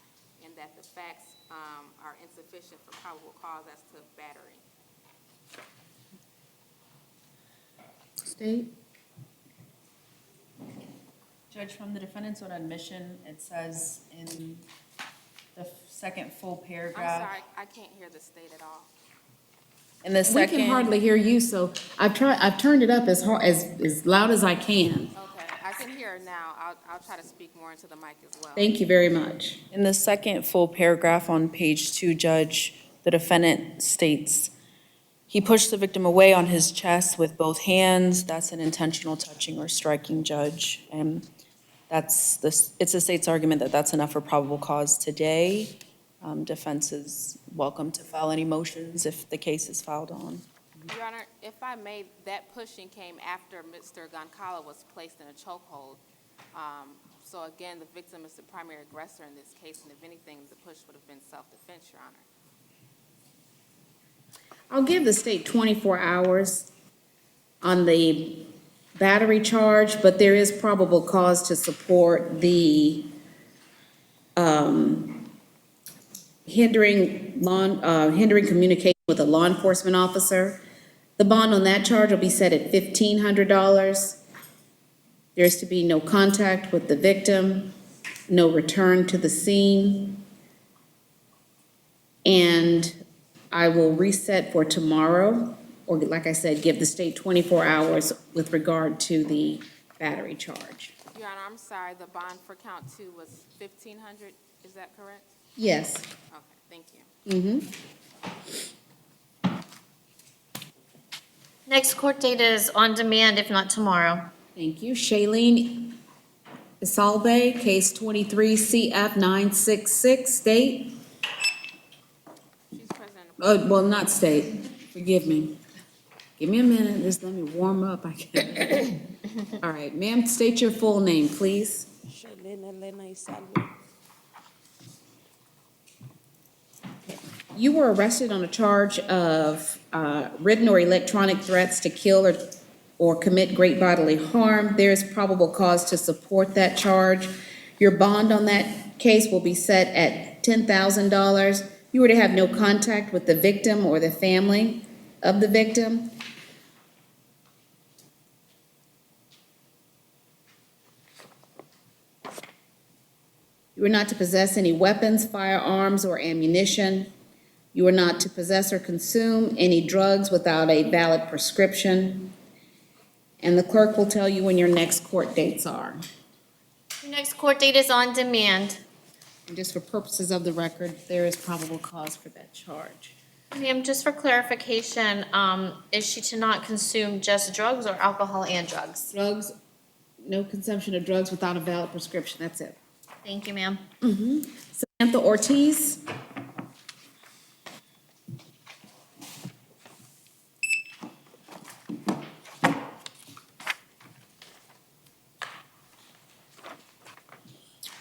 and that the facts are insufficient for probable cause as to battery. State? Judge, from the defendant's own admission, it says in the second full I'm paragraph. sorry, I can't hear the state at all. In the We second. can hardly hear you, so I've turned it up as loud as I can. Okay, I can hear it now. I'll try to speak more into the mic as well. Thank you very much. In the second full paragraph on page 2, Judge, the defendant states, he pushed the victim away on his chest with both hands. That's an intentional touching or striking, Judge. And it's the state's argument that that's enough for probable cause today. Defense is welcome to file any motions if the case is filed on. Your Honor, if I may, that pushing came after Mr. Goncalo was placed in a chokehold. So again, the victim is the primary aggressor in this case, and if anything, the push would have been self-defense, Your Honor. I'll give the state 24 hours on the battery charge, but there is probable cause to support the hindering communication with a law enforcement officer. The bond on that charge will be set at $1,500. There's to be no contact with the victim, no return to the scene, and I will reset for tomorrow, or like I said, give the state 24 hours with regard to the battery charge. Your Honor, I'm sorry, the bond for count 2 was $1,500, is that correct? Yes. Okay, thank you. Next court date is on demand, if not tomorrow. Thank you. Shailene Isalbe, case 23 CF 966, state. She's present. Well, not state. Forgive me. Give me a minute. Just let me warm up. I can. All right, ma'am, state your full name, please. You were arrested on a charge of written or electronic threats to kill or commit great bodily harm. There is probable cause to support that charge. Your bond on that case will be set at $10,000. You were to have no contact with the victim or the family of the victim. You are not to possess any weapons, firearms, or ammunition. You are not to possess or consume any drugs without a valid prescription. And the clerk will tell you when your next court dates are. Your next court date is on demand. And just for purposes of the record, there is probable cause for that charge. Ma'am, just for clarification, is she to not consume just drugs or alcohol and drugs? Drugs, no consumption of drugs without a valid prescription, that's it. Thank you, ma'am. Samantha Ortiz,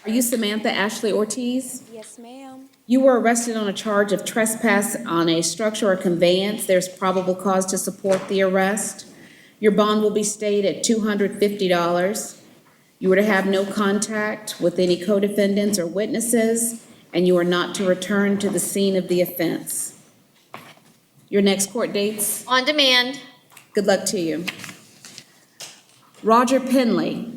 Are you Samantha Ashley Ortiz? Yes, ma'am. You were arrested on a charge of trespass on a structure or conveyance. There's probable cause to support the arrest. Your bond will be stayed at $250. You are to have no contact with any co-defendants or witnesses, and you are not to return to the scene of the offense. Your next court dates? On demand. Good luck to you. Roger Penley,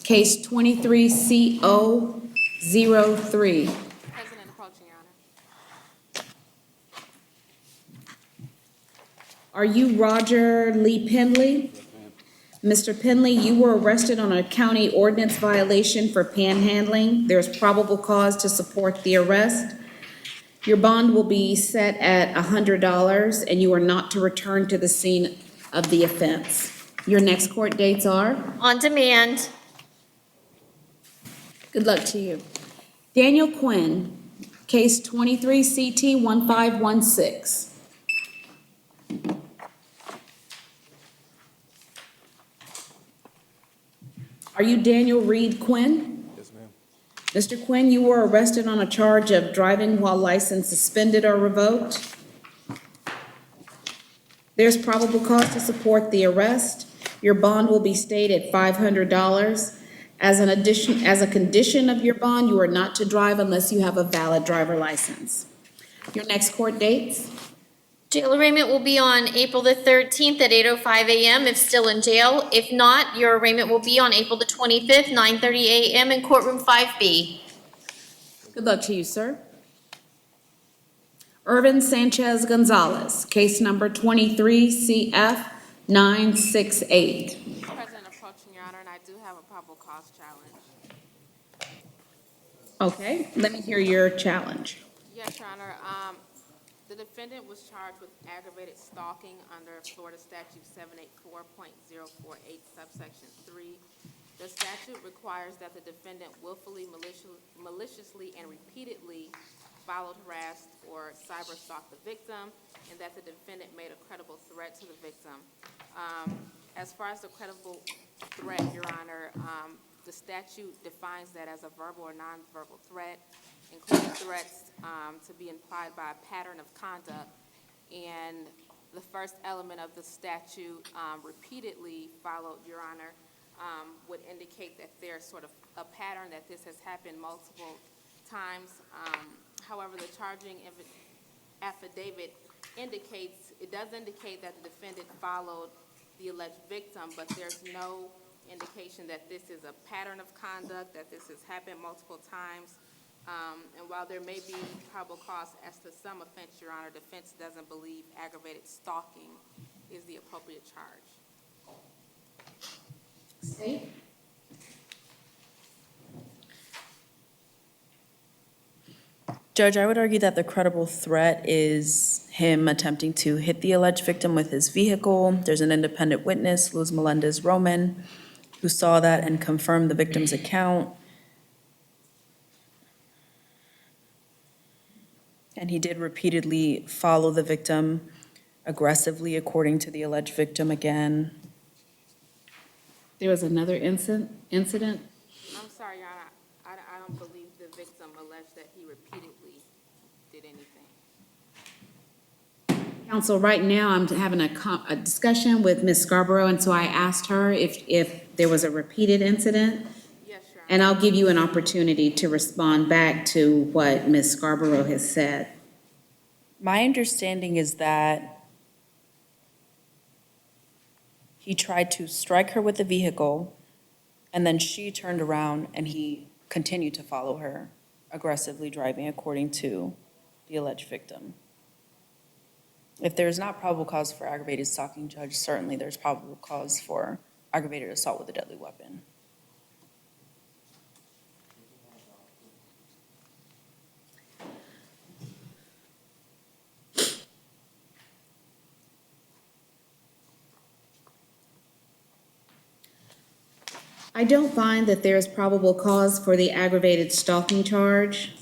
case 23CO03. President approaching, Your Honor. Are you Roger Lee Penley? Mr. Penley, you were arrested on a county ordinance violation for panhandling. There's probable cause to support the arrest. Your bond will be set at $100, and you are not to return to the scene of the offense. Your next court dates are? On demand. Good luck to you. Daniel Quinn, case 23CT1516. Are you Daniel Reed Quinn? Yes, ma'am. Mr. Quinn, you were arrested on a charge of driving while license suspended or revoked. There's probable cause to support the arrest. Your bond will be stayed at $500. As a condition of your bond, you are not to drive unless you have a valid driver license. Your next court dates? Jail arraignment will be on April the 13th at 8:05 a.m. if still in jail. If not, your arraignment will be on April the 25th, 9:30 a.m. in courtroom 5B. Good luck to you, sir. Irvin Sanchez Gonzalez, case number 23CF968. President approaching, Your Honor, and I do have a probable cause challenge. Okay, let me hear your challenge. Yes, Your Honor. The defendant was charged with aggravated stalking under Florida Statute 784.048 subsection 3. The statute requires that the defendant willfully, maliciously, and repeatedly followed, harassed, or cyber-stalked the victim, and that the defendant made a credible threat to the victim. As far as the credible threat, Your Honor, the statute defines that as a verbal or nonverbal threat, including threats to be implied by a pattern of conduct. And the first element of the statute, repeatedly followed, Your Honor, would indicate that there's sort of a pattern, that this has happened multiple times. However, the charging affidavit does indicate that the defendant followed the alleged victim, but there's no indication that this is a pattern of conduct, that this has happened multiple times. And while there may be probable cause as to some offense, Your Honor, defense doesn't believe aggravated stalking is the appropriate charge. State. Judge, I would argue that the credible threat is him attempting to hit the alleged victim with his vehicle. There's an independent witness, Luz Melendez-Roman, who saw that and confirmed the victim's account. And he did repeatedly follow the victim aggressively, according to the alleged victim again. There was another incident? I'm sorry, Your Honor, I don't believe the victim alleged that he repeatedly did anything. Counsel, right now I'm having a discussion with Ms. Scarborough, and so I asked her if there was a repeated incident. Yes, Your Honor. And I'll give you an opportunity to respond back to what Ms. Scarborough has said. My understanding is that he tried to strike her with the vehicle, and then she turned around and he continued to follow her, aggressively driving, according to the alleged victim. If there's not probable cause for aggravated stalking, Judge, certainly there's probable cause for aggravated assault with a deadly weapon. I don't find that there's probable cause for the aggravated stalking charge.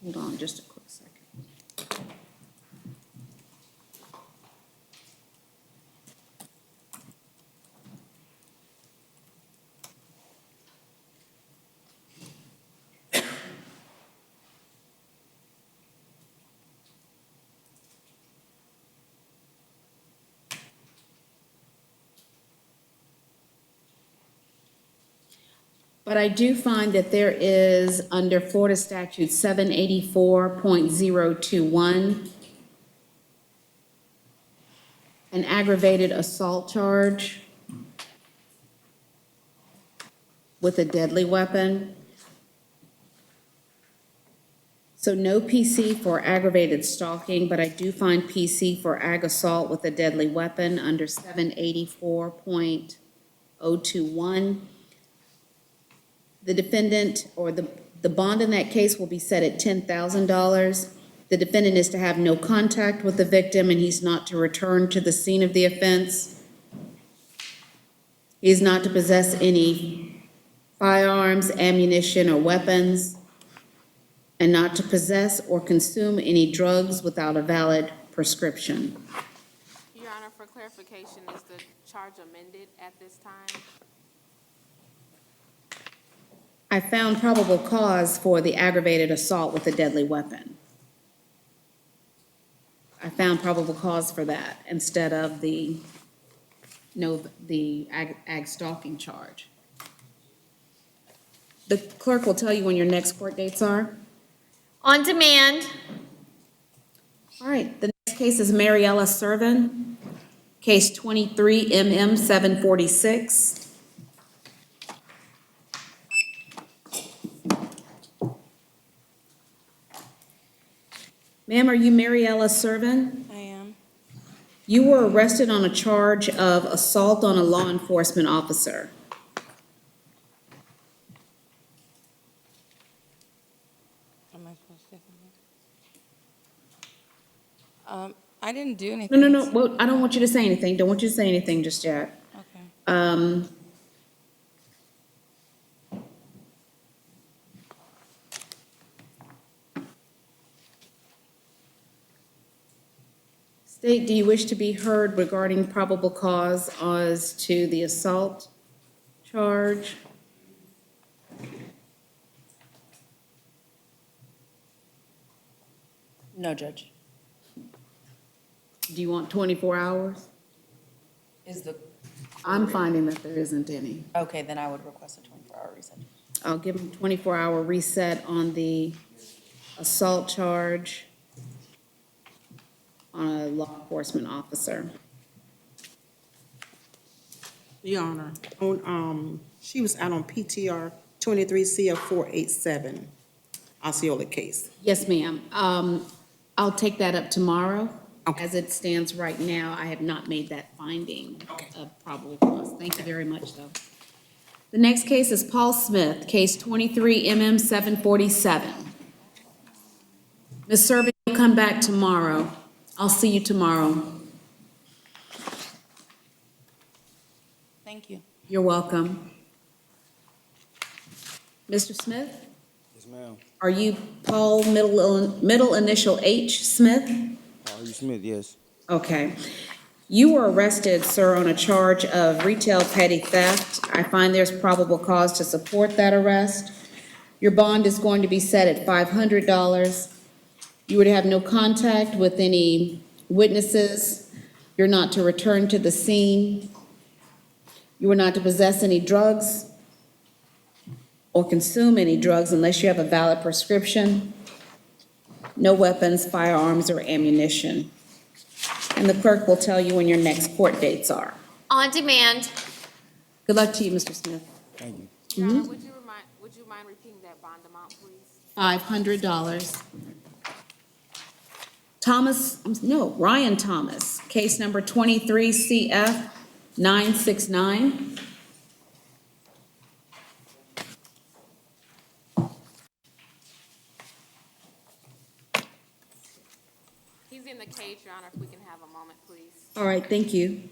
Hold on just a quick second. But I do find that there is, under Florida statute 784.021, an aggravated assault charge with a deadly weapon. So no PC for aggravated stalking, but I do find PC for ag assault with a deadly weapon under 784.021. The defendant, or the bond in that case will be set at $10,000. The defendant is to have no contact with the victim, and he's not to return to the scene of the offense. He is not to possess any firearms, ammunition, or weapons, and not to possess or consume any drugs without a valid prescription. Your Honor, for clarification, is the charge amended at this time? I found probable cause for the aggravated assault with a deadly weapon. I found probable cause for that instead of the ag stalking charge. The clerk will tell you when your next court dates are. On demand. All right, the next case is Mariella Servin, case 23 MM 746. Ma'am, are you Mariella Servin? I am. You were arrested on a charge of assault on a law enforcement officer. Am I supposed to say something? I didn't do anything. No. Well, I don't want you to say anything. Don't want you to say anything just yet. Okay. State, do you wish to be heard regarding probable cause as to the assault charge? No, Judge. Do you want 24 hours? Is the, I'm finding that there isn't any. okay, then I would request a 24-hour reset. I'll give him 24-hour reset on the assault charge on a law enforcement officer. Your Honor, on, she was out on PTR 23 CF 487, Osceola case. Yes, ma'am. I'll take that up tomorrow. As it stands right now, I have not made that finding of probable cause. Thank you very much, though. The next case is Paul Smith, case 23 MM 747. Ms. Servin, you'll come back tomorrow. I'll see you tomorrow. Thank you. You're welcome. Mr. Smith? Yes, ma'am. Are you Paul, middle initial H, Smith? Paul Smith, yes. Okay. You were arrested, sir, on a charge of retail petty theft. I find there's probable cause to support that arrest. Your bond is going to be set at $500. You were to have no contact with any witnesses. You're not to return to the scene. You were not to possess any drugs or consume any drugs unless you have a valid prescription. No weapons, firearms, or ammunition. And the clerk will tell you when your next court dates are. On demand. Good luck to you, Mr. Smith. Thank you. Your Honor, would you mind repeating that bond amount, please? $500. Ryan Thomas, case number 23 CF 969. He's in the cage, Your Honor, if we can have a moment, please. All right, thank you.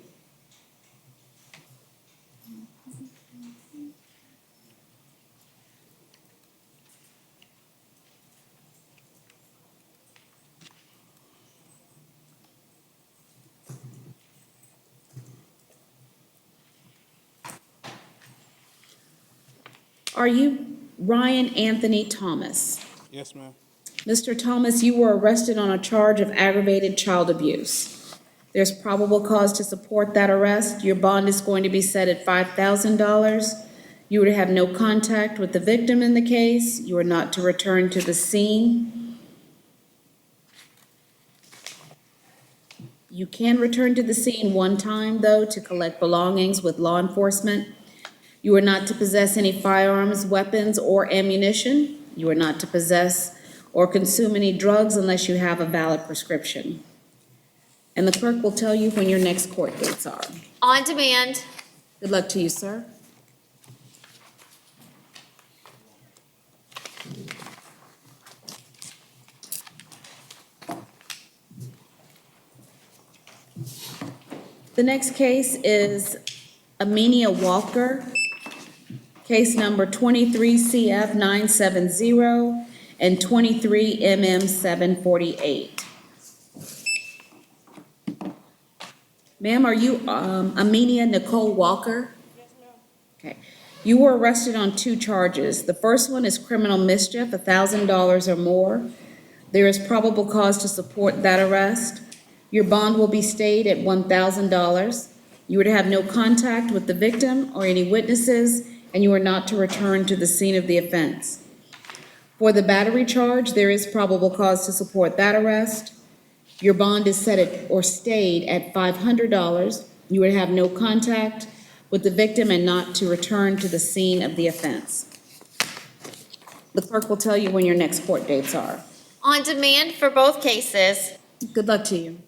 Are you Ryan Anthony Thomas? Yes, ma'am. Mr. Thomas, you were arrested on a charge of aggravated child abuse. There's probable cause to support that arrest. Your bond is going to be set at $5,000. You were to have no contact with the victim in the case. You are not to return to the scene. You can return to the scene one time, though, to collect belongings with law enforcement. You are not to possess any firearms, weapons, or ammunition. You are not to possess or consume any drugs unless you have a valid prescription. And the clerk will tell you when your next court dates are. On demand. Good luck to you, sir. The next case is Amenia Walker, case number 23CF 970 and 23MM 748. Ma'am, are you Amenia Nicole Walker? Yes, ma'am. Okay. You were arrested on 2 charges. The first one is criminal mischief, $1,000 or more. There is probable cause to support that arrest. Your bond will be stayed at $1,000. You are to have no contact with the victim or any witnesses, and you are not to return to the scene of the offense. For the battery charge, there is probable cause to support that arrest. Your bond is set at or stayed at $500. You are to have no contact with the victim and not to return to the scene of the offense. The clerk will tell you when your next court dates are. On demand for both cases. Good luck to you.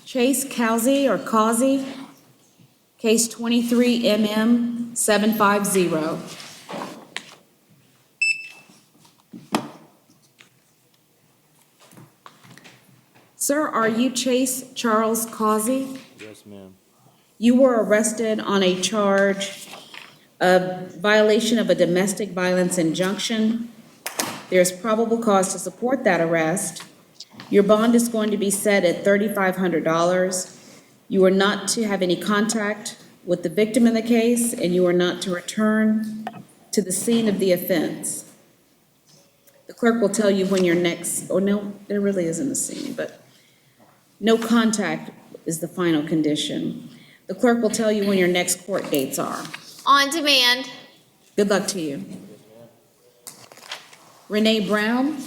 Chase Causey or Causey, case 23MM 750. Sir, are you Chase Charles Causey? Yes, ma'am. You were arrested on a charge of violation of a domestic violence injunction. There's probable cause to support that arrest. Your bond is going to be set at $3,500. You are not to have any contact with the victim in the case, and you are not to return to the scene of the offense. The clerk will tell you when your next, oh no, there really isn't a scene, but no contact is the final condition. The clerk will tell you when your next court dates are. On demand. Good luck to you. Renee Brown.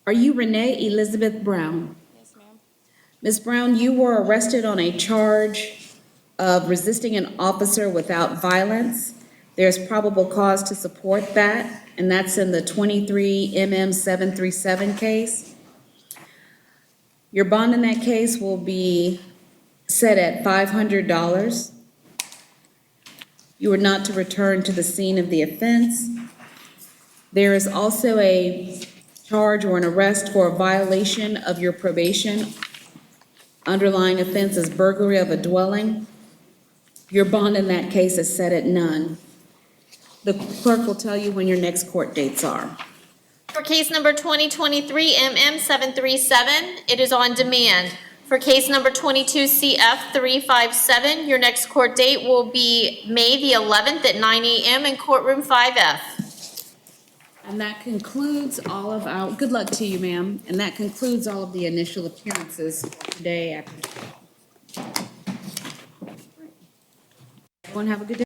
Are you Renee Elizabeth Brown? Yes, ma'am. Ms. Brown, you were arrested on a charge of resisting an officer without violence. There's probable cause to support that, and that's in the 23MM 737 case. Your bond in that case will be set at $500. You are not to return to the scene of the offense. There is also a charge or an arrest for a violation of your probation. Underlying offense is burglary of a dwelling. Your bond in that case is set at none. The clerk will tell you when your next court dates are. For case number 2023 MM 737, it is on demand. For case number 22 CF 357, your next court date will be May the 11th at 9 a.m. in courtroom 5F. And that concludes all of our, good luck to you, ma'am. And that concludes all of the initial appearances today. Everyone have a good day.